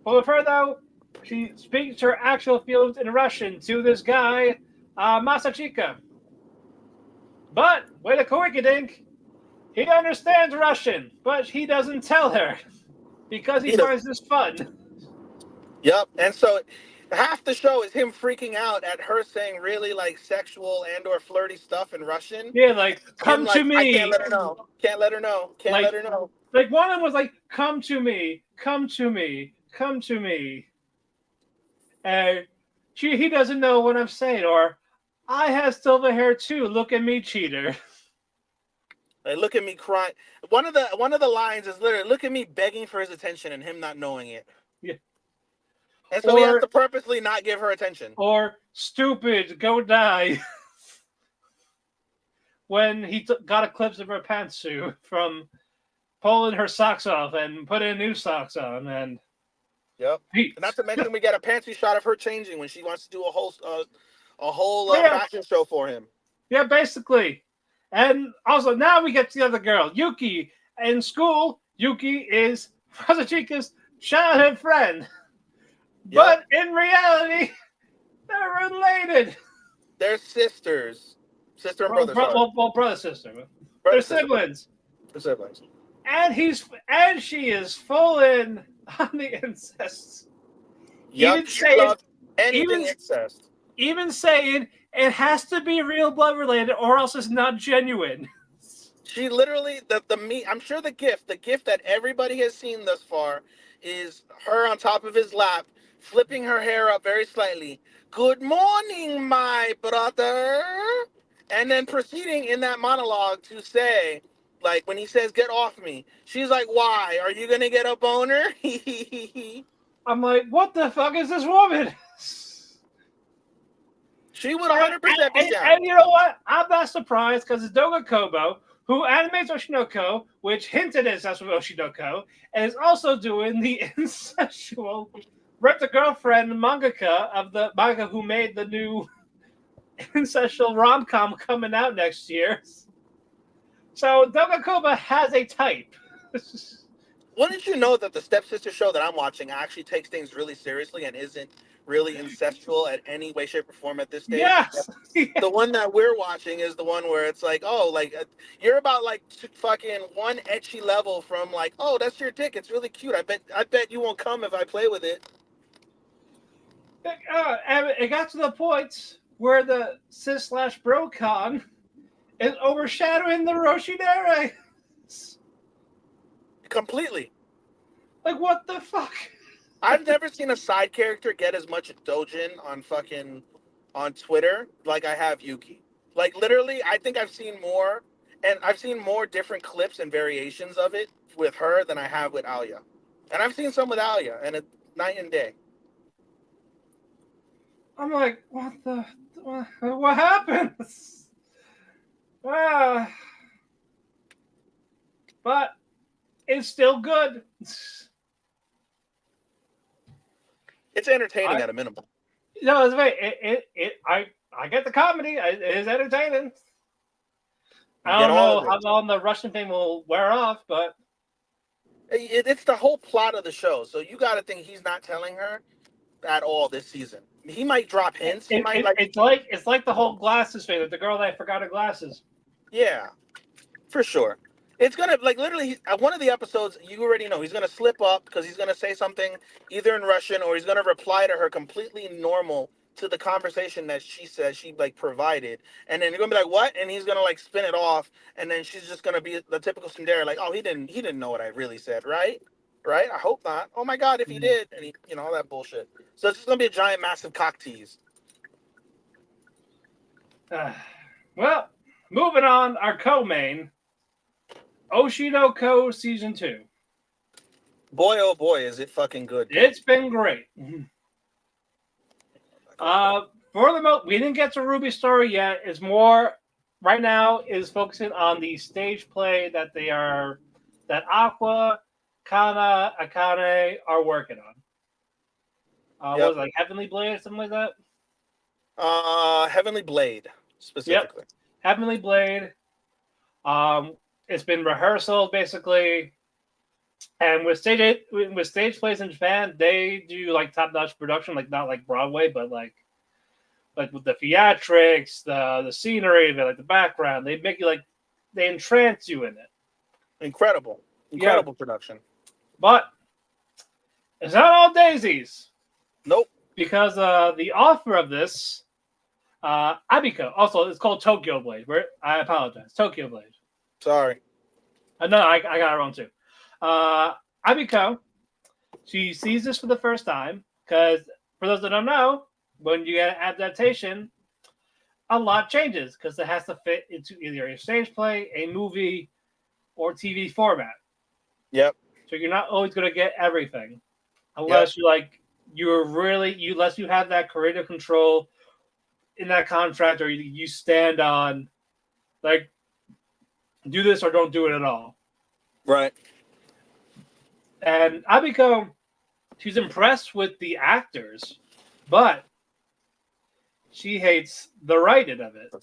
[SPEAKER 2] But with her, though, she speaks her actual feelings in Russian to this guy, Masachika. But, with a coinkydink, he understands Russian, but he doesn't tell her because he finds this fun.
[SPEAKER 4] Yep, and so half the show is him freaking out at her saying really like sexual and or flirty stuff in Russian.
[SPEAKER 2] Yeah, like, come to me.
[SPEAKER 4] I can't let her know. Can't let her know. Can't let her know.
[SPEAKER 2] Like, one of them was like, come to me. Come to me. Come to me. And he doesn't know what I'm saying. Or, I have silver hair too. Look at me, cheater.
[SPEAKER 4] Like, look at me crying. One of the lines is literally, look at me begging for his attention and him not knowing it.
[SPEAKER 2] Yeah.
[SPEAKER 4] And so he has to purposely not give her attention.
[SPEAKER 2] Or, stupid, go die. When he got a clip of her pantsuit from pulling her socks off and putting new socks on. And
[SPEAKER 4] yep. Not to mention we get a pantsuit shot of her changing when she wants to do a whole fashion show for him. Yeah,
[SPEAKER 2] basically. And also, now we get to the other girl, Yuki. In school, Yuki is Masachika's childhood friend. Yep. But in reality, they're related.
[SPEAKER 4] They're sisters. Sister and brother. Sorry.
[SPEAKER 2] Well, brother, sister.
[SPEAKER 4] Brother,
[SPEAKER 2] They're
[SPEAKER 4] sister.
[SPEAKER 2] siblings.
[SPEAKER 4] They're siblings.
[SPEAKER 2] And she is full in on the incest.
[SPEAKER 4] Yep,
[SPEAKER 2] Even
[SPEAKER 4] she
[SPEAKER 2] saying,
[SPEAKER 4] loves anything
[SPEAKER 2] even,
[SPEAKER 4] incest.
[SPEAKER 2] even saying it has to be real blood related, or else it's not genuine.
[SPEAKER 4] She literally the meat. I'm sure the gift that everybody has seen thus far, is her on top of his lap, flipping her hair up very slightly. Good morning, my brother, and then proceeding in that monologue to say, like when he says, "Get off me," she's like, "Why? Are you gonna get a boner?"
[SPEAKER 2] I'm like, what the fuck is this woman?
[SPEAKER 4] She would 100% be down.
[SPEAKER 2] And you know what? I'm not surprised because it's Doga Kobo, who animates Oshinoko, which hinted at that's with Oshinoko, and is also doing the incestual rent-a-girlfriend mangaka of the manga who made the new incestual rom-com coming out next year. So Doga Kobo has a type.
[SPEAKER 4] Wouldn't you know that the stepsister show that I'm watching actually takes things really seriously and isn't really incestual at any way, shape, or form at this stage?
[SPEAKER 2] Yes.
[SPEAKER 4] The one that we're watching is the one where it's like, oh, like you're about like fucking one etchy level from like, oh, that's your dick. It's really cute. I bet you won't come if I play with it.
[SPEAKER 2] And it got to the point where the cis/brocon is overshadowing the Roshinere.
[SPEAKER 4] Completely.
[SPEAKER 2] Like, what the fuck?
[SPEAKER 4] I've never seen a side character get as much dojin on Twitter like I have Yuki. Like literally, I think I've seen more, and I've seen more different clips and variations of it with her than I have with Alia. And I've seen some with Alia, and it's night and day.
[SPEAKER 2] I'm like, what happened? But it's still good.
[SPEAKER 4] It's entertaining at a minimum.
[SPEAKER 2] No, it's right. I get the comedy. It is entertaining. I don't know how long the Russian thing will wear off, but
[SPEAKER 4] it's the whole plot of the show. So you got to think he's not telling her at all this season. He might drop hints.
[SPEAKER 2] It's like the whole glasses thing. Like the girl that forgot her glasses.
[SPEAKER 4] Yeah, for sure. It's gonna like literally one of the episodes. You already know he's gonna slip up because he's gonna say something either in Russian or he's gonna reply to her completely normal to the conversation that she said she like provided, and then you're gonna be like, what? And he's gonna like spin it off, and then she's just gonna be the typical tsundere, like, oh, he didn't know what I really said, right? Right? I hope not. Oh my god, if he did, and he, all that bullshit. So it's just gonna be a giant, massive cock tease.
[SPEAKER 2] Well, moving on, our co-main, Oshinoko Season 2.
[SPEAKER 4] Boy, oh boy, is it fucking good.
[SPEAKER 2] It's been great. For the most, we didn't get to Ruby's story yet. It's more, right now, is focusing on the stage play that Aqua, Kana, Akane are working on. What was it, like Heavenly Blade or something like that?
[SPEAKER 4] Heavenly Blade, specifically.
[SPEAKER 2] Yep. Heavenly Blade. It's been rehearsal basically, and with stage plays in Japan, they do like top-notch production, like not like Broadway, but like with the theatrics, the scenery, like the background, they make you like they entrance you in it.
[SPEAKER 4] Incredible production.
[SPEAKER 2] But it's not all daisies.
[SPEAKER 4] Nope.
[SPEAKER 2] Because the author of this, Abiko, also it's called Tokyo Blade. I apologize, Tokyo Blade.
[SPEAKER 4] Sorry.
[SPEAKER 2] No, I got it wrong too. Abiko, she sees this for the first time because, for those that don't know, when you get an adaptation, a lot changes because it has to fit into either a stage play, a movie, or TV format.
[SPEAKER 4] Yep.
[SPEAKER 2] So you're not always going to get everything unless unless you have that creative control in that contract, or you stand on like, do this or don't do it at all.
[SPEAKER 4] Right.
[SPEAKER 2] And Abiko, she's impressed with the actors, but she hates the writing of it.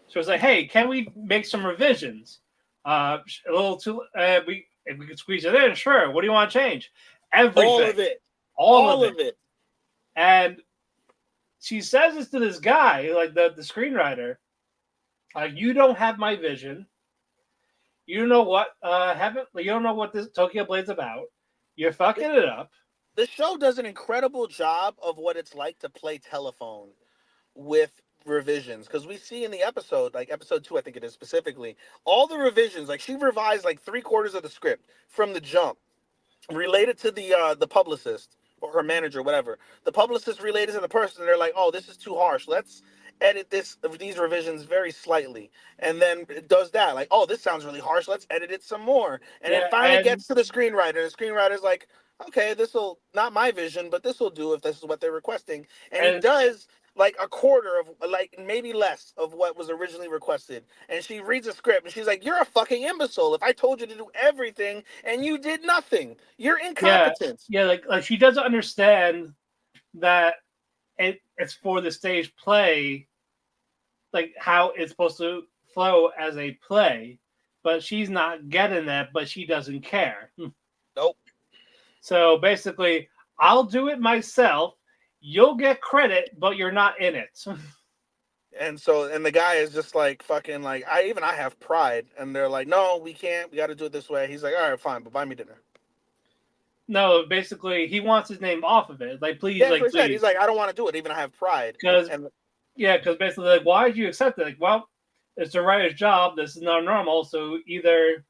[SPEAKER 2] So it's like, hey, can we make some revisions? A little too. If we could squeeze it in, sure. What do you want to change? Everything.
[SPEAKER 4] All of it.
[SPEAKER 2] All of it. And she says this to this guy, like the screenwriter, You don't have my vision. You don't know what you don't know what this Tokyo Blade's about. You're fucking it up.
[SPEAKER 4] The show does an incredible job of what it's like to play telephone with revisions, because we see in the episode, like episode 2, I think it is specifically, all the revisions. Like, she revised like 3/4 of the script from the jump, related to the publicist or her manager, whatever. The publicist related to the person. They're like, "Oh, this is too harsh. Let's edit these revisions very slightly." And then it does that. Like, "Oh, this sounds really harsh. Let's edit it some more." And
[SPEAKER 2] Yeah,
[SPEAKER 4] it finally
[SPEAKER 2] and
[SPEAKER 4] gets to the screenwriter. The screenwriter's like, "Okay, this will not my vision, but this will do if this is what they're requesting." And he
[SPEAKER 2] and
[SPEAKER 4] does like a quarter of, like maybe less of what was originally requested. And she reads a script and she's like, "You're a fucking imbecile. If I told you to do everything and you did nothing, you're
[SPEAKER 2] yeah,
[SPEAKER 4] incompetent."
[SPEAKER 2] yeah, like she doesn't understand that it's for the stage play, like how it's supposed to flow as a play, but she's not getting that, but she doesn't care.
[SPEAKER 4] Nope.
[SPEAKER 2] So basically, I'll do it myself. You'll get credit, but you're not in it.
[SPEAKER 4] And the guy is just like, fucking like, I have pride. And they're like, "No, we can't. We got to do it this way." He's like, "All right, fine, but buy me dinner."
[SPEAKER 2] No, basically, he wants his name off of it. Like, please,
[SPEAKER 4] Yeah, that's
[SPEAKER 2] like,
[SPEAKER 4] what he said. He's
[SPEAKER 2] please.
[SPEAKER 4] like, "I don't want to do it. Even I have pride."
[SPEAKER 2] Because,
[SPEAKER 4] And
[SPEAKER 2] yeah, because basically, like, why did you accept it? Like, well, it's the writer's job. This is not normal. So either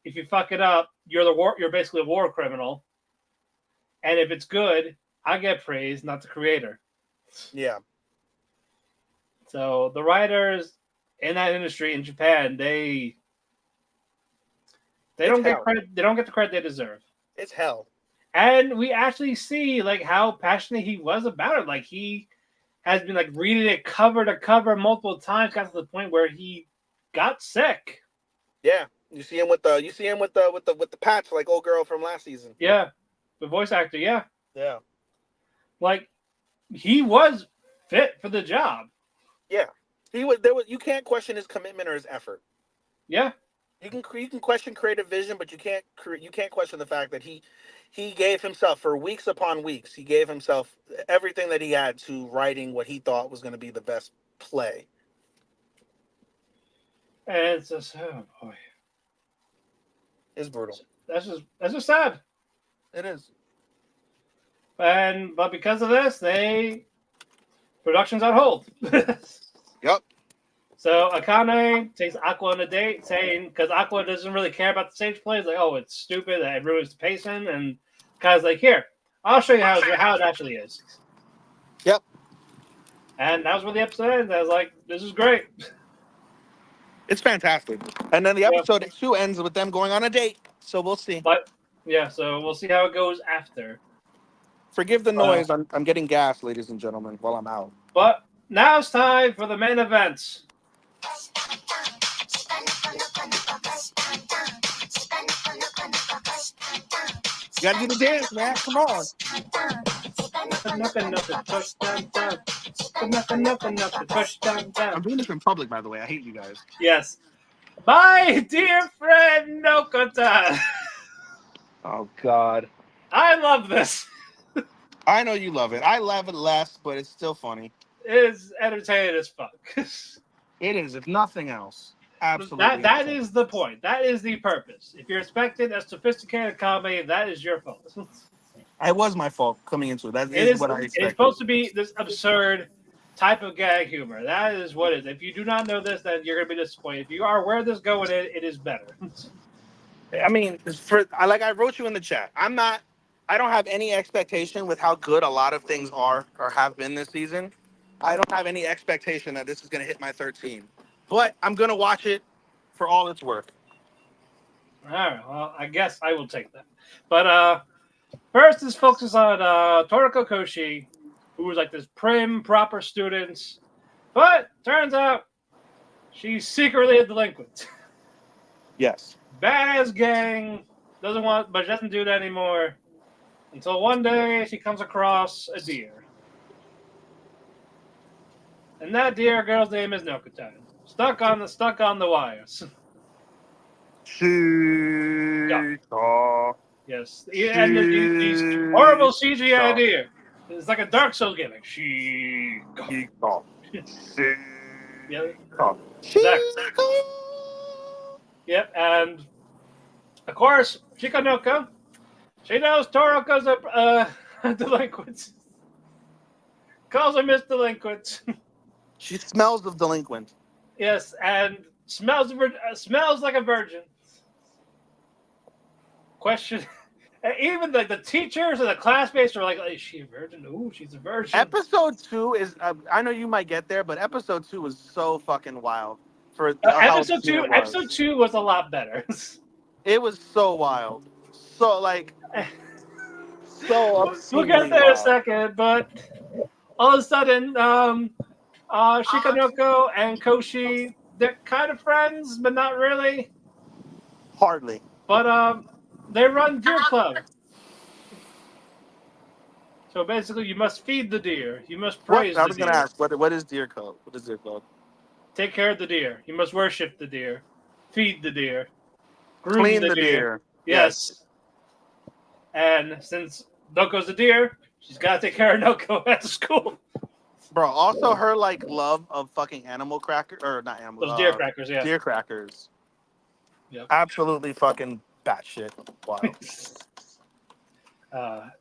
[SPEAKER 2] if you fuck it up, you're basically a war criminal. And if it's good, I get praise, not the creator.
[SPEAKER 4] yeah,
[SPEAKER 2] So the writers in that industry in Japan, they don't get
[SPEAKER 4] hell.
[SPEAKER 2] credit. They don't get the credit they deserve.
[SPEAKER 4] It's hell.
[SPEAKER 2] And we actually see like how passionate he was about it. Like he has been like reading it cover to cover multiple times, got to the point where he got sick.
[SPEAKER 4] Yeah, you see him with the patch, like old girl from last season.
[SPEAKER 2] Yeah, the voice actor. Yeah,
[SPEAKER 4] Yeah,
[SPEAKER 2] like he was fit for the job.
[SPEAKER 4] yeah. He was there. You can't question his commitment or his effort.
[SPEAKER 2] Yeah,
[SPEAKER 4] You can question creative vision, but you can't question the fact that he gave himself, for weeks upon weeks. He gave himself everything that he had to writing what he thought was going to be the best play.
[SPEAKER 2] and it's just oh boy,
[SPEAKER 4] It's brutal.
[SPEAKER 2] that's just sad.
[SPEAKER 4] It is.
[SPEAKER 2] But because of this, production's on hold.
[SPEAKER 4] Yep.
[SPEAKER 2] So Akane takes Aqua on a date, saying because Aqua doesn't really care about the stage play. It's like, oh, it's stupid that it ruins the pacing, and Akane's like, here, I'll show you how it actually is.
[SPEAKER 4] Yep.
[SPEAKER 2] And that was where the episode ends. I was like, this is great.
[SPEAKER 4] It's fantastic. And then the episode 2 ends with them going on a date. So we'll see.
[SPEAKER 2] But yeah, so we'll see how it goes after.
[SPEAKER 4] Forgive the noise. I'm getting gas, ladies and gentlemen, while I'm out.
[SPEAKER 2] But now it's time for the main events.
[SPEAKER 4] You gotta do the dance, man. Come on. I'm doing this in public, by the way. I hate you guys.
[SPEAKER 2] Yes. My dear friend Nokota.
[SPEAKER 4] Oh, God.
[SPEAKER 2] I love this.
[SPEAKER 4] I know you love it. I love it less, but it's still funny.
[SPEAKER 2] It's entertaining as fuck.
[SPEAKER 4] It is, if nothing else. Absolutely.
[SPEAKER 2] That is the point. That is the purpose. If you're expecting a sophisticated comedy, that is your fault.
[SPEAKER 4] It was my fault coming into it. That is what I expected.
[SPEAKER 2] It's supposed to be this absurd type of gag humor. That is what it is. If you do not know this, then you're going to be disappointed. If you are aware of this going in, it is better.
[SPEAKER 4] I mean, like I wrote you in the chat, I don't have any expectation with how good a lot of things are or have been this season. I don't have any expectation that this is going to hit my 13. But I'm going to watch it for all it's worth.
[SPEAKER 2] All right. Well, I guess I will take that. But first, this focuses on Toriko Koshi, who was like this prim, proper student. But turns out she's secretly a delinquent.
[SPEAKER 4] Yes.
[SPEAKER 2] Badass gang, but she doesn't do that anymore. Until one day she comes across a deer. And that deer girl's name is Nokota. Stuck on the wires. Yes. And these horrible CGI deer. It's like a Dark Souls gimmick. Yeah,
[SPEAKER 4] Oh.
[SPEAKER 2] exactly. Yep, and of course, Shikanoko, she knows Toroko's a delinquent. Calls her Miss Delinquent.
[SPEAKER 4] She smells of delinquent.
[SPEAKER 2] Yes, and smells like a virgin. Question. And even like the teachers and the classmates are like, "Is she a virgin? Ooh, she's a virgin."
[SPEAKER 4] Episode 2 is, I know you might get there, but episode 2 was so fucking wild for how
[SPEAKER 2] Episode
[SPEAKER 4] obscene
[SPEAKER 2] two.
[SPEAKER 4] it
[SPEAKER 2] Episode
[SPEAKER 4] was.
[SPEAKER 2] 2 was a lot better.
[SPEAKER 4] It was so wild. So, like, so
[SPEAKER 2] We'll get
[SPEAKER 4] obscenely
[SPEAKER 2] there in a
[SPEAKER 4] wild.
[SPEAKER 2] second, but all of a sudden, Shikanoko and Koshi, they're kind of friends, but not really.
[SPEAKER 4] Hardly.
[SPEAKER 2] But they run deer club. So basically, you must feed the deer. You must
[SPEAKER 4] What?
[SPEAKER 2] praise
[SPEAKER 4] I
[SPEAKER 2] the
[SPEAKER 4] was going to
[SPEAKER 2] deer.
[SPEAKER 4] ask, what is deer code? What is deer code?
[SPEAKER 2] Take care of the deer. You must worship the deer. Feed the deer. Groom
[SPEAKER 4] Clean
[SPEAKER 2] the
[SPEAKER 4] the
[SPEAKER 2] deer.
[SPEAKER 4] deer.
[SPEAKER 2] Yes. And since Noko's a deer, she's got to take care of Noko at the school.
[SPEAKER 4] Bro, also her, like, love of fucking animal cracker, or not animal,
[SPEAKER 2] Those deer crackers, yeah.
[SPEAKER 4] deer crackers.
[SPEAKER 2] Yep.
[SPEAKER 4] Absolutely fucking batshit wild.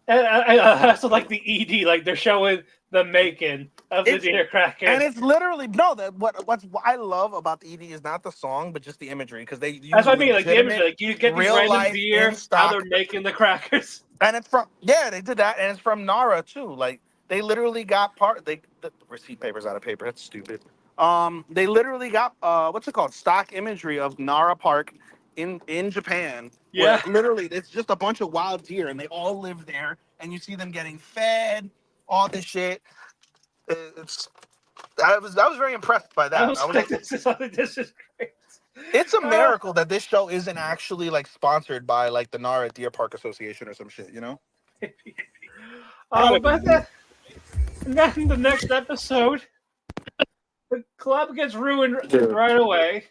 [SPEAKER 2] And I also like the ED, like they're showing the making of the deer crackers.
[SPEAKER 4] And it's literally what's I love about the ED is not the song, but just the imagery, because they use
[SPEAKER 2] That's what I mean, like the
[SPEAKER 4] legitimate,
[SPEAKER 2] imagery, like you get these
[SPEAKER 4] real
[SPEAKER 2] random
[SPEAKER 4] life
[SPEAKER 2] deer,
[SPEAKER 4] in
[SPEAKER 2] how
[SPEAKER 4] stock,
[SPEAKER 2] they're making the crackers.
[SPEAKER 4] and it's from they did that, and it's from Nara too. Like they literally got the receipt paper's out of paper. That's stupid. They literally got what's it called, stock imagery of Nara Park in Japan.
[SPEAKER 2] Yeah.
[SPEAKER 4] Where literally it's just a bunch of wild deer, and they all live there, and you see them getting fed, all this shit. I was very impressed by that.
[SPEAKER 2] I was like, this is great.
[SPEAKER 4] It's a miracle that this show isn't actually like sponsored by like the Nara Deer Park Association or some shit, you know?
[SPEAKER 2] But then the next episode, the club gets ruined right away.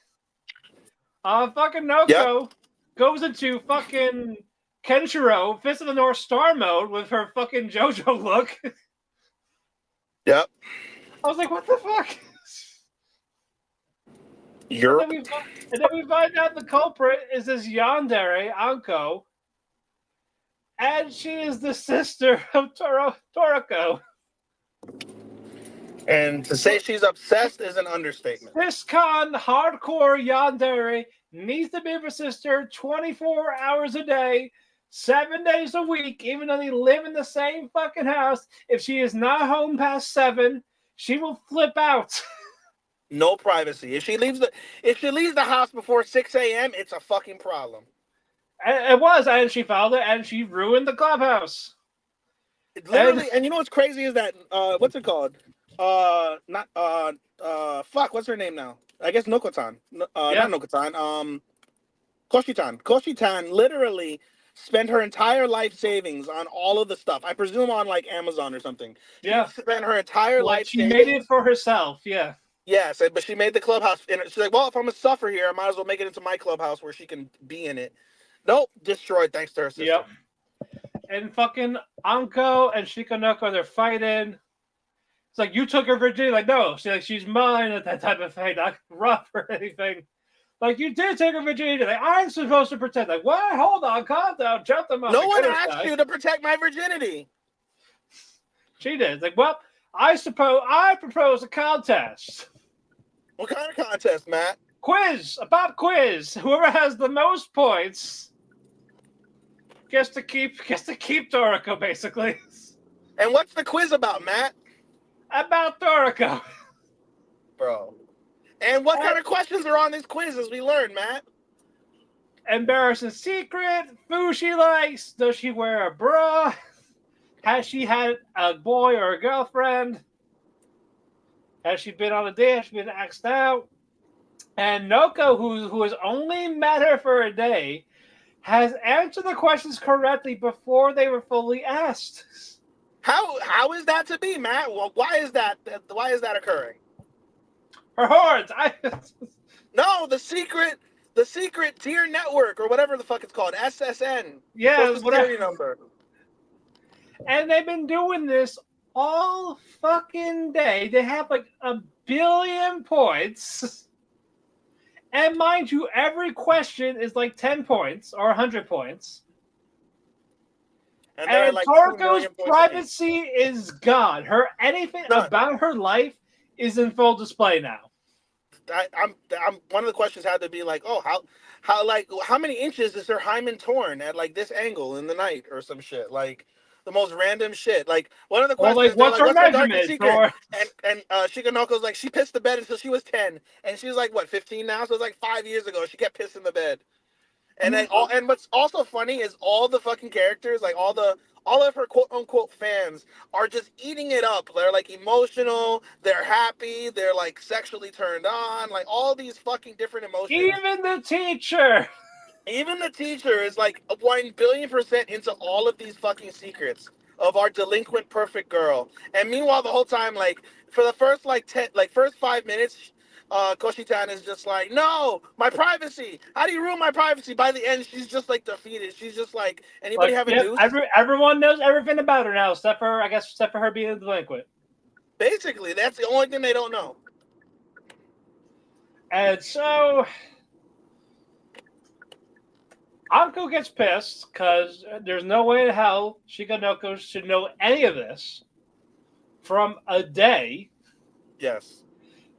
[SPEAKER 2] Fucking Noko goes into fucking Kenshiro, Fist of the North Star mode with her fucking JoJo look.
[SPEAKER 4] Yep.
[SPEAKER 2] I was like, what the fuck?
[SPEAKER 4] Europe.
[SPEAKER 2] And then we find out the culprit is this Yandere, Anko. And she is the sister of Toriko.
[SPEAKER 4] And to say she's obsessed is an understatement.
[SPEAKER 2] This hardcore Yandere needs to be with her sister 24 hours a day, 7 days a week, even though they live in the same fucking house. If she is not home past 7, she will flip out.
[SPEAKER 4] No privacy. If she leaves the house before 6 a.m., it's a fucking problem.
[SPEAKER 2] It was, and she found it, and she ruined the clubhouse.
[SPEAKER 4] It literally, and you know what's crazy is that what's it called? Not fuck. What's her name now? I guess Nokotan. Not Nokotan. Koshitan. Koshitan literally spent her entire life savings on all of the stuff. I presume on like Amazon or something.
[SPEAKER 2] Yeah.
[SPEAKER 4] She spent her entire life.
[SPEAKER 2] She made it for herself. Yeah.
[SPEAKER 4] Yes, but she made the clubhouse, and she's like, well, if I'm a suffer here, I might as well make it into my clubhouse where she can be in it. Nope, destroyed thanks to her sister.
[SPEAKER 2] Yep. And fucking Anko and Shikanoko, they're fighting. It's like, you took her virginity. Like, no, she's mine, at that type of thing. Not rough or anything. Like, you did take her virginity. Like, I'm supposed to protect. Like, what? Hold on, calm down. Jump them up.
[SPEAKER 4] No one asked you to protect my virginity.
[SPEAKER 2] She did. It's like, well, I propose a contest.
[SPEAKER 4] What kind of contest, Matt?
[SPEAKER 2] Quiz. A pop quiz. Whoever has the most points gets to keep Toriko, basically.
[SPEAKER 4] And what's the quiz about, Matt?
[SPEAKER 2] About Toriko.
[SPEAKER 4] Bro. And what kind of questions are on this quiz, as we learn, Matt?
[SPEAKER 2] Embarrassing secret. Food she likes. Does she wear a bra? Has she had a boy or a girlfriend? Has she been on a date? Has she been asked out? And Noko, who has only met her for a day, has answered the questions correctly before they were fully asked.
[SPEAKER 4] How is that to be, Matt? Well, why is that occurring?
[SPEAKER 2] Her horns.
[SPEAKER 4] No, the secret tier network or whatever the fuck it's called, SSN.
[SPEAKER 2] Yeah,
[SPEAKER 4] Social Security number.
[SPEAKER 2] And they've been doing this all fucking day. They have like a billion points. And mind you, every question is like 10 points or 100 points.
[SPEAKER 4] And there are
[SPEAKER 2] And
[SPEAKER 4] like 2
[SPEAKER 2] Torko's
[SPEAKER 4] million points.
[SPEAKER 2] privacy is gone. Anything
[SPEAKER 4] None.
[SPEAKER 2] about her life is in full display now.
[SPEAKER 4] I'm one of the questions had to be like, oh, how many inches is her hymen torn at like this angle in the night or some shit, like the most random shit. Like one of the
[SPEAKER 2] Or
[SPEAKER 4] questions,
[SPEAKER 2] like,
[SPEAKER 4] they're
[SPEAKER 2] what's
[SPEAKER 4] like,
[SPEAKER 2] her
[SPEAKER 4] what's her darkest
[SPEAKER 2] measurement?
[SPEAKER 4] secret?
[SPEAKER 2] Or
[SPEAKER 4] And Shiganoko's like, she pissed the bed until she was 10, and she was like, what, 15 now? So it's like 5 years ago she kept pissing the bed. And then and what's also funny is all the fucking characters, like all of her quote unquote fans are just eating it up. They're like emotional, they're happy, they're like sexually turned on, like all these fucking different emotions.
[SPEAKER 2] even the teacher.
[SPEAKER 4] Even the teacher is like 1 billion% into all of these fucking secrets of our delinquent perfect girl. And meanwhile, the whole time, like for the first first 5 minutes, Koshitan is just like, no, my privacy. How do you ruin my privacy? By the end, she's just like defeated. She's just like, anybody have a
[SPEAKER 2] Yep,
[SPEAKER 4] deuce?
[SPEAKER 2] everyone knows everything about her now, except for her being a delinquent.
[SPEAKER 4] Basically, that's the only thing they don't know.
[SPEAKER 2] And so Anko gets pissed because there's no way in hell Shiganoko should know any of this from a day.
[SPEAKER 4] Yes.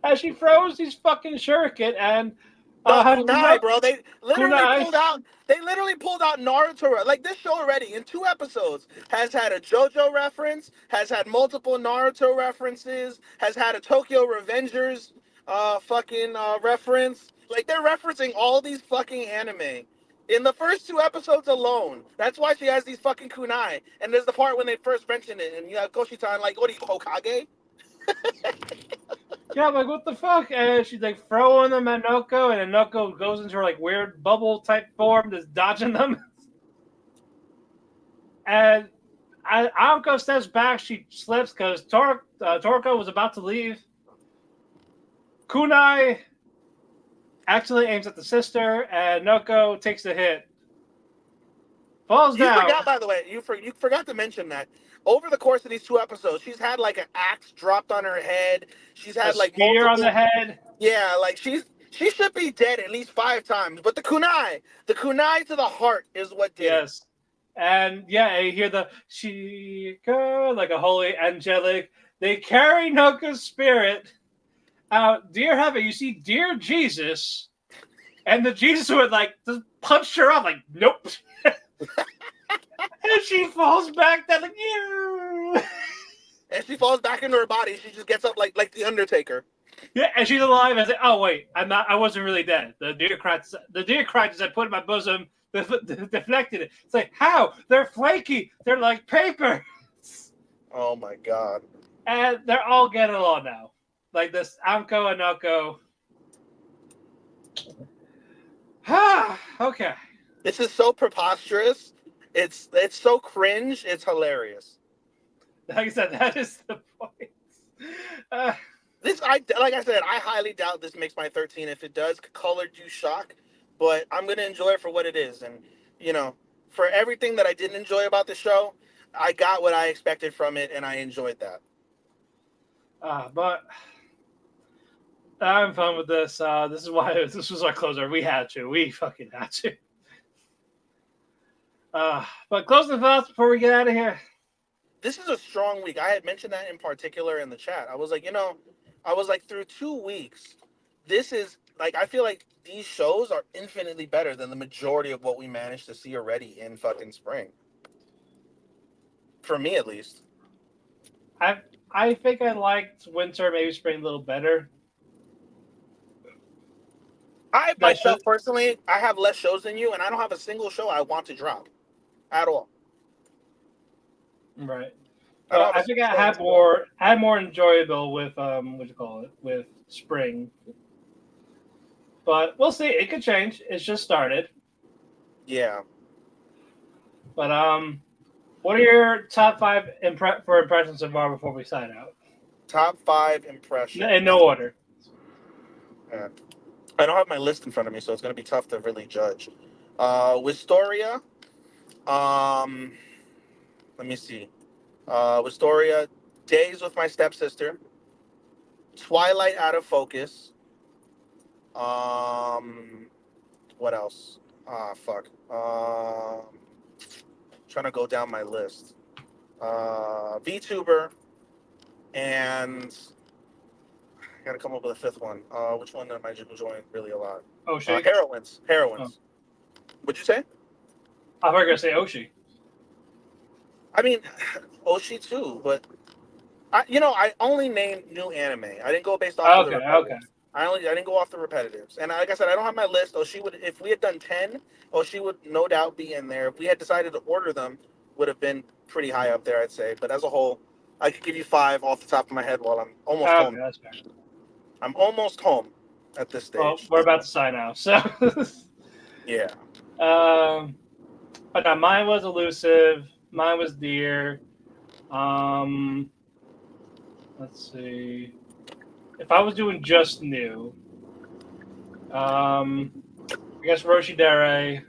[SPEAKER 2] As she throws these fucking shuriken and
[SPEAKER 4] Kunai, bro. They literally
[SPEAKER 2] Kunai.
[SPEAKER 4] pulled out. They literally pulled out Naruto. Like this show already in 2 episodes has had a JoJo reference, has had multiple Naruto references, has had a Tokyo Revengers reference. Like they're referencing all these fucking anime in the first 2 episodes alone. That's why she has these fucking kunai. And there's the part when they first mention it, and you have Koshitan like, "What are you, Hokage?"
[SPEAKER 2] Yeah, like what the fuck? And she's like throwing them at Noko, and then Noko goes into her like weird bubble type form, just dodging them. And Anko steps back. She slips because Toriko was about to leave. Kunai accidentally aims at the sister, and Noko takes the hit. Falls
[SPEAKER 4] You
[SPEAKER 2] down.
[SPEAKER 4] forgot, by the way, you forgot to mention that over the course of these 2 episodes, she's had like an axe dropped on her head. She's had
[SPEAKER 2] A
[SPEAKER 4] like
[SPEAKER 2] spear
[SPEAKER 4] multiple
[SPEAKER 2] on the head.
[SPEAKER 4] Yeah, like she should be dead at least 5 times. But the kunai to the heart is what did it.
[SPEAKER 2] Yes. And yeah, you hear the Shika, like a holy angelic. They carry Noko's spirit out. Dear heaven, you see, dear Jesus. And the Jesus would like just punch her off, like, nope. And she falls back down, like, you.
[SPEAKER 4] And she falls back into her body. She just gets up like the Undertaker.
[SPEAKER 2] Yeah, and she's alive. I say, oh wait, I'm not. I wasn't really dead. The deer cried as I put it in my bosom, deflected it. It's like, how? They're flaky. They're like paper.
[SPEAKER 4] Oh my god.
[SPEAKER 2] And they're all getting along now. Like this, Anko and Noko. Okay.
[SPEAKER 4] This is so preposterous. It's so cringe. It's hilarious.
[SPEAKER 2] Like I said, that is the point.
[SPEAKER 4] Like I said, I highly doubt this makes my 13. If it does, colored you shock. But I'm gonna enjoy it for what it is, and for everything that I didn't enjoy about the show, I got what I expected from it, and I enjoyed that.
[SPEAKER 2] But I'm fun with this. This is why this was our closer. We fucking had to. But closing thoughts before we get out of here.
[SPEAKER 4] This is a strong week. I had mentioned that in particular in the chat. I was like, through 2 weeks, this is like, I feel like these shows are infinitely better than the majority of what we managed to see already in fucking spring. For me, at least.
[SPEAKER 2] I think I liked winter, maybe spring a little better.
[SPEAKER 4] I myself personally, I have less shows than you, and I don't have a single show I want to drop at all.
[SPEAKER 2] Right. I think I had more enjoyable with with spring. But we'll see. It could change. It's just started.
[SPEAKER 4] Yeah.
[SPEAKER 2] But what are your top 5 impressions so far before we sign out?
[SPEAKER 4] Top 5 impressions.
[SPEAKER 2] In no order.
[SPEAKER 4] Yeah. I don't have my list in front of me, so it's going to be tough to really judge. Wistoria. Let me see. Wistoria, Days with my stepsister. Twilight Out of Focus. What else? Ah, fuck. Trying to go down my list. VTuber, and I gotta come up with a fifth one. Which one am I enjoying really a lot?
[SPEAKER 2] Oshi.
[SPEAKER 4] Heroines. Heroines. What'd you say?
[SPEAKER 2] I was gonna say Oshi.
[SPEAKER 4] I mean, Oshi too, but I only named new anime. I didn't go based off of the repetitive.
[SPEAKER 2] Okay.
[SPEAKER 4] I didn't go off the repetitives. And like I said, I don't have my list. Oshi would, if we had done 10, Oshi would no doubt be in there. If we had decided to order them, would have been pretty high up there, I'd say. But as a whole, I could give you 5 off the top of my head while I'm almost
[SPEAKER 2] Okay,
[SPEAKER 4] home.
[SPEAKER 2] that's fair.
[SPEAKER 4] I'm almost home at this stage.
[SPEAKER 2] Well, we're about to sign out, so.
[SPEAKER 4] Yeah.
[SPEAKER 2] But no, mine was Elusive. Mine was Deer. Let's see. If I was doing just new, I guess Roshi Dere,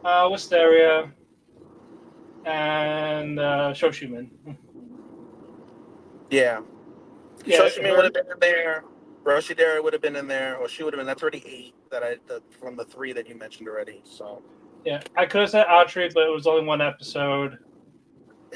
[SPEAKER 2] Wisteria, and Shoshuman.
[SPEAKER 4] Yeah.
[SPEAKER 2] Yeah,
[SPEAKER 4] Shoshimi would have been in there. Roshi Dere would have been in there, or she would have been. That's already 8 from the 3 that you mentioned already. So
[SPEAKER 2] yeah, I could have said Autry, but it was only one episode.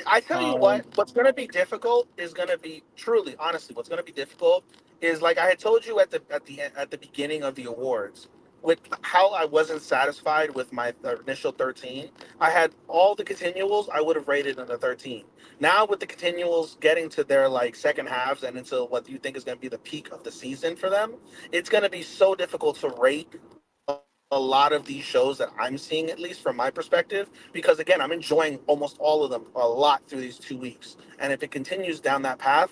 [SPEAKER 4] I tell you what's going to be difficult is going to be truly, honestly, what's going to be difficult is like I had told you at the beginning of the awards, with how I wasn't satisfied with my initial 13. I had all the continuals I would have rated in a 13. Now with the continuals getting to their like second halves and into what you think is going to be the peak of the season for them, it's going to be so difficult to rate a lot of these shows that I'm seeing, at least from my perspective, because again, I'm enjoying almost all of them a lot through these 2 weeks. And if it continues down that path,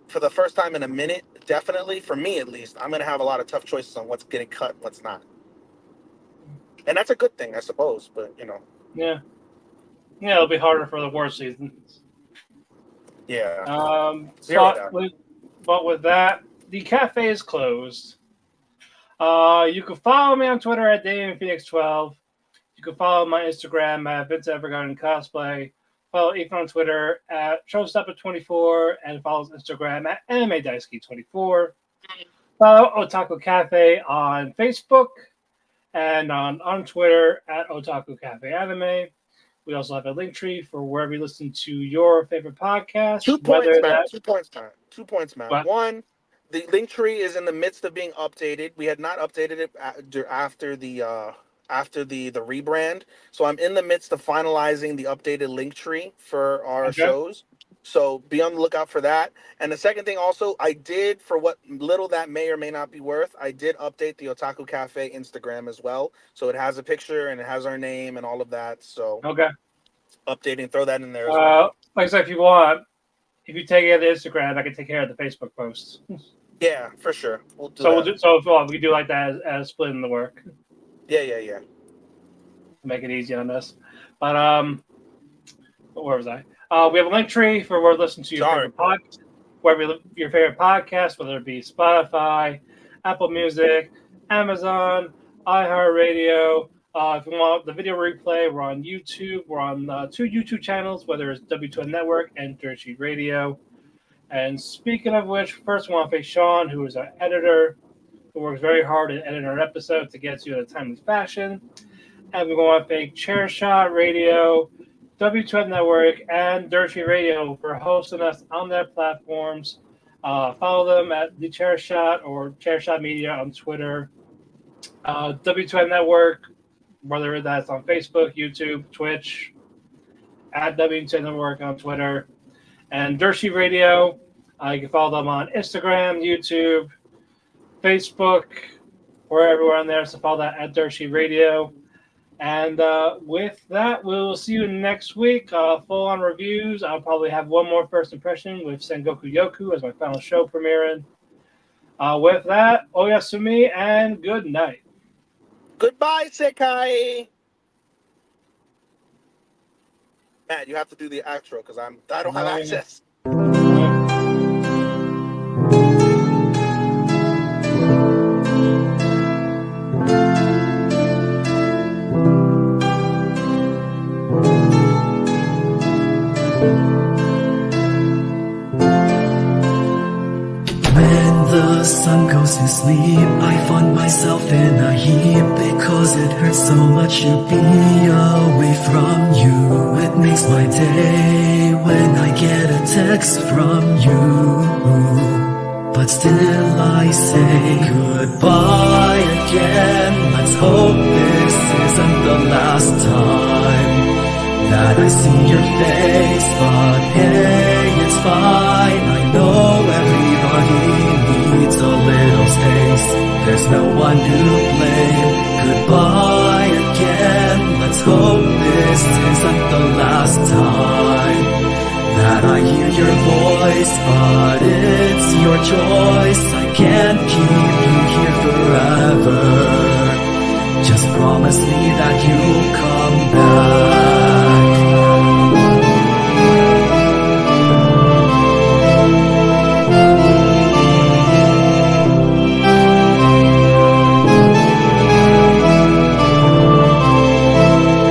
[SPEAKER 4] for the first time in a minute, definitely, for me at least, I'm going to have a lot of tough choices on what's getting cut and what's not. And that's a good thing, I suppose, but
[SPEAKER 2] Yeah. Yeah, it'll be harder for the war season.
[SPEAKER 4] Yeah.
[SPEAKER 2] But with that, the cafe is closed. You can follow me on Twitter at DamianPhoenix12. You can follow my Instagram at Vincent Evergarden Cosplay. Follow Ethan on Twitter at Showstopper24 and follow his Instagram at AnimeDaisuke24. Follow Otaku Cafe on Facebook and on Twitter at Otaku Cafe Anime. We also have a link tree for wherever you listen to your favorite podcast.
[SPEAKER 4] 2 points, Matt. 2 points, Matt. 2 points, Matt.
[SPEAKER 2] What?
[SPEAKER 4] One, the link tree is in the midst of being updated. We had not updated it after the rebrand, so I'm in the midst of finalizing the updated link tree for our shows. So be on the lookout for that. And the second thing also, I did, for what little that may or may not be worth, I did update the Otaku Cafe Instagram as well. So it has a picture and it has our name and all of that. So updating, throw that in there as well.
[SPEAKER 2] Like I said, if you want, if you take care of the Instagram, I can take care of the Facebook posts.
[SPEAKER 4] Yeah, for sure. We'll do that.
[SPEAKER 2] So if you want, we can do like that as splitting the work.
[SPEAKER 4] Yeah.
[SPEAKER 2] Make it easy on us. But where was I? We have a link tree for where to listen to your favorite podcast, whether it be Spotify, Apple Music, Amazon, iHeartRadio. If you want the video replay, we're on YouTube. We're on 2 YouTube channels, whether it's W2N Network and Dirt Sheet Radio. And speaking of which, first we want to thank Sean, who is our editor, who works very hard at editing our episodes to get to you in a timely fashion. And we want to thank Chairshot Radio, W2N Network, and Dirt Sheet Radio for hosting us on their platforms. Follow them at the Chairshot or Chairshot Media on Twitter. W2N Network, whether that's on Facebook, YouTube, Twitch, at W2N Network on Twitter. And Dirt Sheet Radio, you can follow them on Instagram, YouTube, Facebook. We're everywhere on there, so follow that at Dirt Sheet Radio. And with that, we'll see you next week. Full-on reviews. I'll probably have one more first impression with Sengoku Yoku as my final show premiering. With that, oyasumi and good night.
[SPEAKER 4] Goodbye, Sekai. Matt, you have to do the outro because I don't have access.
[SPEAKER 6] sleep, I find myself in a heap because it hurts so much to be away from you. It makes my day when I get a text from you. But still I say goodbye again. Let's hope this isn't the last time that I see your face. But hey, it's fine. I know everybody needs a little space. There's no one to blame. Goodbye again. Let's hope this isn't the last time that I hear your voice. But it's your choice. I can't keep you here forever. Just promise me that you'll come back.